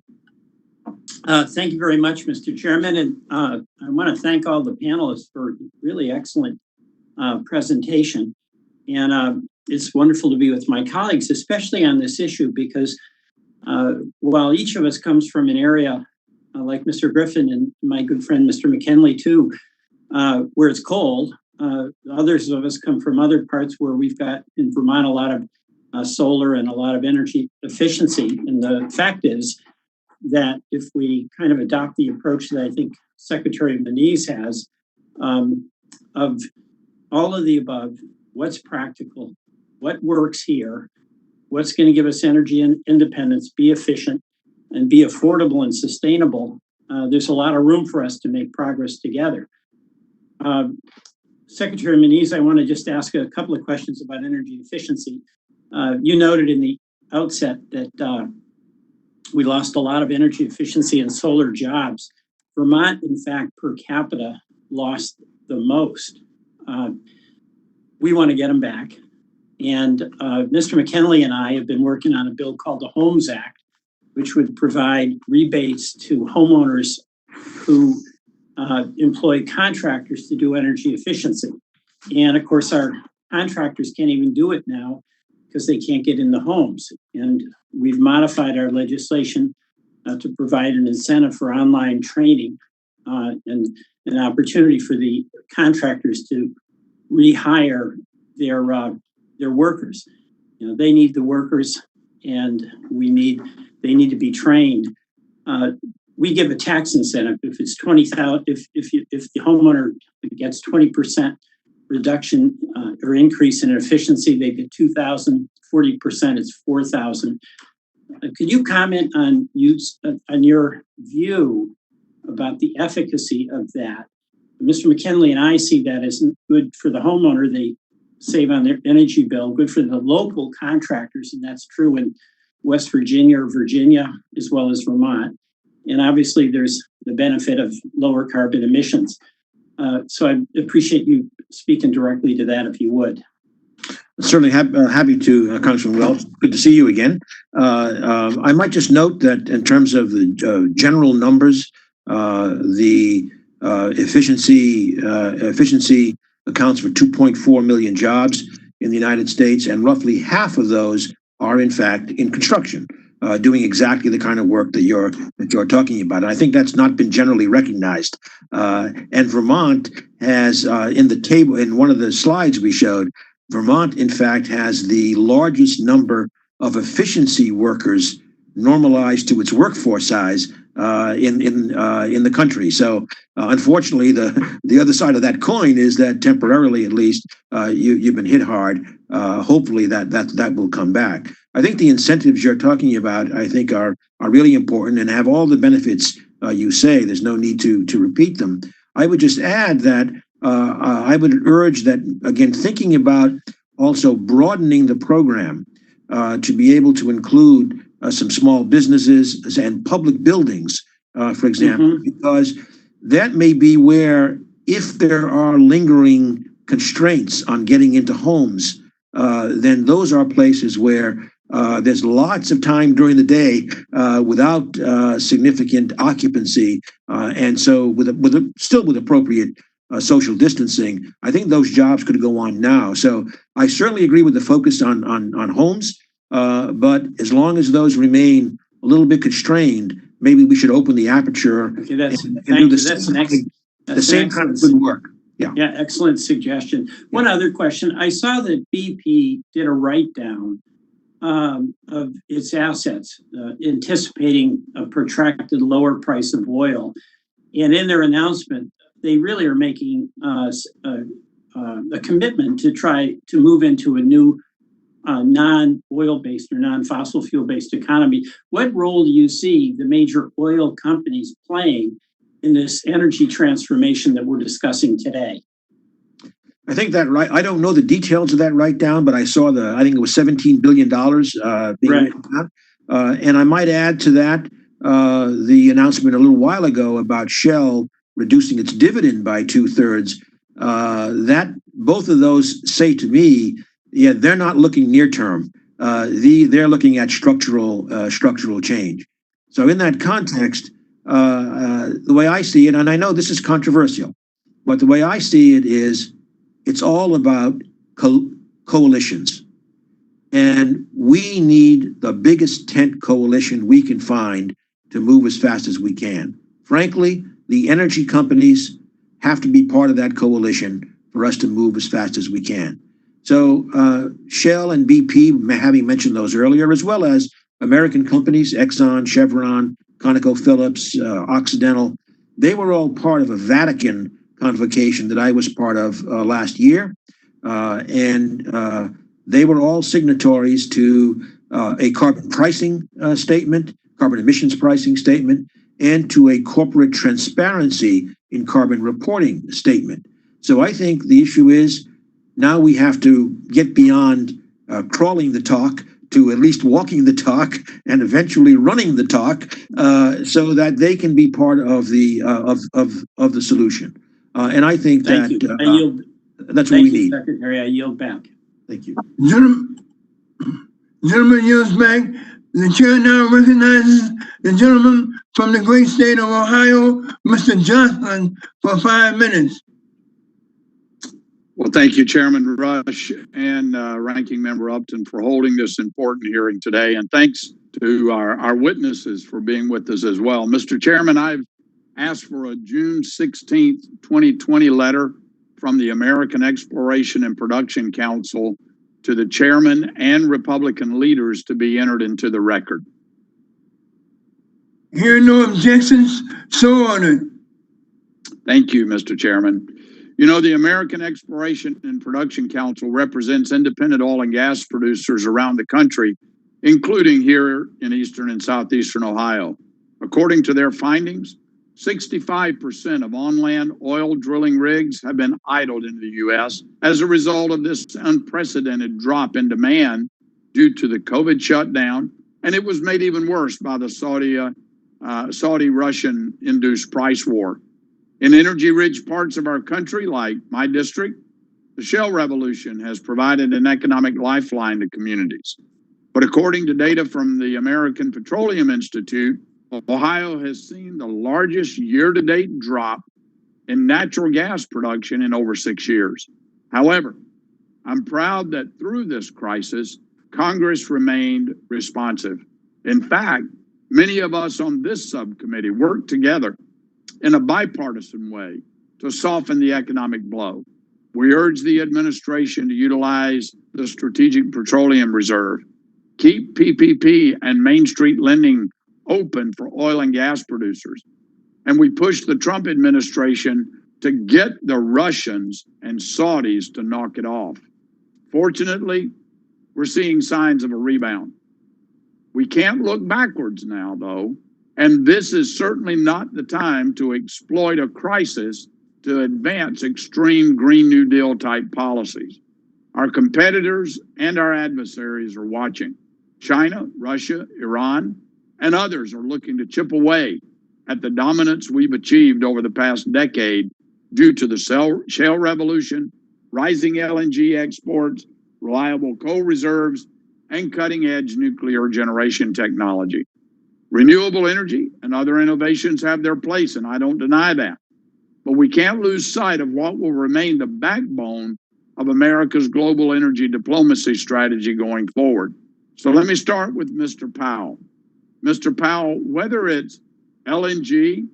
Thank you very much, Mr. Chairman. And I want to thank all the panelists for really excellent presentation. And it's wonderful to be with my colleagues, especially on this issue, because while each of us comes from an area like Mr. Griffin and my good friend, Mr. McKinley, too, where it's cold, others of us come from other parts where we've got in Vermont a lot of solar and a lot of energy efficiency. And the fact is that if we kind of adopt the approach that I think Secretary Moniz has, of all of the above, what's practical, what works here, what's going to give us energy and independence, be efficient, and be affordable and sustainable, there's a lot of room for us to make progress together. Secretary Moniz, I want to just ask a couple of questions about energy efficiency. You noted in the outset that we lost a lot of energy efficiency and solar jobs. Vermont, in fact, per capita, lost the most. We want to get them back. And Mr. McKinley and I have been working on a bill called the Homes Act, which would provide rebates to homeowners who employ contractors to do energy efficiency. And of course, our contractors can't even do it now because they can't get in the homes. And we've modified our legislation to provide an incentive for online training and an opportunity for the contractors to rehire their workers. You know, they need the workers, and they need to be trained. We give a tax incentive if it's 20,000. If the homeowner gets 20% reduction or increase in efficiency, they get 2,000. 40%, it's 4,000. Could you comment on your view about the efficacy of that? Mr. McKinley and I see that as good for the homeowner. They save on their energy bill, good for the local contractors, and that's true in West Virginia or Virginia, as well as Vermont. And obviously there's the benefit of lower carbon emissions. So I appreciate you speaking directly to that, if you would. Certainly happy to, Congressman Welch. Good to see you again. I might just note that in terms of the general numbers, the efficiency accounts for 2.4 million jobs in the United States, and roughly half of those are in fact in construction, doing exactly the kind of work that you're talking about. And I think that's not been generally recognized. And Vermont has in the table, in one of the slides we showed, Vermont, in fact, has the largest number of efficiency workers normalized to its workforce size in the country. So, unfortunately, the other side of that coin is that temporarily, at least, you've been hit hard. Hopefully, that will come back. I think the incentives you're talking about, I think, are really important and have all the benefits you say. There's no need to repeat them. I would just add that I would urge that, again, thinking about also broadening the program to be able to include some small businesses and public buildings, for example, because that may be where, if there are lingering constraints on getting into homes, then those are places where there's lots of time during the day without significant occupancy, and so still with appropriate social distancing. I think those jobs could go on now. So I certainly agree with the focus on homes, but as long as those remain a little bit constrained, maybe we should open the aperture and do the same kind of good work. Yeah, excellent suggestion. One other question. I saw that BP did a write-down of its assets, anticipating a protracted lower price of oil. And in their announcement, they really are making a commitment to try to move into a new non-oil-based or non-fossil fuel-based economy. What role do you see the major oil companies playing in this energy transformation that we're discussing today? I think that I don't know the details of that write down, but I saw I think it was $17 billion being written down. And I might add to that the announcement a little while ago about Shell reducing its dividend by 2/3. That both of those say to me, yeah, they're not looking near term. They're looking at structural change. So in that context, the way I see it, and I know this is controversial, but the way I see it is, it's all about coalitions. And we need the biggest tent coalition we can find to move as fast as we can. Frankly, the energy companies have to be part of that coalition for us to move as fast as we can. So Shell and BP, having mentioned those earlier, as well as American companies, Exxon, Chevron, ConocoPhillips, Occidental, they were all part of a Vatican convocation that I was part of last year. And they were all signatories to a carbon pricing statement, carbon emissions pricing statement, and to a corporate transparency in carbon reporting statement. So I think the issue is now we have to get beyond crawling the talk to at least walking the talk and eventually running the talk, so that they can be part of the solution. And I think that's what we need. Secretary, I yield back. Thank you. Gentleman yields back. The chair now recognizes the gentleman from the great state of Ohio, Mr. Johnson, for 5 minutes. Well, thank you, Chairman Rush and Ranking Member Upton, for holding this important hearing today. And thanks to our witnesses for being with us as well. Mr. Chairman, I've asked for a June 16th, 2020 letter from the American Exploration and Production Council to the chairman and Republican leaders to be entered into the record. Hearing no objections, so ordered. Thank you, Mr. Chairman. You know, the American Exploration and Production Council represents independent oil and gas producers around the country, including here in eastern and southeastern Ohio. According to their findings, 65% of on-land oil drilling rigs have been idled in the U.S. as a result of this unprecedented drop in demand due to the COVID shutdown, and it was made even worse by the Saudi-Russian-induced price war. In energy-rich parts of our country, like my district, the shale revolution has provided an economic lifeline to communities. But according to data from the American Petroleum Institute, Ohio has seen the largest year-to-date drop in natural gas production in over 6 years. However, I'm proud that through this crisis, Congress remained responsive. In fact, many of us on this subcommittee worked together in a bipartisan way to soften the economic blow. We urge the administration to utilize the Strategic Petroleum Reserve, keep PPP and Main Street lending open for oil and gas producers. And we push the Trump administration to get the Russians and Saudis to knock it off. Fortunately, we're seeing signs of a rebound. We can't look backwards now, though, and this is certainly not the time to exploit a crisis to advance extreme Green New Deal type policies. Our competitors and our adversaries are watching. China, Russia, Iran, and others are looking to chip away at the dominance we've achieved over the past decade due to the shale revolution, rising LNG exports, reliable coal reserves, and cutting-edge nuclear generation technology. Renewable energy and other innovations have their place, and I don't deny that. But we can't lose sight of what will remain the backbone of America's global energy diplomacy strategy going forward. So let me start with Mr. Powell. Mr. Powell, whether it's LNG,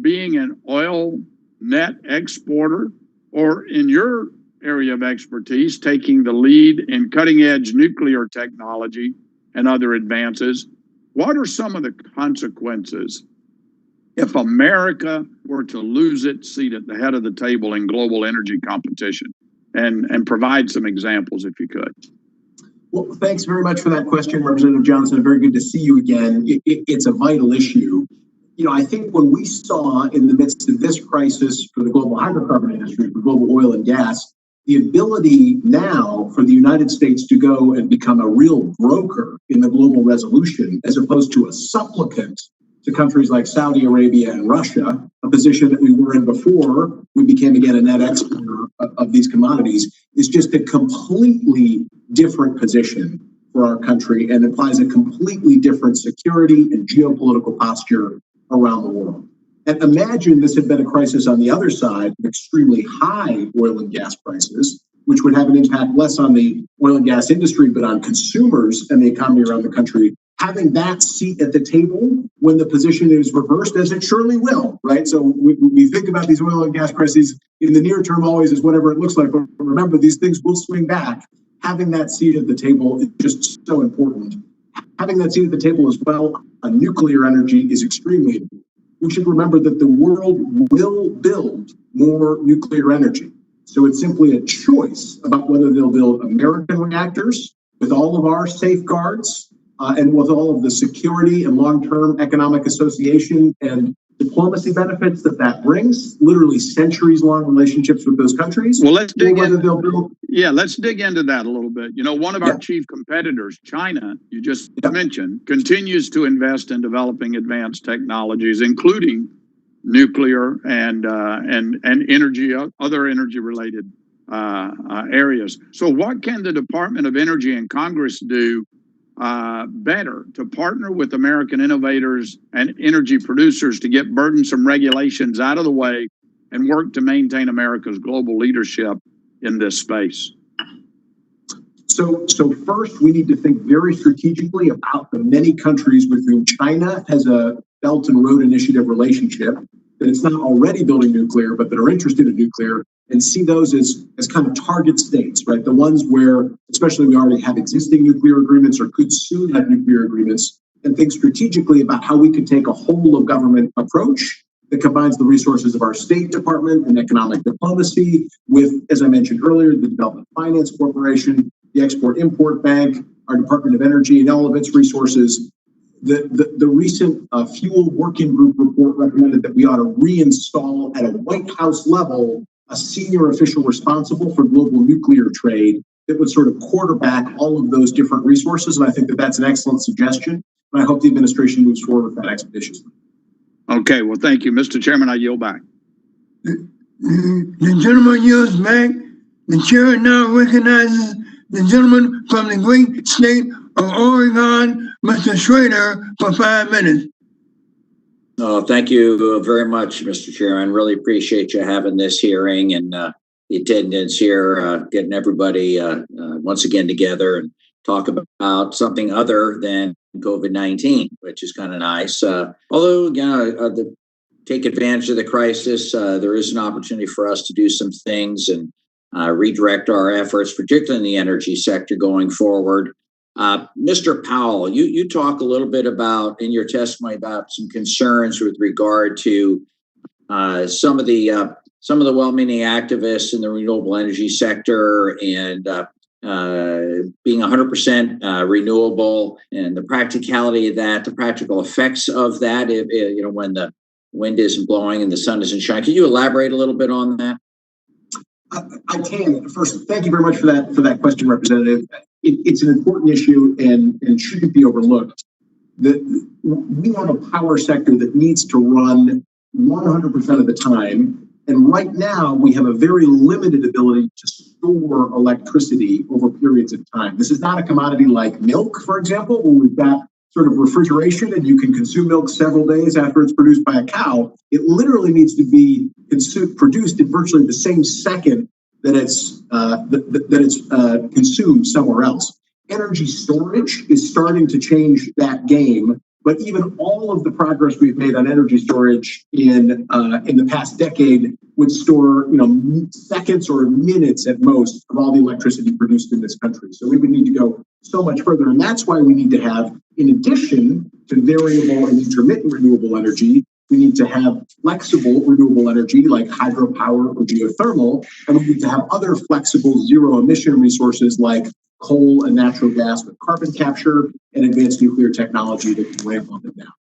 being an oil net exporter, or in your area of expertise, taking the lead in cutting-edge nuclear technology and other advances, what are some of the consequences if America were to lose its seat at the head of the table in global energy competition? And provide some examples if you could. Well, thanks very much for that question, Representative Johnson. Very good to see you again. It's a vital issue. You know, I think when we saw in the midst of this crisis for the global hydrocarbon industry, for global oil and gas, the ability now for the United States to go and become a real broker in the global resolution, as opposed to a supplicant to countries like Saudi Arabia and Russia, a position that we were in before we became again a net exporter of these commodities, is just a completely different position for our country and implies a completely different security and geopolitical posture around the world. And imagine this had been a crisis on the other side, extremely high oil and gas prices, which would have an impact less on the oil and gas industry, but on consumers and the economy around the country. Having that seat at the table when the position is reversed, as it surely will, right? So we think about these oil and gas prices in the near term always as whatever it looks like, but remember, these things will swing back. Having that seat at the table is just so important. Having that seat at the table as well on nuclear energy is extremely important. We should remember that the world will build more nuclear energy. So it's simply a choice about whether they'll build American reactors with all of our safeguards and with all of the security and long-term economic association and diplomacy benefits that brings, literally centuries-long relationships with those countries. Well, let's dig into that a little bit. You know, one of our chief competitors, China, you just mentioned, continues to invest in developing advanced technologies, including nuclear and energy, other energy-related areas. So what can the Department of Energy and Congress do better to partner with American innovators and energy producers to get burdensome regulations out of the way and work to maintain America's global leadership in this space? So first, we need to think very strategically about the many countries with whom China has a Belt and Road Initiative relationship, that it's not already building nuclear, but that are interested in nuclear, and see those as kind of target states, right? The ones where, especially we already have existing nuclear agreements or could soon have nuclear agreements, and think strategically about how we could take a whole of government approach that combines the resources of our State Department and economic diplomacy with, as I mentioned earlier, the Development Finance Corporation, the Export-Import Bank, our Department of Energy, and all of its resources. The recent Fuel Working Group report recommended that we ought to reinstall at a White House level a senior official responsible for global nuclear trade that would sort of quarterback all of those different resources. And I think that that's an excellent suggestion. And I hope the administration moves forward with that expeditiously. Okay, well, thank you. Mr. Chairman, I yield back. The gentleman yields back. The chair now recognizes the gentleman from the great state of Oregon, Mr. Schrader, for 5 minutes. Thank you very much, Mr. Chairman. Really appreciate you having this hearing and the attendance here, getting everybody once again together and talk about something other than COVID-19, which is kind of nice. Although, again, take advantage of the crisis, there is an opportunity for us to do some things and redirect our efforts, particularly in the energy sector going forward. Mr. Powell, you talk a little bit about in your testimony about some concerns with regard to some of the well-meaning activists in the renewable energy sector and being 100% renewable and the practicality of that, the practical effects of that. When the wind isn't blowing and the sun isn't shining. Can you elaborate a little bit on that? I can. First, thank you very much for that question, Representative. It's an important issue and shouldn't be overlooked. We have a power sector that needs to run 100% of the time. And right now, we have a very limited ability to store electricity over periods of time. This is not a commodity like milk, for example, where we've got sort of refrigeration and you can consume milk several days after it's produced by a cow. It literally needs to be produced in virtually the same second that it's consumed somewhere else. Energy storage is starting to change that game. But even all of the progress we've made on energy storage in the past decade would store, seconds or minutes at most of all the electricity produced in this country. So we would need to go so much further. And that's why we need to have, in addition to variable and intermittent renewable energy, we need to have flexible renewable energy like hydropower or geothermal. And we need to have other flexible zero emission resources like coal and natural gas with carbon capture and advanced nuclear technology that can ramp up and down.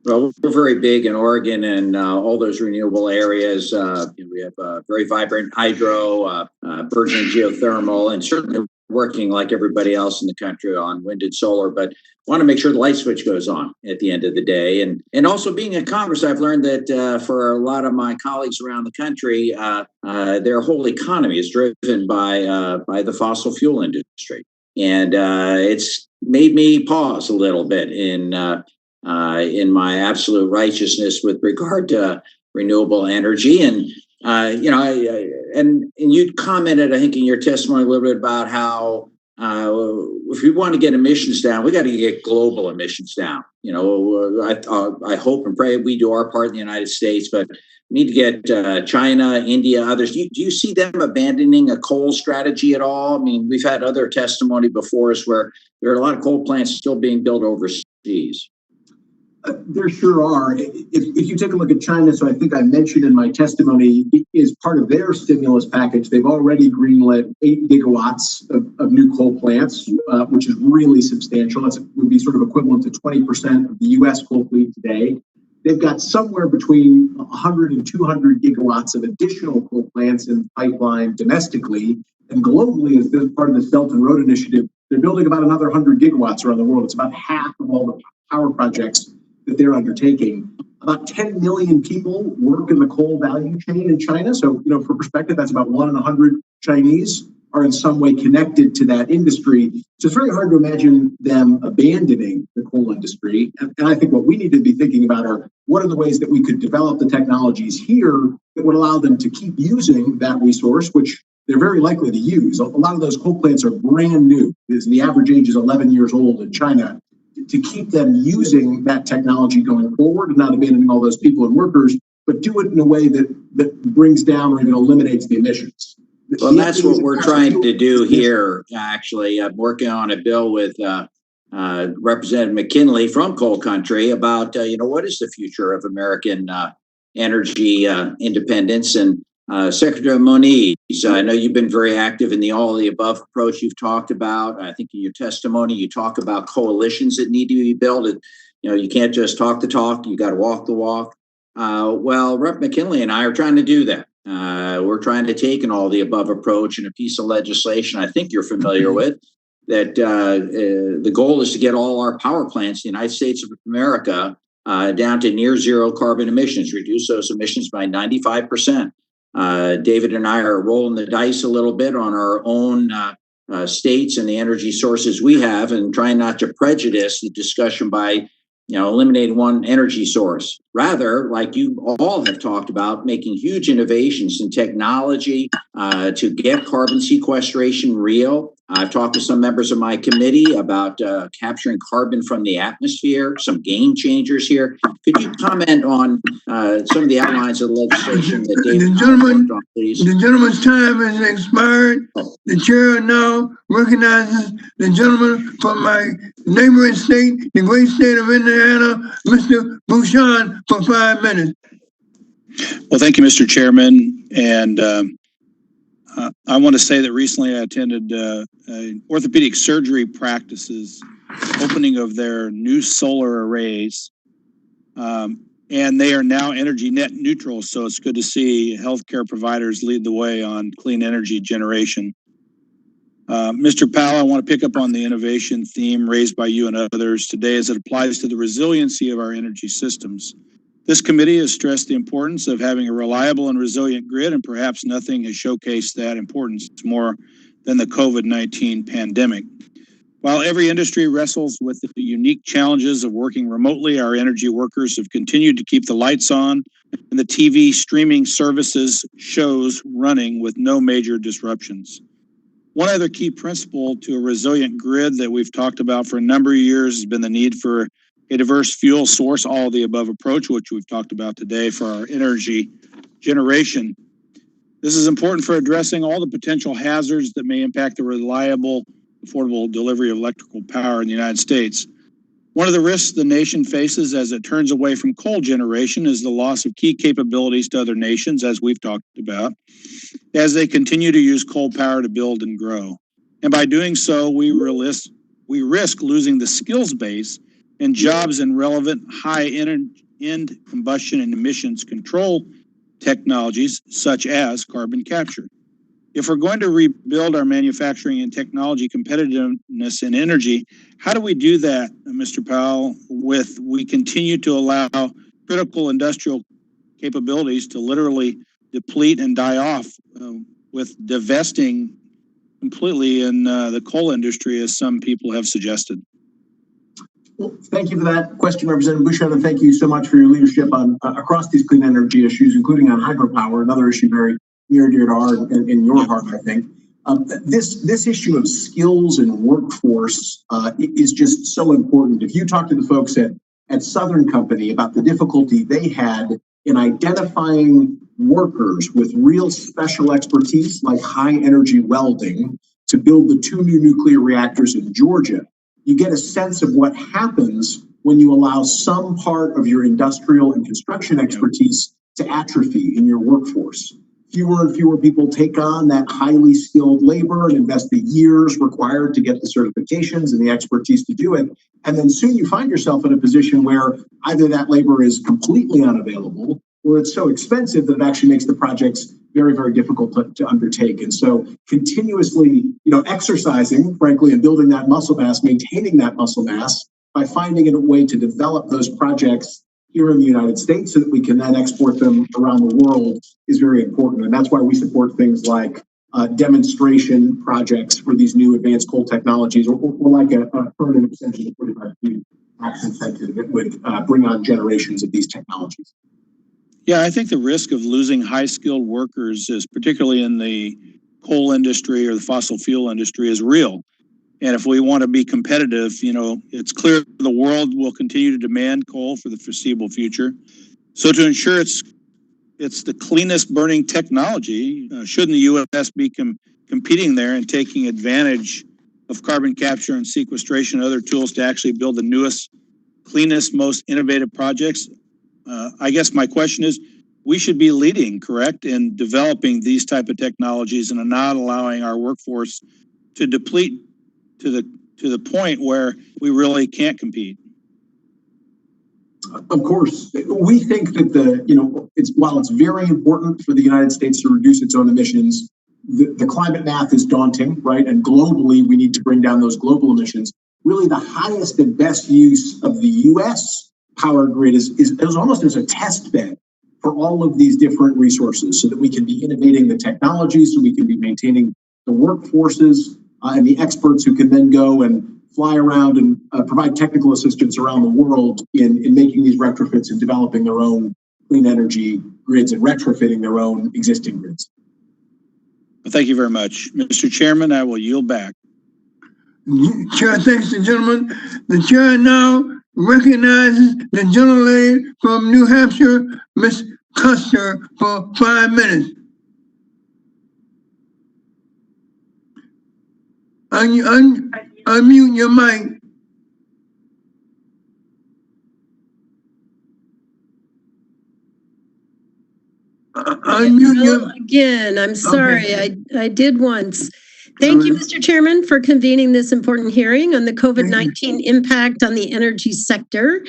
Well, we're very big in Oregon and all those renewable areas. We have very vibrant hydro, burgeoning geothermal, and certainly working like everybody else in the country on wind and solar, but want to make sure the light switch goes on at the end of the day. And also being in Congress, I've learned that for a lot of my colleagues around the country, their whole economy is driven by the fossil fuel industry. And it's made me pause a little bit in my absolute righteousness with regard to renewable energy. And and you commented, I think, in your testimony a little bit about how if we want to get emissions down, we got to get global emissions down. I hope and pray we do our part in the United States, but we need to get China, India, others. Do you see them abandoning a coal strategy at all? I mean, we've had other testimony before us where there are a lot of coal plants still being built overseas. There sure are. If you take a look at China, so I think I mentioned in my testimony, is part of their stimulus package. They've already greenlit 8 gigawatts of new coal plants, which is really substantial. It would be sort of equivalent to 20% of the U.S. coal fleet today. They've got somewhere between 100 and 200 gigawatts of additional coal plants in pipeline domestically. And globally, as part of the Belt and Road Initiative, they're building about another 100 gigawatts around the world. It's about half of all the power projects that they're undertaking. About 10 million people work in the coal value chain in China. So, for perspective, that's about 1 in 100 Chinese are in some way connected to that industry. So it's very hard to imagine them abandoning the coal industry. And I think what we need to be thinking about are what are the ways that we could develop the technologies here that would allow them to keep using that resource, which they're very likely to use. A lot of those coal plants are brand new. The average age is 11 years old in China. To keep them using that technology going forward and not abandoning all those people and workers, but do it in a way that brings down or even eliminates the emissions. Well, that's what we're trying to do here, actually. I'm working on a bill with Representative McKinley from Coal Country about, what is the future of American energy independence. And Secretary Moniz, I know you've been very active in the all of the above approach you've talked about. I think in your testimony, you talk about coalitions that need to be built. You can't just talk the talk, you got to walk the walk. Well, Rep. McKinley and I are trying to do that. We're trying to take an all the above approach in a piece of legislation I think you're familiar with, that the goal is to get all our power plants in the United States of America down to near zero carbon emissions, reduce those emissions by 95%. David and I are rolling the dice a little bit on our own states and the energy sources we have and trying not to prejudice the discussion by eliminating one energy source. Rather, like you all have talked about, making huge innovations in technology to get carbon sequestration real. I've talked to some members of my committee about capturing carbon from the atmosphere, some game changers here. Could you comment on some of the outlines of the legislation that David worked on, please? The gentleman's time has expired. The chair now recognizes the gentleman from my neighboring state, the great state of Indiana, Mr. Bouchon, for 5 minutes. Well, thank you, Mr. Chairman. And I want to say that recently I attended orthopedic surgery practices opening of their new solar arrays. And and they are now energy net neutral. So it's good to see healthcare providers lead the way on clean energy generation. Mr. Powell, I want to pick up on the innovation theme raised by you and others today as it applies to the resiliency of our energy systems. This committee has stressed the importance of having a reliable and resilient grid, and perhaps nothing has showcased that importance more than the COVID-19 pandemic. While every industry wrestles with the unique challenges of working remotely, our energy workers have continued to keep the lights on and the TV streaming services shows running with no major disruptions. One other key principle to a resilient grid that we've talked about for a number of years has been the need for a diverse fuel source, all of the above approach, which we've talked about today for our energy generation. This is important for addressing all the potential hazards that may impact the reliable, affordable delivery of electrical power in the United States. One of the risks the nation faces as it turns away from coal generation is the loss of key capabilities to other nations, as we've talked about, as they continue to use coal power to build and grow. And by doing so, we risk losing the skills base and jobs in relevant high-end combustion and emissions control technologies, such as carbon capture. If we're going to rebuild our manufacturing and technology competitiveness in energy, how do we do that, Mr. Powell, we continue to allow critical industrial capabilities to literally deplete and die off with divesting completely in the coal industry, as some people have suggested? Well, thank you for that question, Representative Bouchard, and thank you so much for your leadership on across these clean energy issues, including on hydropower, another issue very near and dear to our in your heart, I think. This issue of skills and workforce is just so important. If you talk to the folks at Southern Company about the difficulty they had in identifying workers with real special expertise like high energy welding to build the 2 new nuclear reactors in Georgia, you get a sense of what happens when you allow some part of your industrial and construction expertise to atrophy in your workforce. Fewer and fewer people take on that highly skilled labor and invest the years required to get the certifications and the expertise to do it. And then soon you find yourself in a position where either that labor is completely unavailable or it's so expensive that it actually makes the projects very, very difficult to undertake. And so continuously, exercising, frankly, and building that muscle mass, maintaining that muscle mass by finding a way to develop those projects here in the United States so that we can then export them around the world is very important. And that's why we support things like demonstration projects for these new advanced coal technologies, or like a permanent extension of 45Q tax incentive that would bring on generations of these technologies. Yeah, I think the risk of losing high-skilled workers, is particularly in the coal industry or the fossil fuel industry, is real. And if we want to be competitive, it's clear the world will continue to demand coal for the foreseeable future. So to ensure it's the cleanest burning technology, shouldn't the U.S. be competing there and taking advantage of carbon capture and sequestration and other tools to actually build the newest, cleanest, most innovative projects? I guess my question is, we should be leading, correct, in developing these type of technologies and not allowing our workforce to deplete to the point where we really can't compete. Of course, we think that while it's very important for the United States to reduce its own emissions, the climate math is daunting, right? And globally, we need to bring down those global emissions. Really, the highest and best use of the U.S. power grid is almost as a test bed for all of these different resources, so that we can be innovating the technologies, so we can be maintaining the workforces and the experts who can then go and fly around and provide technical assistance around the world in making these retrofits and developing their own clean energy grids and retrofitting their own existing grids. Well, thank you very much. Mr. Chairman, I will yield back. Chair, thanks the gentleman. The chair now recognizes the gentlelady from New Hampshire, Ms. Custer, for 5 minutes. Unmute your mic. Unmute your... Again, I'm sorry, okay. I did once. Thank you, Mr. Chairman, for convening this important hearing on the COVID-19 impact on the energy sector.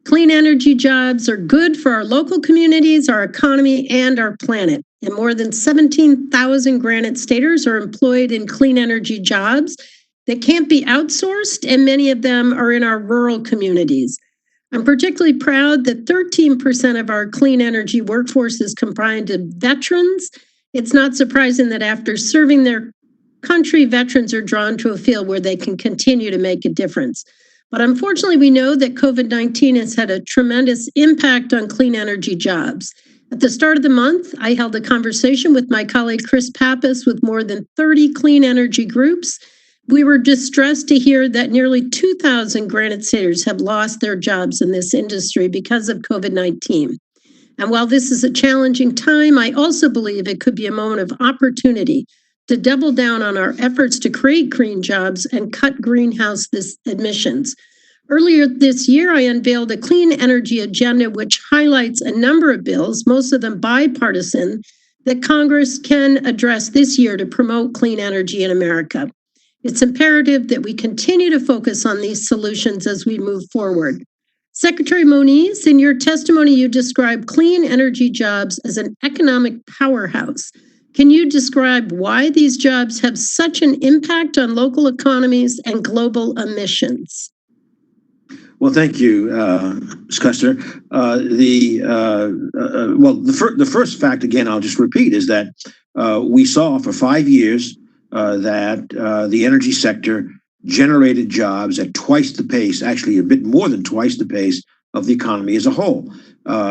Clean energy jobs are good for our local communities, our economy, and our planet. And more than 17,000 Granite Staters are employed in clean energy jobs that can't be outsourced, and many of them are in our rural communities. I'm particularly proud that 13% of our clean energy workforce is comprised of veterans. It's not surprising that after serving their country, veterans are drawn to a field where they can continue to make a difference. But unfortunately, we know that COVID-19 has had a tremendous impact on clean energy jobs. At the start of the month, I held a conversation with my colleague Chris Pappas with more than 30 clean energy groups. We were distressed to hear that nearly 2,000 Granite Staters have lost their jobs in this industry because of COVID-19. And while this is a challenging time, I also believe it could be a moment of opportunity to double down on our efforts to create green jobs and cut greenhouse emissions. Earlier this year, I unveiled a clean energy agenda which highlights a number of bills, most of them bipartisan, that Congress can address this year to promote clean energy in America. It's imperative that we continue to focus on these solutions as we move forward. Secretary Moniz, in your testimony, you described clean energy jobs as an economic powerhouse. Can you describe why these jobs have such an impact on local economies and global emissions? Well, thank you, Ms. Custer. The first fact, again, I'll just repeat, is that we saw for 5 years that the energy sector generated jobs at twice the pace, actually a bit more than twice the pace of the economy as a whole.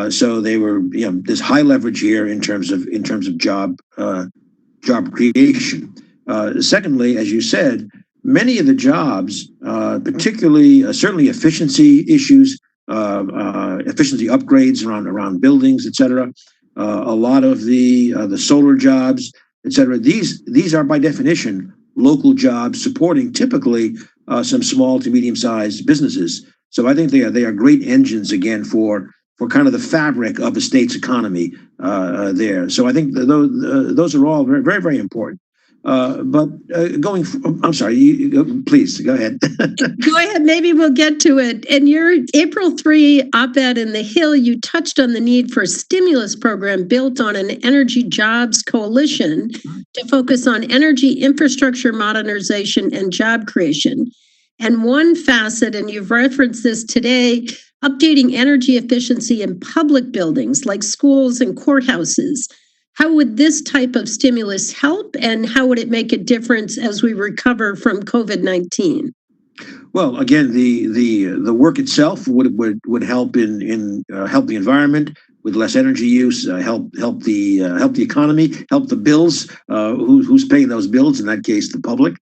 So they were, there's high leverage here in terms of job creation. Secondly, as you said, many of the jobs, particularly certainly efficiency issues, efficiency upgrades around buildings, et cetera, a lot of the solar jobs, et cetera, these are by definition local jobs supporting typically some small to medium-sized businesses. So I think they are great engines again for kind of the fabric of the state's economy there. So I think those are all very, very, very important. I'm sorry, please go ahead. Go ahead, maybe we'll get to it. In your April 3 op-ed in The Hill, you touched on the need for a stimulus program built on an energy jobs coalition to focus on energy infrastructure modernization and job creation. And one facet, and you've referenced this today, updating energy efficiency in public buildings like schools and courthouses. How would this type of stimulus help, and how would it make a difference as we recover from COVID-19? Well, again, the work itself would help in help the environment with less energy use, help the economy, help the bills. Who's paying those bills? In that case, the public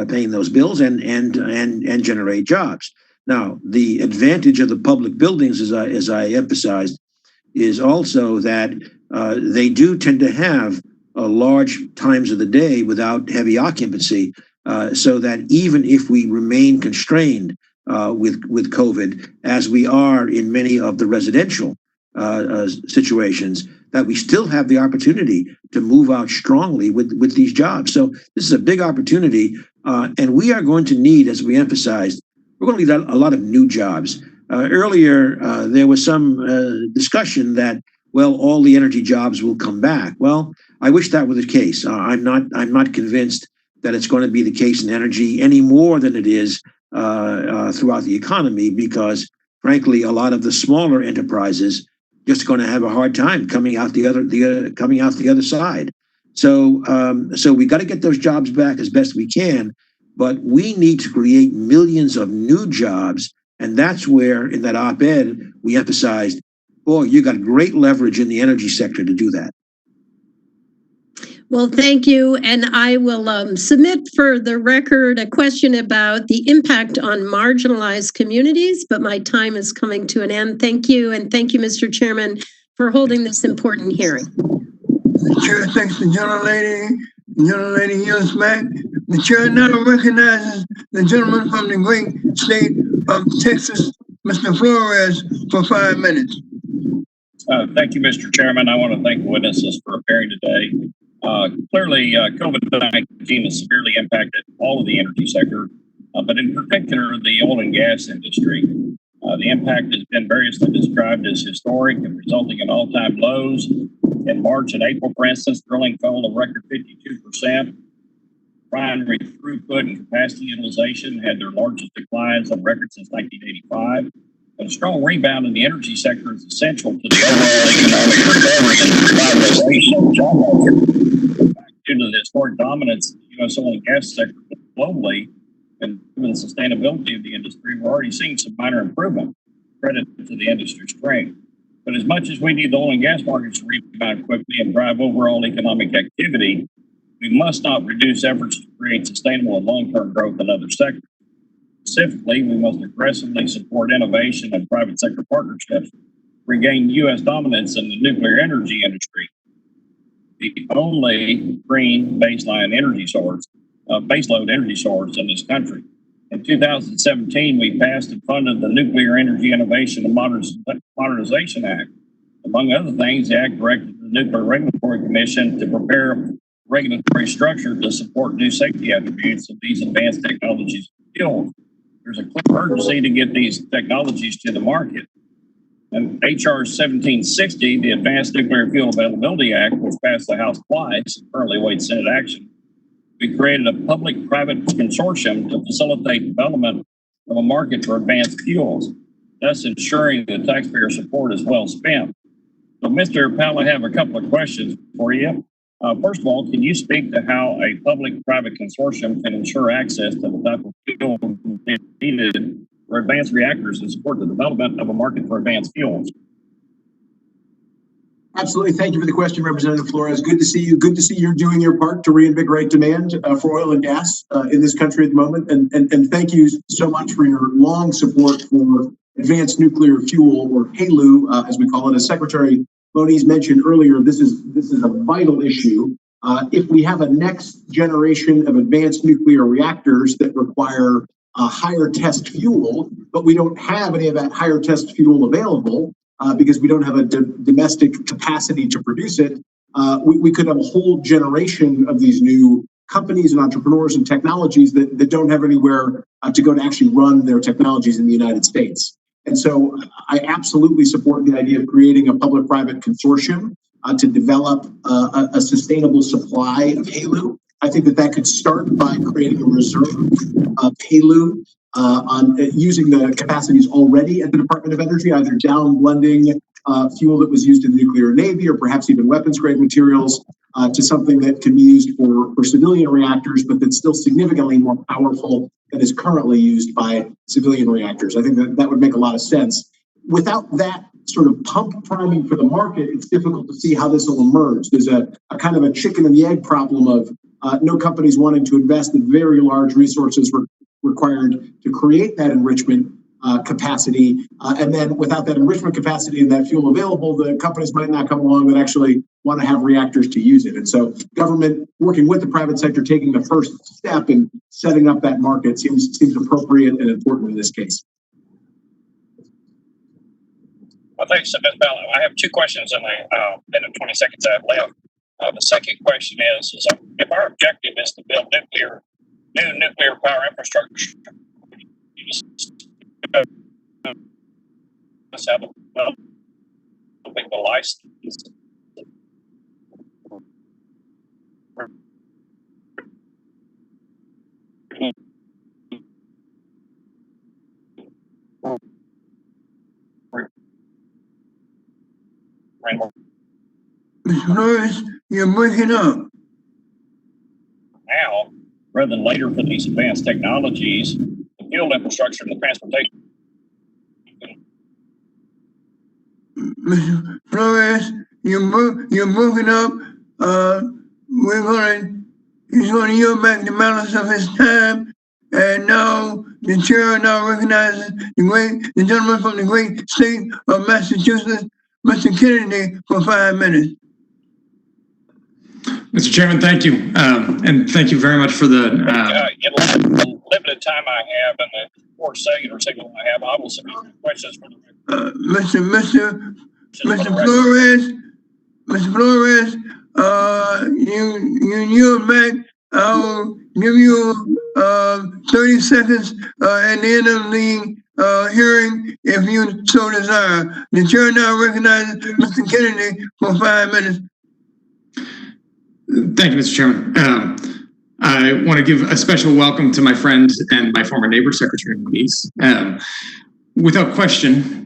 paying those bills and generate jobs. Now, the advantage of the public buildings, as I emphasized, is also that they do tend to have large times of the day without heavy occupancy, so that even if we remain constrained with COVID, as we are in many of the residential situations, that we still have the opportunity to move out strongly with these jobs. So this is a big opportunity, and we are going to need, as we emphasized, we're going to need a lot of new jobs. Earlier, there was some discussion that, well, all the energy jobs will come back. Well, I wish that were the case. I'm not convinced that it's going to be the case in energy any more than it is throughout the economy, because frankly, a lot of the smaller enterprises just going to have a hard time coming out the other side. So we got to get those jobs back as best we can, but we need to create millions of new jobs. And that's where, in that op-ed, we emphasized, boy, you got great leverage in the energy sector to do that. Well, thank you. And I will submit for the record a question about the impact on marginalized communities, but my time is coming to an end. Thank you. And thank you, Mr. Chairman, for holding this important hearing. The chair thanks the gentlelady. The gentlelady yields back. The chair now recognizes the gentleman from the great state of Texas, Mr. Flores, for 5 minutes. Thank you, Mr. Chairman. I want to thank the witnesses for appearing today. Clearly, COVID-19 has severely impacted all of the energy sector, but in particular, the oil and gas industry. The impact has been variously described as historic and resulting in all-time lows. In March and April, for instance, drilling fell a record 52%. Refinery throughput and capacity utilization had their largest declines on record since 1985. But a strong rebound in the energy sector is essential to the overall economic recovery and revitalization of the job market. Due to the historic dominance of the U.S. oil and gas sector globally, and given the sustainability of the industry, we're already seeing some minor improvement. Credit to the industry strength. But as much as we need the oil and gas markets to rebound quickly and drive overall economic activity, we must not reduce efforts to create sustainable and long-term growth in other sectors. Specifically, we must aggressively support innovation and private sector partnerships, regain U.S. dominance in the nuclear energy industry, the only green baseload energy source in this country. In 2017, we passed and funded the Nuclear Energy Innovation and Modernization Act. Among other things, the Act directed the Nuclear Regulatory Commission to prepare regulatory structure to support new safety attributes of these advanced technologies and fuels. There's a clear urgency to get these technologies to the market. And HR 1760, the Advanced Nuclear Fuel Availability Act, which passed the House twice and currently awaits Senate action, we created a public-private consortium to facilitate development of a market for advanced fuels, thus ensuring that taxpayer support is well spent. So, Mr. Powell, I have a couple of questions for you. First of all, can you speak to how a public-private consortium can ensure access to the type of fuel needed for advanced reactors and support the development of a market for advanced fuels? Absolutely. Thank you for the question, Representative Flores. Good to see you. Good to see you're doing your part to reinvigorate demand for oil and gas in this country at the moment. And thank you so much for your long support for advanced nuclear fuel, or HALEU, as we call it. As Secretary Moniz mentioned earlier, this is a vital issue. If we have a next generation of advanced nuclear reactors that require a higher test fuel, but we don't have any of that higher test fuel available because we don't have a domestic capacity to produce it, we could have a whole generation of these new companies and entrepreneurs and technologies that don't have anywhere to go to actually run their technologies in the United States. And so I absolutely support the idea of creating a public-private consortium to develop a sustainable supply of HALEU. I think that could start by creating a reserve of HALEU on using the capacities already at the Department of Energy, either down blending fuel that was used in the nuclear navy, or perhaps even weapons grade materials, to something that can be used for civilian reactors, but that's still significantly more powerful than is currently used by civilian reactors. I think that would make a lot of sense. Without that sort of pump priming for the market, it's difficult to see how this will emerge. There's a kind of a chicken and the egg problem of no companies wanting to invest in very large resources required to create that enrichment capacity. And then without that enrichment capacity and that fuel available, the companies might not come along that actually want to have reactors to use it. And so government working with the private sector, taking the first step in setting up that market seems appropriate and important in this case. Well, thanks, Ms. Bell. I have two questions in the minute 20 seconds I have left. The second question is if our objective is to build new nuclear power infrastructure, let's have a license. Mr. Flores, you're breaking up. Now, rather than later for these advanced technologies, the fuel infrastructure and the transportation. Mr. Flores, you're moving up. He's going to yield back the balance of his time. And now the chair now recognizes the gentleman from the great state of Massachusetts, Mr. Kennedy, for 5 minutes. Mr. Chairman, thank you. And thank you very much for the limited time I have and the 4 cellular signal I have, I will submit questions for the Mr. Flores, you yield back. I'll give you 30 seconds at the end of the hearing if you so desire. The chair now recognizes Mr. Kennedy for 5 minutes. Thank you, Mr. Chairman. I want to give a special welcome to my friend and my former neighbor, Secretary Moniz. Without question,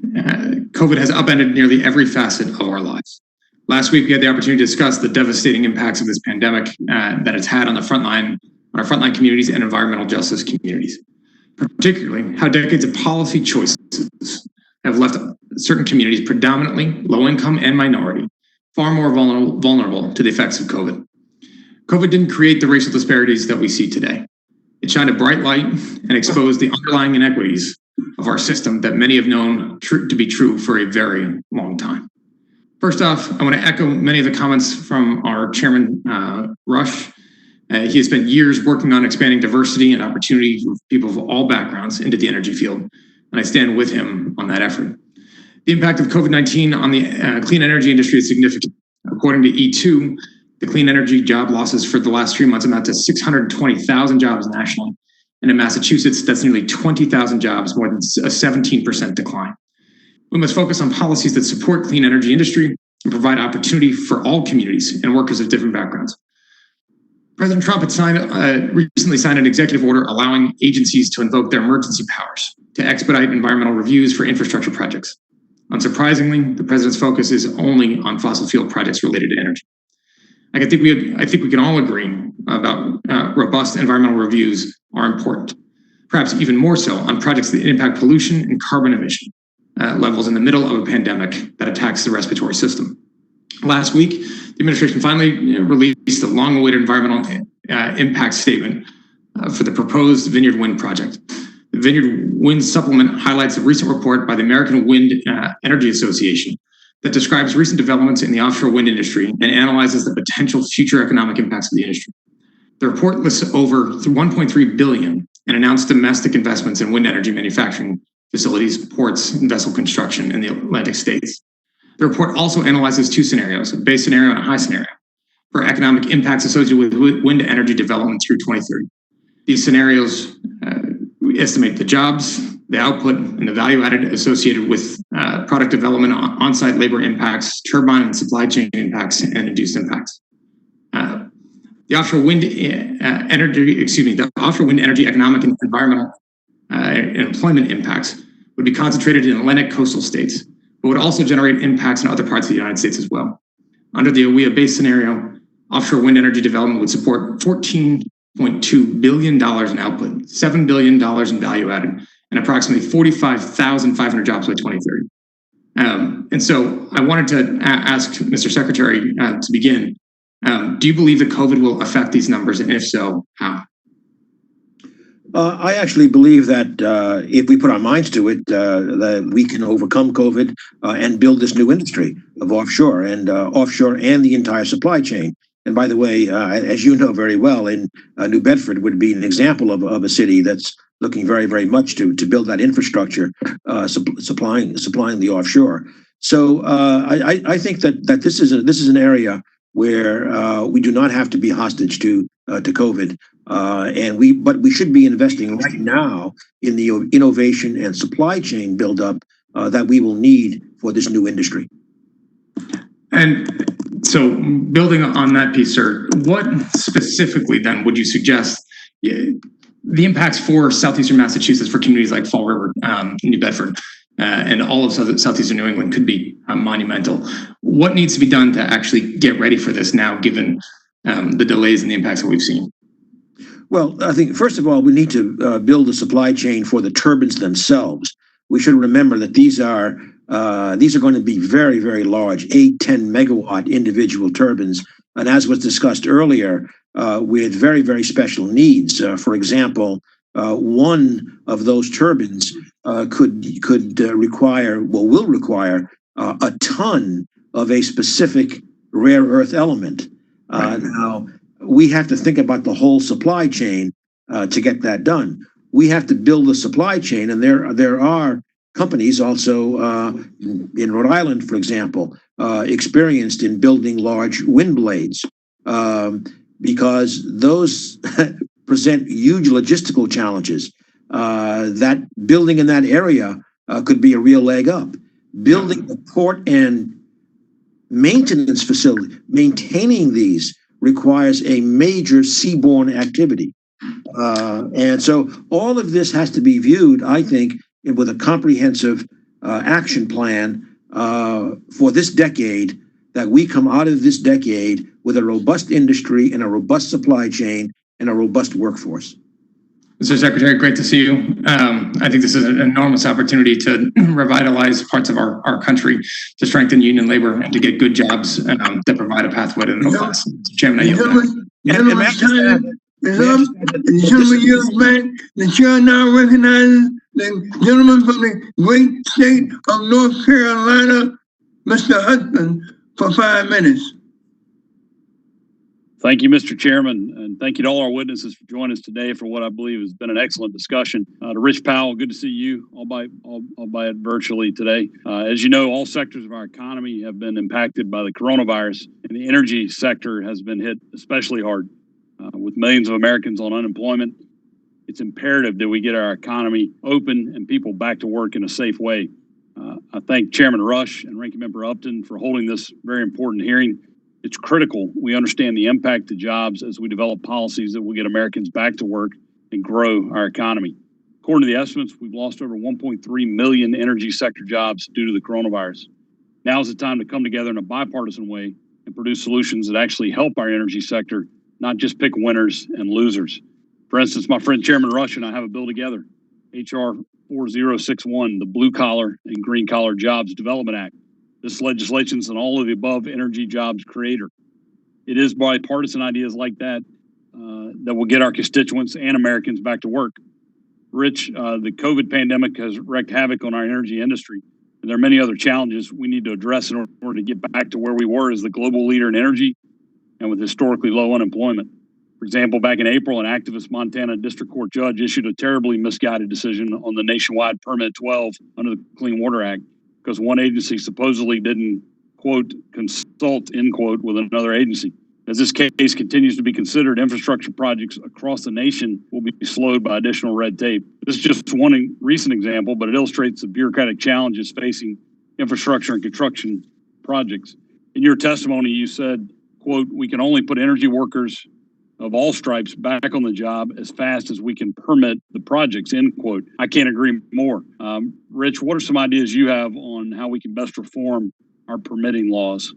COVID has upended nearly every facet of our lives. Last week, we had the opportunity to discuss the devastating impacts of this pandemic that it's had on our frontline communities and environmental justice communities. Particularly, how decades of policy choices have left certain communities, predominantly low-income and minority, far more vulnerable to the effects of COVID. COVID didn't create the racial disparities that we see today. It shined a bright light and exposed the underlying inequities of our system that many have known to be true for a very long time. First off, I want to echo many of the comments from our chairman, Rush. He has spent years working on expanding diversity and opportunity for people of all backgrounds into the energy field, and I stand with him on that effort. The impact of COVID-19 on the clean energy industry is significant. According to E2, the clean energy job losses for the last 3 months amount to 620,000 jobs nationally. And in Massachusetts, that's nearly 20,000 jobs, more than a 17% decline. We must focus on policies that support clean energy industry and provide opportunity for all communities and workers of different backgrounds. President Trump had recently signed an executive order allowing agencies to invoke their emergency powers to expedite environmental reviews for infrastructure projects. Unsurprisingly, the president's focus is only on fossil fuel projects related to energy. I think we can all agree about robust environmental reviews are important, perhaps even more so on projects that impact pollution and carbon emission levels in the middle of a pandemic that attacks the respiratory system. Last week, the administration finally released a long-awaited environmental impact statement for the proposed Vineyard Wind project. The Vineyard Wind supplement highlights a recent report by the American Wind Energy Association that describes recent developments in the offshore wind industry and analyzes the potential future economic impacts of the industry. The report lists over $1.3 billion in announced domestic investments in wind energy manufacturing facilities, ports, and vessel construction in the Atlantic states. The report also analyzes two scenarios, a base scenario and a high scenario, for economic impacts associated with wind energy development through 2030. These scenarios estimate the jobs, the output, and the value added associated with product development, on-site labor impacts, turbine and supply chain impacts, and induced impacts. The offshore wind energy economic and environmental and employment impacts would be concentrated in Atlantic coastal states, but would also generate impacts in other parts of the United States as well. Under the AWEA base scenario, offshore wind energy development would support $14.2 billion in output, $7 billion in value added, and approximately 45,500 jobs by 2030. And so I wanted to ask Mr. Secretary to begin, do you believe that COVID will affect these numbers, and if so, how? I actually believe that if we put our minds to it, that we can overcome COVID and build this new industry of offshore and the entire supply chain. And by the way, as you know very well, in New Bedford would be an example of a city that's looking very, very much to build that infrastructure, supplying the offshore. So I think that this is an area where we do not have to be hostage to COVID, but we should be investing right now in the innovation and supply chain buildup that we will need for this new industry. And so building on that piece, sir, what specifically then would you suggest the impacts for southeastern Massachusetts for communities like Fall River, New Bedford, and all of southeastern New England could be monumental? What needs to be done to actually get ready for this now, given the delays and the impacts that we've seen? Well, I think, first of all, we need to build a supply chain for the turbines themselves. We should remember that these are going to be very, very large, 8-10 megawatt individual turbines. And as was discussed earlier, with very, very special needs. For example, one of those turbines will require a ton of a specific rare earth element. Now, we have to think about the whole supply chain to get that done. We have to build the supply chain, and there are companies also in Rhode Island, for example, experienced in building large wind blades because those present huge logistical challenges. that building in that area could be a real leg up. Building the port and maintenance facility, maintaining these requires a major seaborne activity. And so all of this has to be viewed, I think, with a comprehensive action plan for this decade, that we come out of this decade with a robust industry and a robust supply chain and a robust workforce. Mr. Secretary, great to see you. I think this is an enormous opportunity to revitalize parts of our country, to strengthen union labor, and to get good jobs that provide a pathway to the middle class. Mr. Chairman, I yield back. Several years back, the chair now recognizes the gentleman from the great state of North Carolina, Mr. Hudson, for 5 minutes. Thank you, Mr. Chairman, and thank you to all our witnesses for joining us today for what I believe has been an excellent discussion. To Rich Powell, good to see you, albeit virtually today. As you know, all sectors of our economy have been impacted by the coronavirus, and the energy sector has been hit especially hard. With millions of Americans on unemployment, it's imperative that we get our economy open and people back to work in a safe way. I thank Chairman Rush and Ranking Member Upton for holding this very important hearing. It's critical we understand the impact to jobs as we develop policies that will get Americans back to work and grow our economy. According to the estimates, we've lost over 1.3 million energy sector jobs due to the coronavirus. Now is the time to come together in a bipartisan way and produce solutions that actually help our energy sector, not just pick winners and losers. For instance, my friend Chairman Rush and I have a bill together, H.R. 4061, the Blue Collar and Green Collar Jobs Development Act. This legislation is an all of the above energy jobs creator. It is bipartisan ideas like that that will get our constituents and Americans back to work. Rich, the COVID pandemic has wreaked havoc on our energy industry, and there are many other challenges we need to address in order to get back to where we were as the global leader in energy and with historically low unemployment. For example, back in April, an activist Montana district court judge issued a terribly misguided decision on the nationwide Permit 12 under the Clean Water Act, because one agency supposedly didn't, quote, consult, end quote, with another agency. As this case continues to be considered, infrastructure projects across the nation will be slowed by additional red tape. This is just one recent example, but it illustrates the bureaucratic challenges facing infrastructure and construction projects. In your testimony, you said, quote, we can only put energy workers of all stripes back on the job as fast as we can permit the projects, end quote. I can't agree more. Rich, what are some ideas you have on how we can best reform our permitting laws?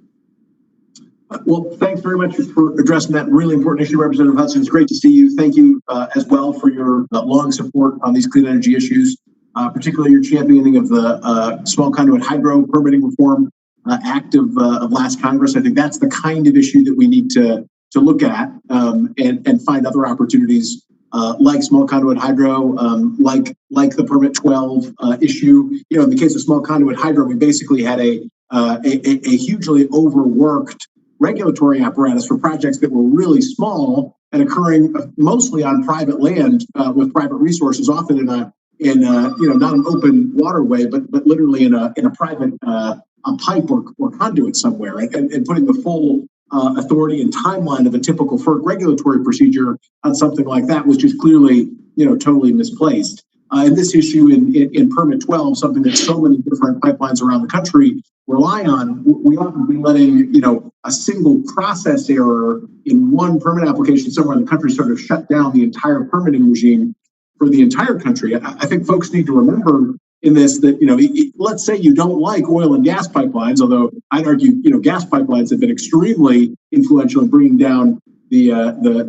Well, thanks very much for addressing that really important issue, Representative Hudson. It's great to see you. Thank you as well for your long support on these clean energy issues, particularly your championing of the Small Conduit Hydro Permitting Reform Act of last Congress. I think that's the kind of issue that we need to look at and find other opportunities like small conduit hydro, like the Permit 12 issue. You know, in the case of small conduit hydro, we basically had a hugely overworked regulatory apparatus for projects that were really small and occurring mostly on private land with private resources, often in a not an open waterway, but literally in a private a pipe or conduit somewhere, and putting the full authority and timeline of a typical FERC regulatory procedure on something like that was just clearly, totally misplaced. And this issue in Permit 12, something that so many different pipelines around the country rely on, we often be letting, a single process error in one permit application somewhere in the country sort of shut down the entire permitting regime for the entire country. I think folks need to remember in this that, let's say you don't like oil and gas pipelines, although I'd argue, gas pipelines have been extremely influential in bringing down the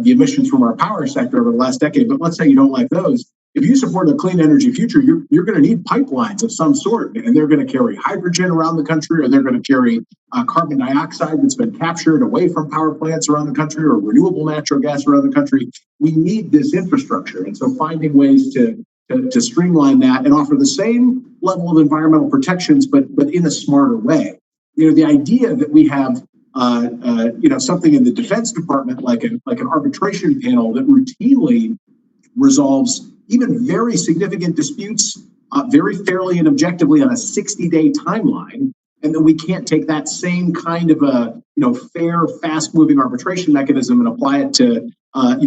emissions from our power sector over the last decade. But let's say you don't like those. If you support a clean energy future, you're going to need pipelines of some sort, and they're going to carry hydrogen around the country, or they're going to carry carbon dioxide that's been captured away from power plants around the country, or renewable natural gas around the country. We need this infrastructure, and so finding ways to streamline that and offer the same level of environmental protections, but in a smarter way. The idea that we have something in the Defense Department like an arbitration panel that routinely resolves even very significant disputes very fairly and objectively on a 60-day timeline, and then we can't take that same kind of a fair, fast-moving arbitration mechanism and apply it to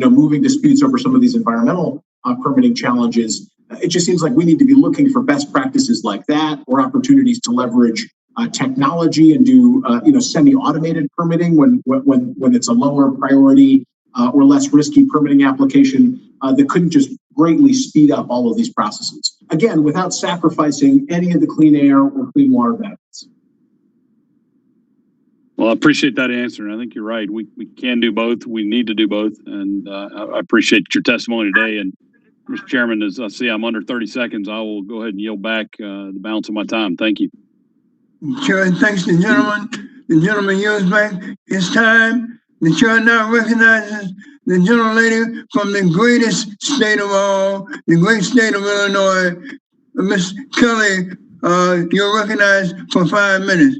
moving disputes over some of these environmental permitting challenges. It just seems like we need to be looking for best practices like that, or opportunities to leverage technology and do semi-automated permitting when it's a lower priority or less risky permitting application that couldn't just greatly speed up all of these processes. Again, without sacrificing any of the clean air or clean water benefits. Well, I appreciate that answer. And I think you're right. We can do both. We need to do both. And I appreciate your testimony today. And Mr. Chairman, as I see I'm under 30 seconds, I will go ahead and yield back the balance of my time. Thank you. Chair thanks the gentleman. The gentleman yields back his time. The chair now recognizes the gentlelady from the greatest state of all, the great state of Illinois. Ms. Kelly, you're recognized for 5 minutes.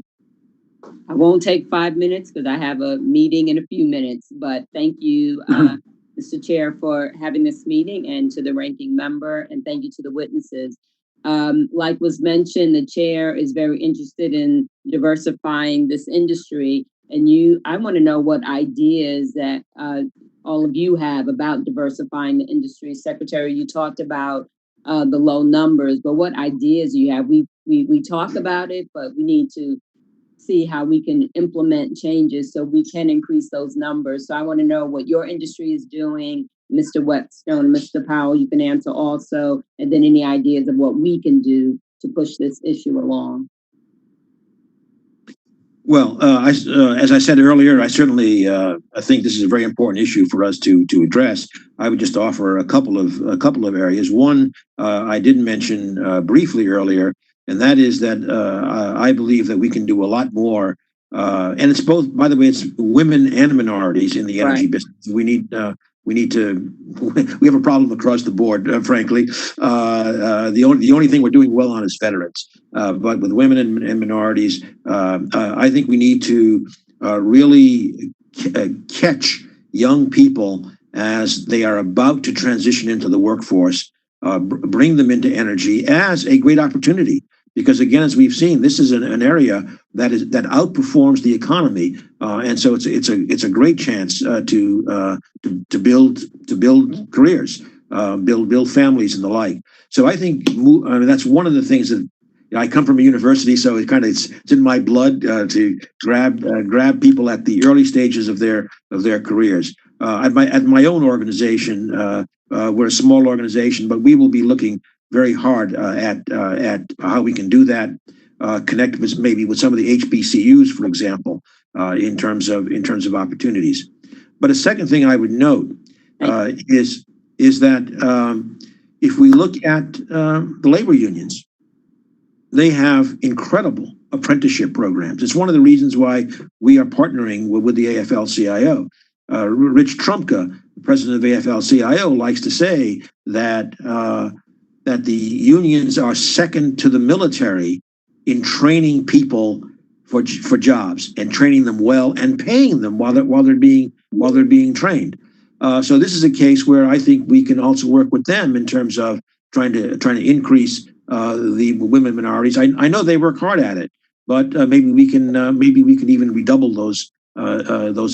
I won't take 5 minutes because I have a meeting in a few minutes, but thank you, Mr. Chair, for having this meeting, and to the ranking member, and thank you to the witnesses. Like was mentioned, the chair is very interested in diversifying this industry, and I want to know what ideas that all of you have about diversifying the industry. Secretary, you talked about the low numbers, but what ideas do you have? We talk about it, but we need to see how we can implement changes so we can increase those numbers. So I want to know what your industry is doing. Mr. Whetstone, Mr. Powell, you can answer also, and then any ideas of what we can do to push this issue along. Well, as I said earlier, I certainly I think this is a very important issue for us to address. I would just offer a couple of areas. One, I did mention briefly earlier, and that is that I believe that we can do a lot more. And it's both, by the way, it's women and minorities in the energy business. We have a problem across the board, frankly. The only thing we're doing well on is veterans. But with women and minorities, I think we need to really catch young people as they are about to transition into the workforce, bring them into energy as a great opportunity. Because again, as we've seen, this is an area that outperforms the economy, and so it's a great chance to build careers, build families and the like. So I think that's one of the things that I come from a university, so it's in my blood to grab people at the early stages of their careers. At my own organization, we're a small organization, but we will be looking very hard at how we can do that, connect with some of the HBCUs, for example, in terms of opportunities. But a second thing I would note is that if we look at the labor unions, they have incredible apprenticeship programs. It's one of the reasons why we are partnering with the AFL-CIO. Rich Trumka, the president of AFL-CIO, likes to say that the unions are second to the military in training people for jobs and training them well and paying them while they're being trained. So this is a case where I think we can also work with them in terms of trying to increase the women minorities. I know they work hard at it, but maybe we can even redouble those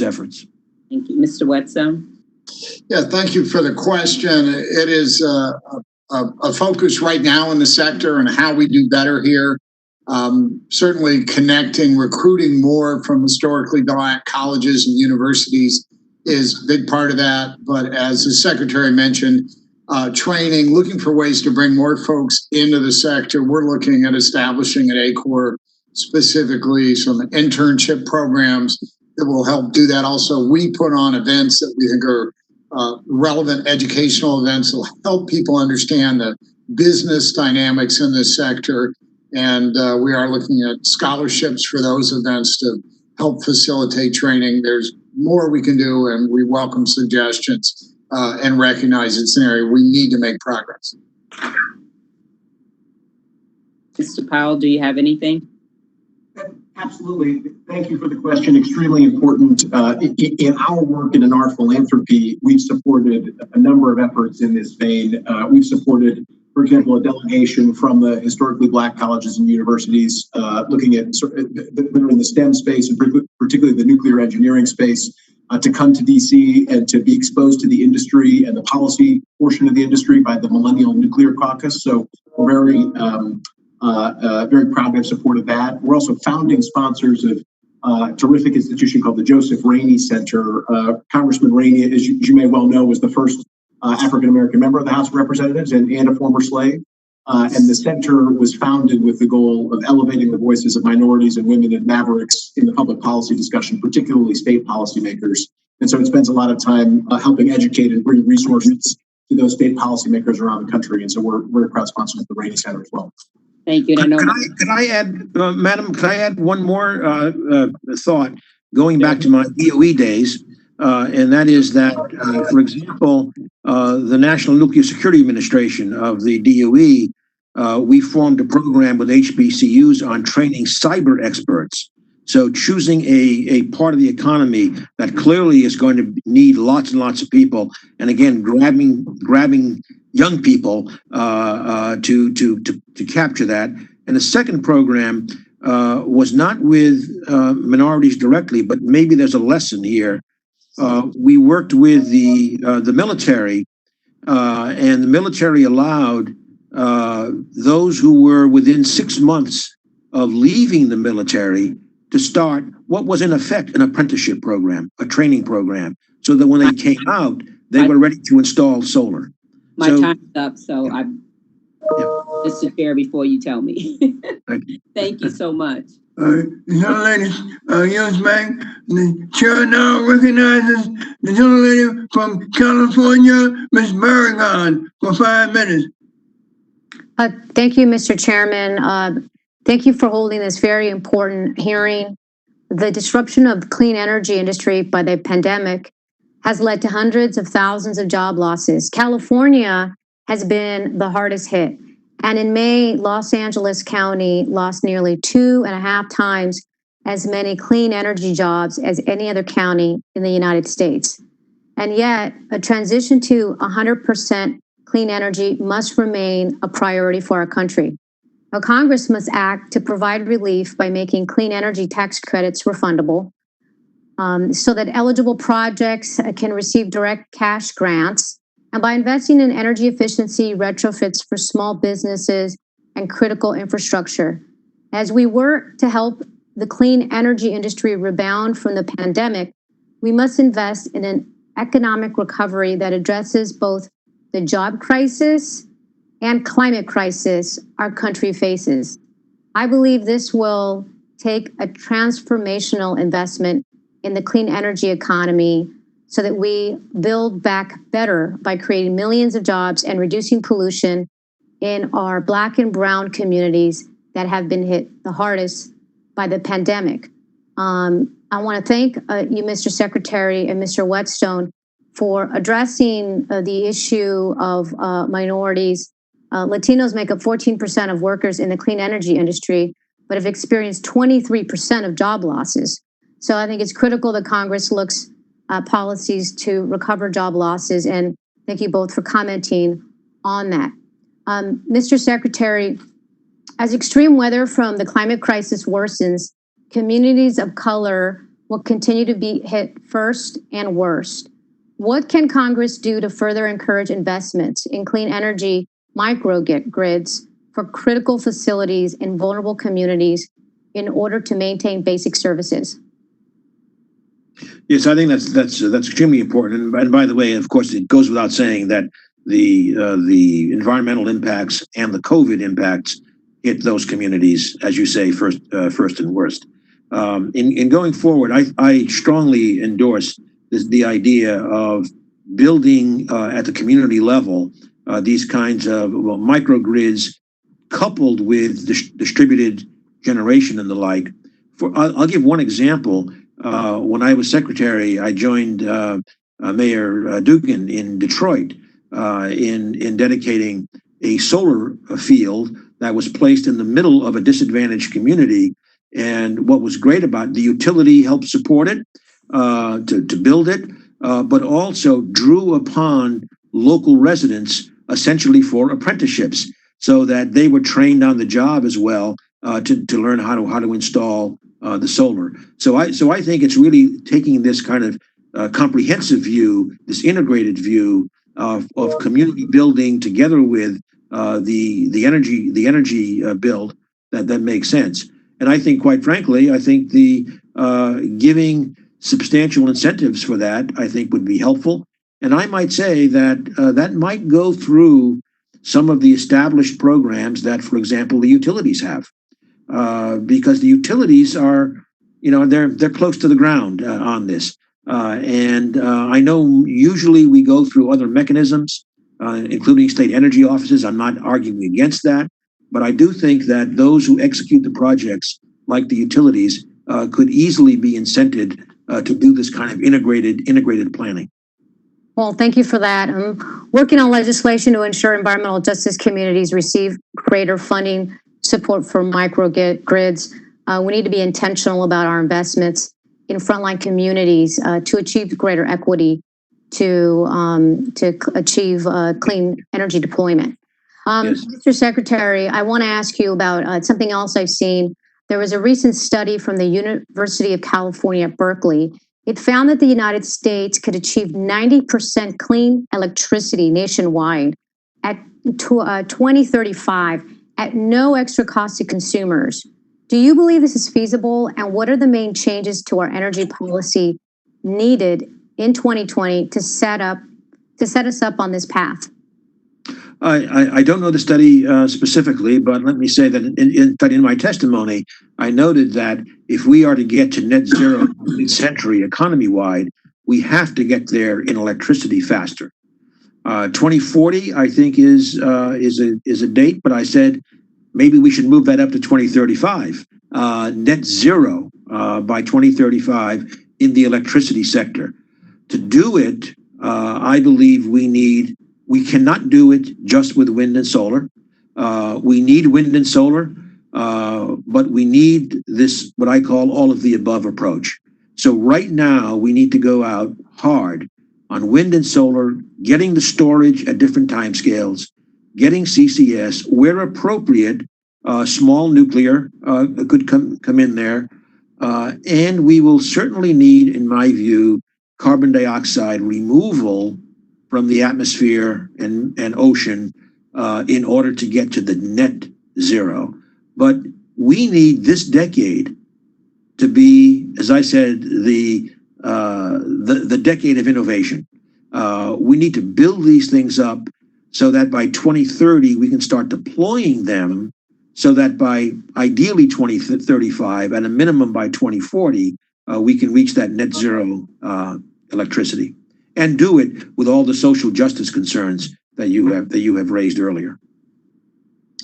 efforts. Thank you, Mr. Whetstone. Yeah, thank you for the question. It is a focus right now in the sector and how we do better here. Certainly connecting, recruiting more from historically black colleges and universities is a big part of that. But as the secretary mentioned, training, looking for ways to bring more folks into the sector. We're looking at establishing at ACOR specifically some internship programs that will help do that. Also, we put on events that we think are relevant educational events that will help people understand the business dynamics in this sector. And we are looking at scholarships for those events to help facilitate training. There's more we can do, and we welcome suggestions and recognize it's an area we need to make progress. Mr. Powell, do you have anything? Absolutely. Thank you for the question. Extremely important. In our work and in our philanthropy, we've supported a number of efforts in this vein. We've supported, for example, a delegation from the historically black colleges and universities looking at that are in the STEM space and particularly the nuclear engineering space to come to DC and to be exposed to the industry and the policy portion of the industry by the Millennial Nuclear Caucus. So we're very proud to have supported that. We're also founding sponsors of a terrific institution called the Joseph Rainey Center. Congressman Rainey, as you may well know, was the first African-American member of the House of Representatives and a former slave. And the center was founded with the goal of elevating the voices of minorities and women and mavericks in the public policy discussion, particularly state policymakers. And so it spends a lot of time helping educate and bring resources to those state policymakers around the country. And so we're a proud sponsor of the Rainey Center as well. Thank you. Could I add, Madam, could I add one more thought going back to my DOE days? And that is that, for example, the National Nuclear Security Administration of the DOE, we formed a program with HBCUs on training cyber experts. So choosing a part of the economy that clearly is going to need lots and lots of people, and again, grabbing young people to capture that. And the second program was not with minorities directly, but maybe there's a lesson here. We worked with the military, and the military allowed those who were within 6 months of leaving the military to start what was in effect an apprenticeship program, a training program, so that when they came out, they were ready to install solar. My time's up, so I'm just to share before you tell me. Thank you so much. Ladies, yields back. The chair now recognizes the gentlelady from California, Ms. Barragan, for 5 minutes. Thank you, Mr. Chairman. Thank you for holding this very important hearing. The disruption of the clean energy industry by the pandemic has led to hundreds of thousands of job losses. California has been the hardest hit. And in May, Los Angeles County lost nearly 2.5 times as many clean energy jobs as any other county in the United States. And yet, a transition to 100% clean energy must remain a priority for our country. Now, Congress must act to provide relief by making clean energy tax credits refundable, so that eligible projects can receive direct cash grants, and by investing in energy efficiency retrofits for small businesses and critical infrastructure. As we work to help the clean energy industry rebound from the pandemic, we must invest in an economic recovery that addresses both the job crisis and climate crisis our country faces. I believe this will take a transformational investment in the clean energy economy so that we build back better by creating millions of jobs and reducing pollution in our Black and Brown communities that have been hit the hardest by the pandemic. I want to thank you, Mr. Secretary, and Mr. Whetstone for addressing the issue of minorities. Latinos make up 14% of workers in the clean energy industry, but have experienced 23% of job losses. So I think it's critical that Congress looks at policies to recover job losses, and thank you both for commenting on that. Mr. Secretary, as extreme weather from the climate crisis worsens, communities of color will continue to be hit first and worst. What can Congress do to further encourage investments in clean energy microgrids for critical facilities in vulnerable communities in order to maintain basic services? Yes, I think that's extremely important. And by the way, of course, it goes without saying that the environmental impacts and the COVID impacts hit those communities, as you say, first and worst. In going forward, I strongly endorse the idea of building at the community level these kinds of microgrids coupled with distributed generation and the like. I'll give one example. When I was secretary, I joined Mayor Dugan in Detroit in dedicating a solar field that was placed in the middle of a disadvantaged community. And what was great about it, the utility helped support it, to build it, but also drew upon local residents essentially for apprenticeships, so that they were trained on the job as well to learn how to install the solar. So I think it's really taking this kind of comprehensive view, this integrated view of community building together with the energy build that makes sense. And I think, quite frankly, I think the giving substantial incentives for that, I think, would be helpful. And I might say that that might go through some of the established programs that, for example, the utilities have, because the utilities are, they're close to the ground on this. And I know usually we go through other mechanisms, including state energy offices. I'm not arguing against that, but I do think that those who execute the projects, like the utilities, could easily be incented to do this kind of integrated planning. Well, thank you for that. I'm working on legislation to ensure environmental justice communities receive greater funding support for microgrids. We need to be intentional about our investments in frontline communities to achieve greater equity, to achieve clean energy deployment. Yes. Mr. Secretary, I want to ask you about something else I've seen. There was a recent study from the University of California at Berkeley. It found that the United States could achieve 90% clean electricity nationwide at 2035 at no extra cost to consumers. Do you believe this is feasible? And what are the main changes to our energy policy needed in 2020 to set us up on this path? I don't know the study specifically, but let me say that in my testimony, I noted that if we are to get to net zero mid-century economy-wide, we have to get there in electricity faster. 2040, I think, is a date, but I said maybe we should move that up to 2035. Net zero by 2035 in the electricity sector. To do it, I believe we cannot do it just with wind and solar. We need wind and solar, but we need this, what I call all of the above approach. So right now, we need to go out hard on wind and solar, getting the storage at different timescales, getting CCS where appropriate. Small nuclear could come in there, and we will certainly need, in my view, carbon dioxide removal from the atmosphere and ocean in order to get to the net zero. But we need this decade to be, as I said, the decade of innovation. We need to build these things up so that by 2030 we can start deploying them, so that by ideally 2035, at a minimum by 2040, we can reach that net zero electricity, and do it with all the social justice concerns that you have raised earlier.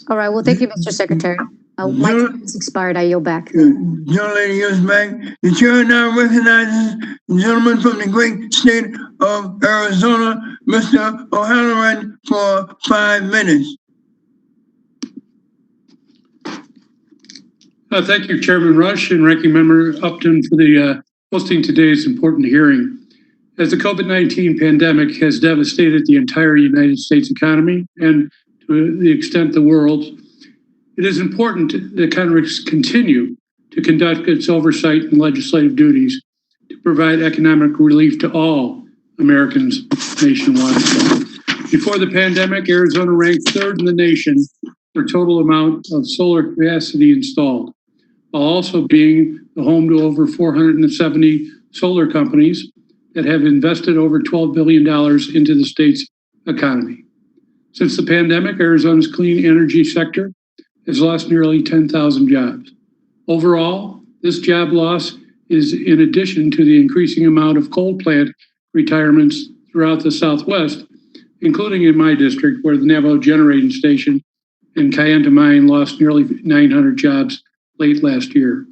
All right. Well, thank you, Mr. Secretary. My time has expired. I yield back. Young lady yields back. The chair now recognizes the gentleman from the great state of Arizona, Mr. O'Halloran, for 5 minutes. Thank you, Chairman Rush and Ranking Member Upton, for the hosting today's important hearing. As the COVID-19 pandemic has devastated the entire United States economy and to the extent the world, it is important that Congress continue to conduct its oversight and legislative duties to provide economic relief to all Americans nationwide. Before the pandemic, Arizona ranked third in the nation for total amount of solar capacity installed, while also being the home to over 470 solar companies that have invested over $12 billion into the state's economy. Since the pandemic, Arizona's clean energy sector has lost nearly 10,000 jobs. Overall, this job loss is in addition to the increasing amount of coal plant retirements throughout the Southwest, including in my district, where the Navajo Generating Station and Kayenta Mine lost nearly 900 jobs late last year.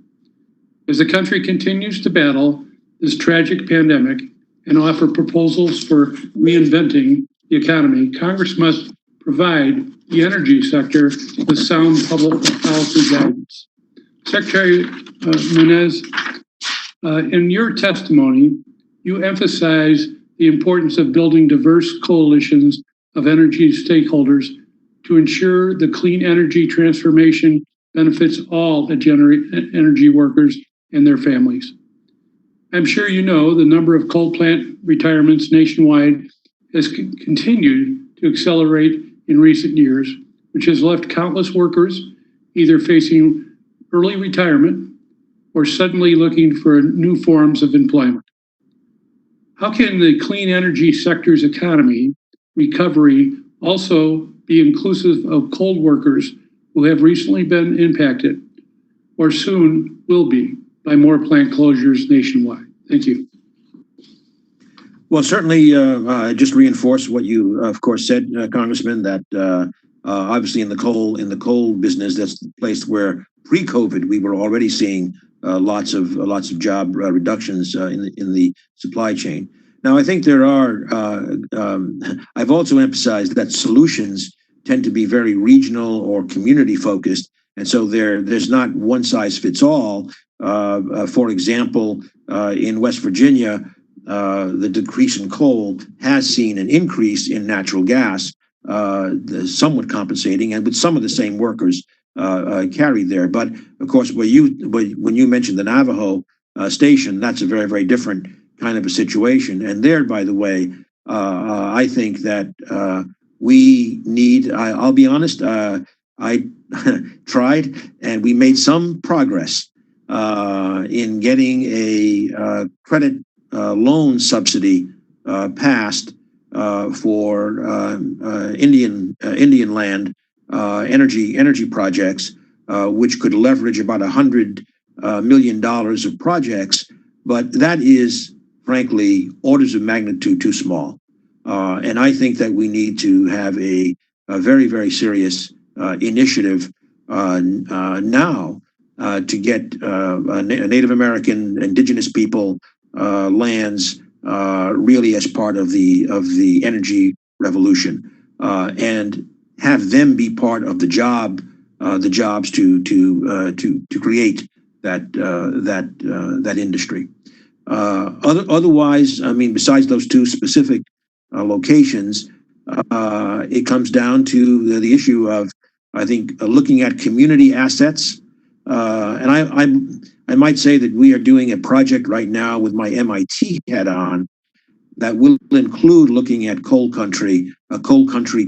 As the country continues to battle this tragic pandemic and offer proposals for reinventing the economy, Congress must provide the energy sector with sound public policy guidance. Secretary Menez, in your testimony, you emphasize the importance of building diverse coalitions of energy stakeholders to ensure the clean energy transformation benefits all energy workers and their families. I'm sure you know the number of coal plant retirements nationwide has continued to accelerate in recent years, which has left countless workers either facing early retirement or suddenly looking for new forms of employment. How can the clean energy sector's economy recovery also be inclusive of coal workers who have recently been impacted or soon will be by more plant closures nationwide? Thank you. Well, certainly, just reinforce what you, of course, said, Congressman. That obviously in the coal business, that's the place where pre-COVID we were already seeing lots of job reductions in the supply chain. Now, I think there are. I've also emphasized that solutions tend to be very regional or community focused, and so there's not one size fits all. For example, in West Virginia, the decrease in coal has seen an increase in natural gas, somewhat compensating, and with some of the same workers carried there. But of course, when you mentioned the Navajo station, that's a very, very different kind of a situation. And there, by the way, I think that we need. I'll be honest. I tried, and we made some progress in getting a credit loan subsidy passed for Indian land energy projects, which could leverage about $100 million of projects, but that is frankly orders of magnitude too small. And I think that we need to have a very, very serious initiative now to get Native American, indigenous people lands really as part of the energy revolution, and have them be part of the jobs to create that industry. Otherwise, I mean, besides those two specific locations, it comes down to the issue of, I think, looking at community assets. And I might say that we are doing a project right now with my MIT hat on that will include looking at coal country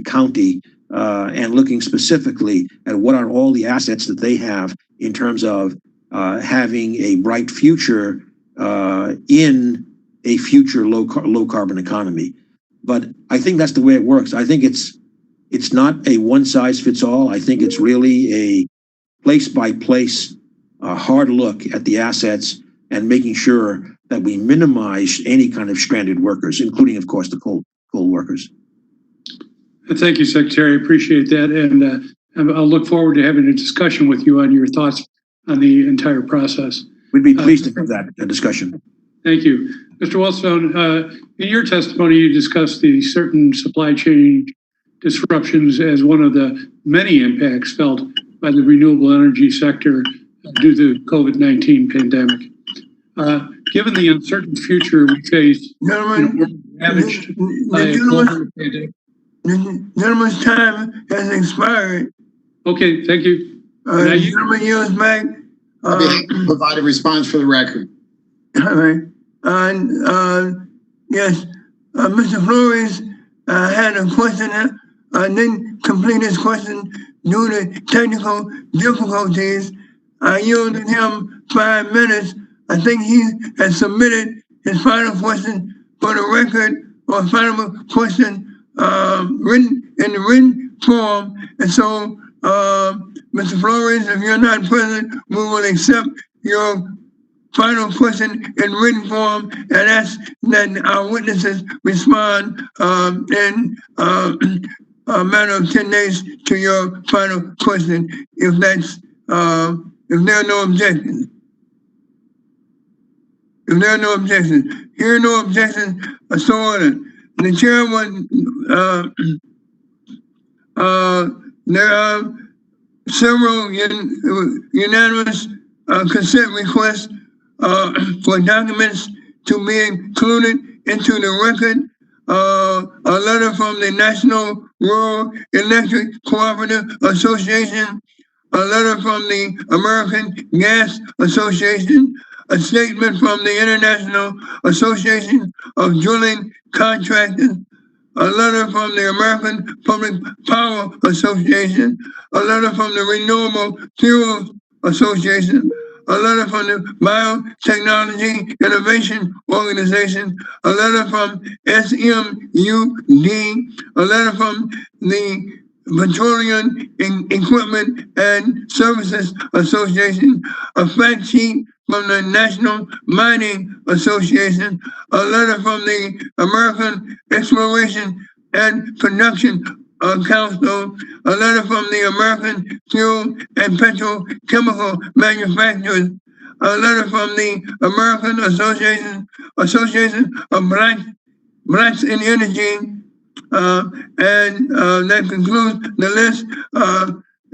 county, and looking specifically at what are all the assets that they have in terms of having a bright future in a future low carbon economy. But I think that's the way it works. I think it's not a one size fits all. I think it's really a place by place hard look at the assets and making sure that we minimize any kind of stranded workers, including, of course, the coal workers. Thank you, Secretary. I appreciate that. And I'll look forward to having a discussion with you on your thoughts on the entire process. We'd be pleased to have that discussion. Thank you. Mr. Wellstone, in your testimony, you discussed the certain supply chain disruptions as one of the many impacts felt by the renewable energy sector due to the COVID-19 pandemic. Given the uncertain future we face, ravaged by a global pandemic. Gentleman's time has expired. Okay, thank you. Gentleman yields back. Provide a response for the record. All right. Yes, Mr. Flores had a question and didn't complete his question due to technical difficulties. I yielded him 5 minutes. I think he has submitted his final question for the record, or final question written in the written form. And so, Mr. Flores, if you're not present, we will accept your final question in written form and ask that our witnesses respond in a matter of 10 days to your final question, if there are no objections. If there are no objections, here are no objections, so ordered. The chair there are several unanimous consent requests for documents to be included into the record. A letter from the National Rural Electric Cooperative Association, a letter from the American Gas Association, a statement from the International Association of Drilling Contractors, a letter from the American Public Power Association, a letter from the Renewable Fuels Association, a letter from the Biotechnology Innovation Organization, a letter from SMUD, a letter from the Petroleum Equipment and Services Association, a fact sheet from the National Mining Association, a letter from the American Exploration and Production Council, a letter from the American Fuel and Petrochemical Manufacturers, a letter from the American Association of Blacks in Energy, and that concludes the list.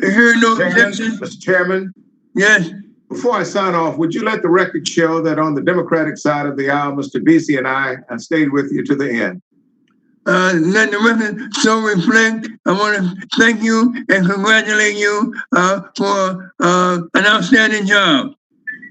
Hearing no objections. Mr. Chairman, Yes. before I sign off, would you let the record show that on the Democratic side of the aisle, Mr. Vesey and I stayed with you to the end? Let the record so reflect. I want to thank you and congratulate you for an outstanding job.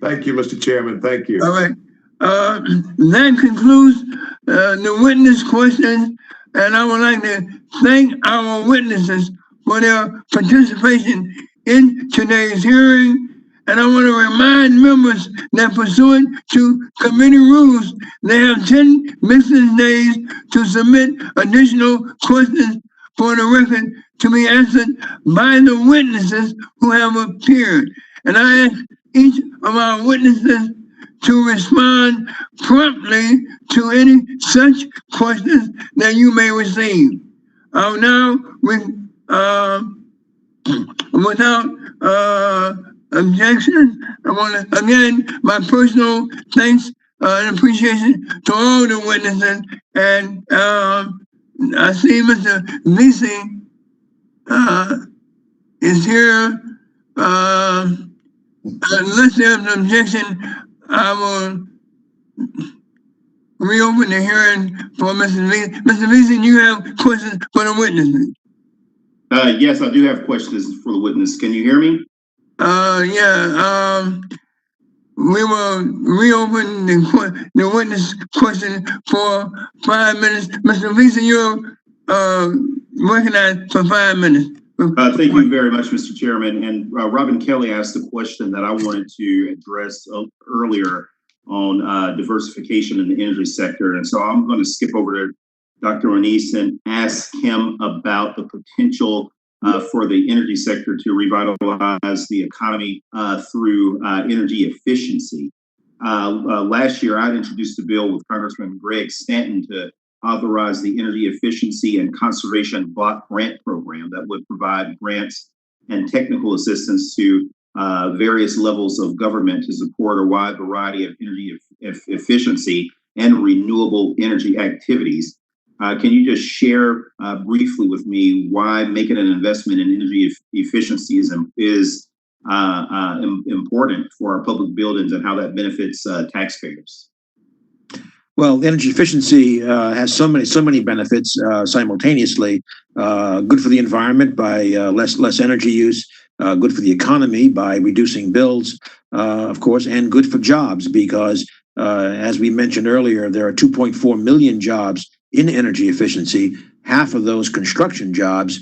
Thank you, Mr. Chairman. Thank you. All right. That concludes the witness questions, and I would like to thank our witnesses for their participation in today's hearing. And I want to remind members that pursuant to committee rules, they have 10 business days to submit additional questions for the record to be answered by the witnesses who have appeared. And I ask each of our witnesses to respond promptly to any such questions that you may receive. Now, without objection, I want to, again, my personal thanks and appreciation to all the witnesses. And I see Mr. Vesey is here. Unless there's an objection, I will reopen the hearing for Mr. Vesey. Mr. Vesey, you have questions for the witnesses? Yes, I do have questions for the witness. Can you hear me? We will reopen the witness question for 5 minutes. Mr. Vesey, you're recognized for 5 minutes. Thank you very much, Mr. Chairman. And Robin Kelly asked a question that I wanted to address earlier on diversification in the energy sector. And so I'm going to skip over to Dr. Onise and ask him about the potential for the energy sector to revitalize the economy through energy efficiency. Last year, I introduced a bill with Congressman Greg Stanton to authorize the Energy Efficiency and Conservation Block Grant Program that would provide grants and technical assistance to various levels of government to support a wide variety of energy efficiency and renewable energy activities. Can you just share briefly with me why making an investment in energy efficiency is important for our public buildings and how that benefits taxpayers? Well, energy efficiency has so many benefits simultaneously. Good for the environment by less energy use. Good for the economy by reducing bills, of course, and good for jobs because, as we mentioned earlier, there are 2.4 million jobs in energy efficiency. Half of those construction jobs,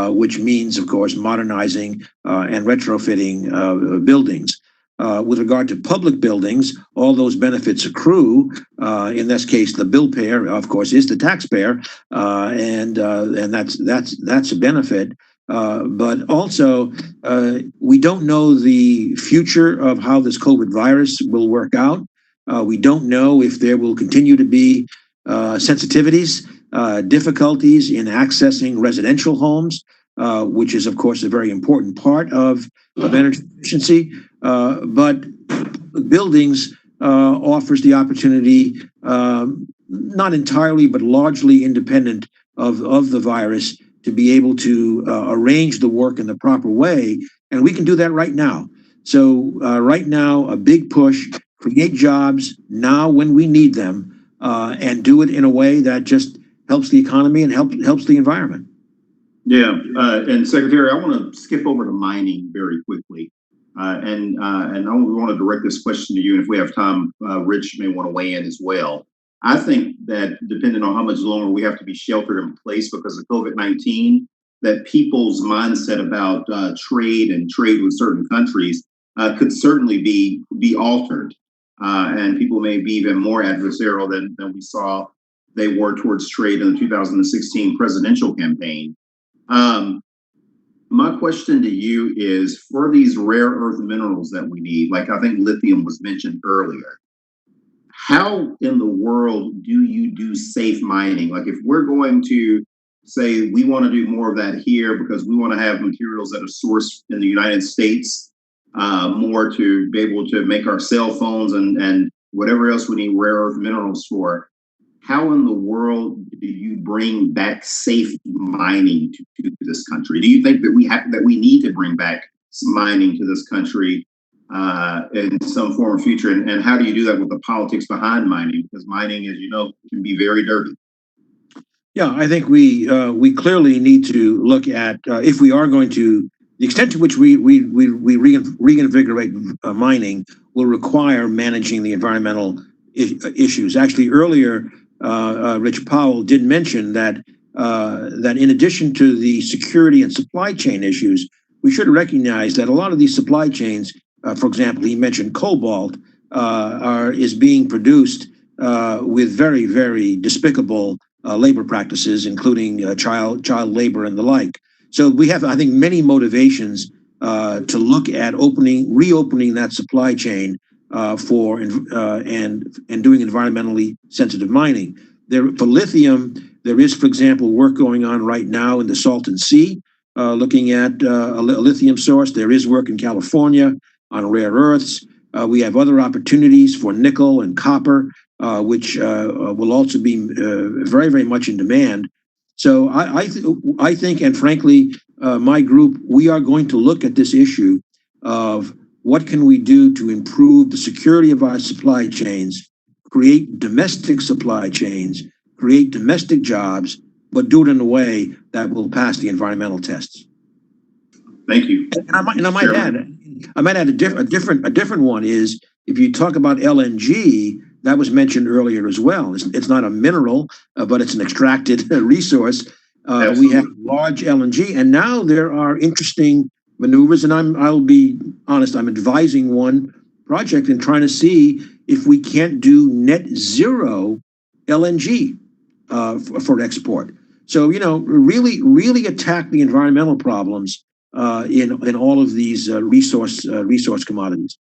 which means, of course, modernizing and retrofitting buildings. With regard to public buildings, all those benefits accrue. In this case, the bill payer, of course, is the taxpayer, and that's a benefit. But also, we don't know the future of how this COVID virus will work out. We don't know if there will continue to be sensitivities, difficulties in accessing residential homes, which is, of course, a very important part of energy efficiency. But buildings offers the opportunity, not entirely, but largely independent of the virus, to be able to arrange the work in the proper way. And we can do that right now. So right now, a big push, create jobs now when we need them, and do it in a way that just helps the economy and helps the environment. Yeah, and Secretary, I want to skip over to mining very quickly. And I want to direct this question to you, and if we have time, Rich may want to weigh in as well. I think that depending on how much longer we have to be sheltered in place because of COVID-19, that people's mindset about trade and trade with certain countries could certainly be altered. And people may be even more adversarial than we saw they were towards trade in the 2016 presidential campaign. My question to you is, for these rare earth minerals that we need, like I think lithium was mentioned earlier, how in the world do you do safe mining? Like if we're going to say we want to do more of that here because we want to have materials that are sourced in the United States, more to be able to make our cell phones and whatever else we need rare earth minerals for, how in the world do you bring back safe mining to this country? Do you think that we need to bring back mining to this country in some form or future? And how do you do that with the politics behind mining? Because mining, as you know, can be very dirty. Yeah, I think we clearly need to look at if we are going to, the extent to which we reinvigorate mining will require managing the environmental issues. Actually, earlier, Rich Powell did mention that in addition to the security and supply chain issues, we should recognize that a lot of these supply chains, for example, he mentioned cobalt, is being produced with very, very despicable labor practices, including child labor and the like. So we have, I think, many motivations to look at reopening that supply chain and doing environmentally sensitive mining. For lithium, there is, for example, work going on right now in the Salton Sea, looking at a lithium source. There is work in California on rare earths. We have other opportunities for nickel and copper, which will also be very, very much in demand. So I think, and frankly, my group, we are going to look at this issue of what can we do to improve the security of our supply chains, create domestic supply chains, create domestic jobs, but do it in a way that will pass the environmental tests. Thank you. And I might add a different one is, if you talk about LNG, that was mentioned earlier as well. It's not a mineral, but it's an extracted resource. We have large LNG, and now there are interesting maneuvers, and I'll be honest, I'm advising one project and trying to see if we can't do net zero LNG for export. So, really attack the environmental problems in all of these resource commodities.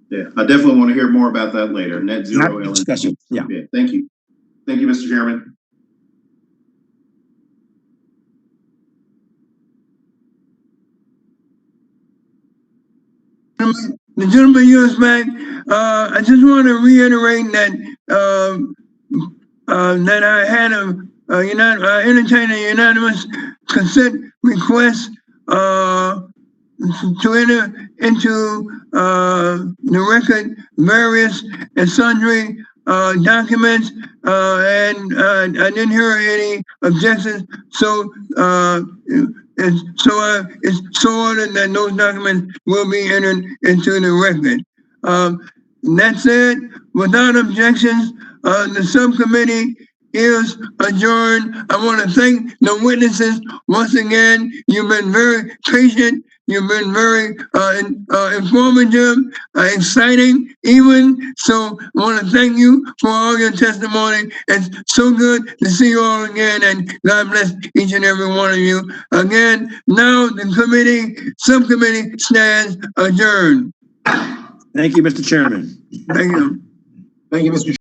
Yeah, I definitely want to hear more about that later. Net zero LNG. Discuss it. Yeah. Thank you. Thank you, Mr. Chairman. The gentleman yields back. I just want to reiterate that that I had entertained a unanimous consent request to enter into the record various and sundry documents, and I didn't hear any objections. So it's so ordered that those documents will be entered into the record. That said, without objections, the subcommittee is adjourned. I want to thank the witnesses once again. You've been very patient. You've been very informative, exciting even. So I want to thank you for all your testimony. It's so good to see you all again, and God bless each and every one of you. Again, now the subcommittee stands adjourned. Thank you, Mr. Chairman. Thank you. Thank you, Mr.